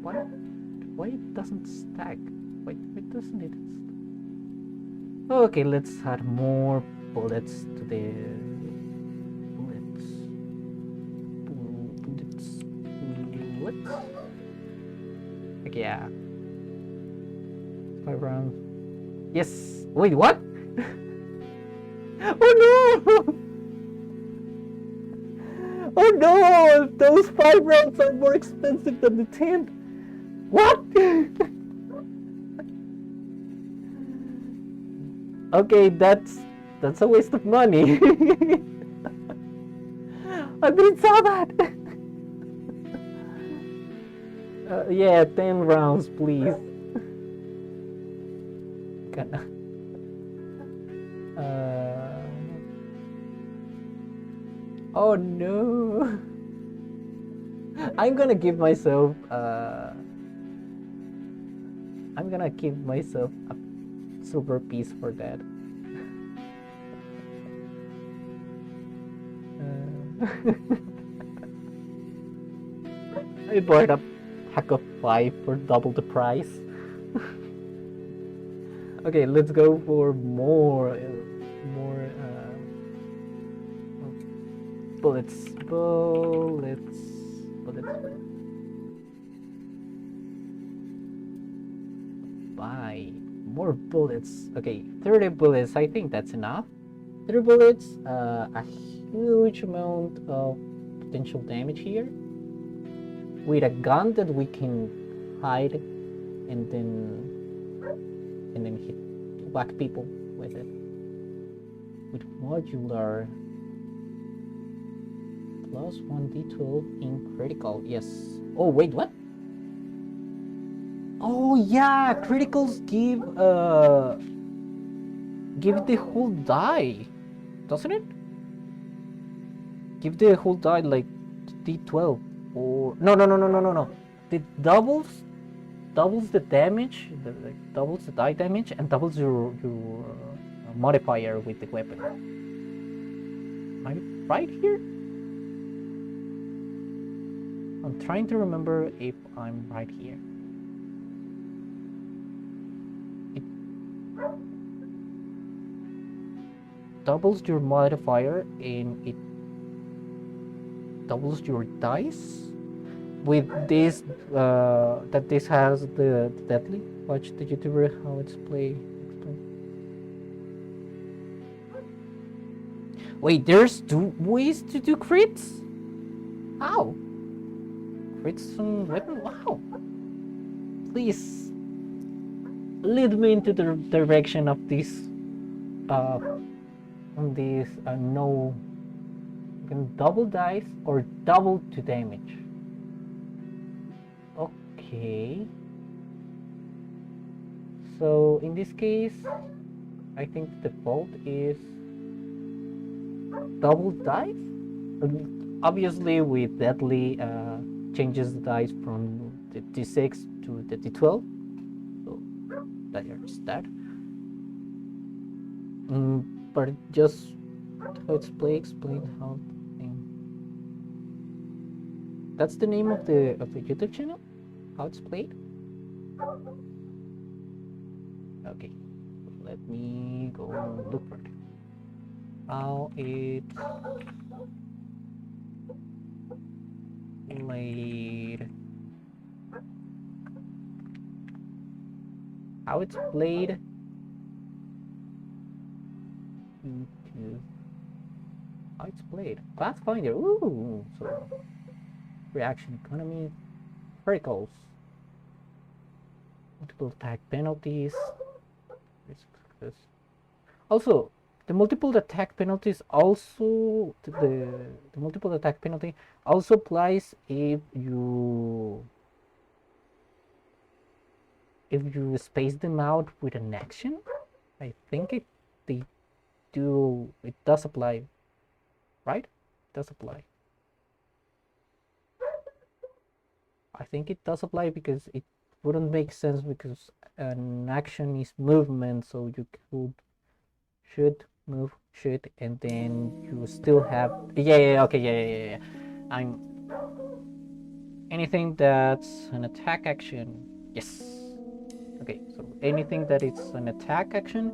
why it doesn't stack. Why doesn't it? Okay, let's add more bullets to the bullets. Okay, yeah. 5 rounds. Yes. Wait, what? Oh no! Oh no! Those 5 rounds are more expensive than the 10. What? Okay, that's a waste of money. I didn't saw that. Yeah, 10 rounds, please. Oh no. I'm gonna give myself I'm gonna give myself a silver piece for that. I bought a pack of 5 for double the price. Okay, let's go for more bullets. Buy more bullets. Okay, 30 bullets. I think that's enough. 30 bullets, a huge amount of potential damage here. With a gun that we can hide and then hit whack people with it. With modular plus 1d12 in critical. Yes. Oh wait, what? Oh yeah, criticals give the whole die, doesn't it? Give the whole die like d12 or no. It doubles the damage, doubles the die damage and doubles your modifier with the weapon. Am I right here? I'm trying to remember if I'm right here. It doubles your modifier and it doubles your dice. With this, that this has the deadly. Watch the YouTuber how it's played. Wait, there's 2 ways to do crits? How? Crits on weapon? Wow. Please lead me into the direction of this. No. You can double dice or double to damage. Okay. So in this case, I think the default is double dice. Obviously, with deadly changes the dice from the d6 to the d12. So there's that. But just how it's played, explain how. That's the name of the YouTube channel? How it's played? Okay, let me go look for it. How it's played. How it's played. YouTube. How it's played. Pathfinder. Ooh, so reaction economy, criticals, multiple attack penalties. Also, the multiple attack penalties also the multiple attack penalty also applies if you space them out with an action. I think it does apply, right? It does apply. I think it does apply because it wouldn't make sense because an action is movement, so you should move, and then you still have yeah. I'm anything that's an attack action. Yes. Okay, so anything that is an attack action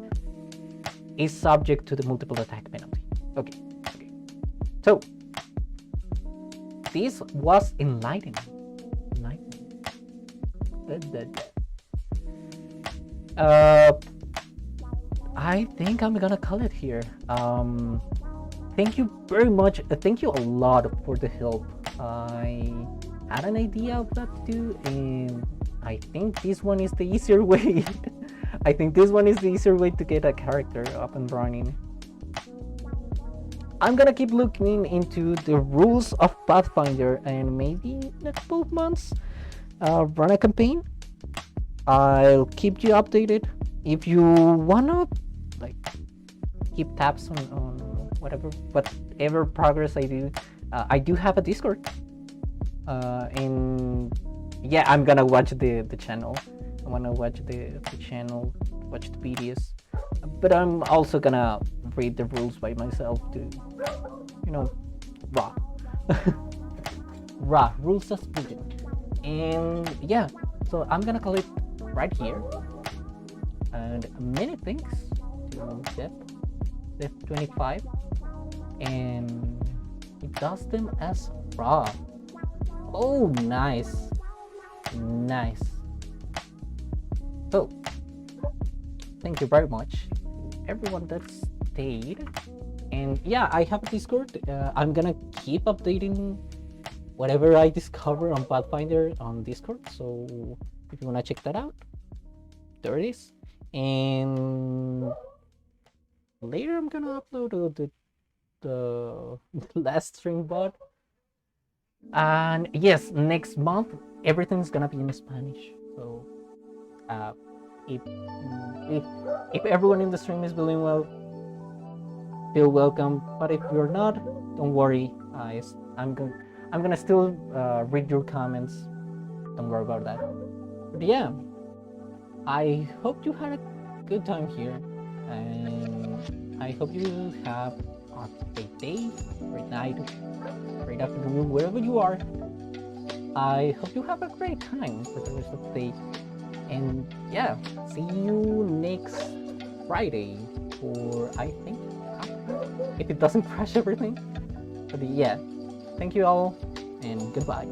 is subject to the multiple attack penalty. Okay. So this was enlightening. I think I'm gonna call it here. thank you very much. Thank you a lot for the help. I had an idea of what to do, and I think this one is the easier way. I think this one is the easier way to get a character up and running. I'm gonna keep looking into the rules of Pathfinder, and maybe in a couple of months run a campaign. I'll keep you updated. If you wanna like keep tabs on whatever progress I do have a Discord, and yeah, I'm gonna watch the channel. I wanna watch the channel, watch the videos, but I'm also gonna read the rules by myself to, you know, raw raw rules as written. And yeah, so I'm gonna call it right here, and many thanks to Def 25, and it does them as raw. Oh, nice. So thank you very much everyone that stayed. And yeah, I have a Discord. I'm gonna keep updating whatever I discover on Pathfinder on Discord, so if you wanna check that out, there it is. And later I'm gonna upload the last stream VOD. And yes, next month everything's gonna be in Spanish. So if everyone in the stream is bilingual, feel welcome. But if you're not, don't worry. I'm gonna still read your comments. Don't worry about that. But yeah, I hope you had a good time here, and I hope you have a great day, great night, great afternoon, wherever you are. I hope you have a great time for the rest of the day. And yeah, see you next Friday for, I think, if it doesn't crash everything. But yeah, thank you all, and goodbye.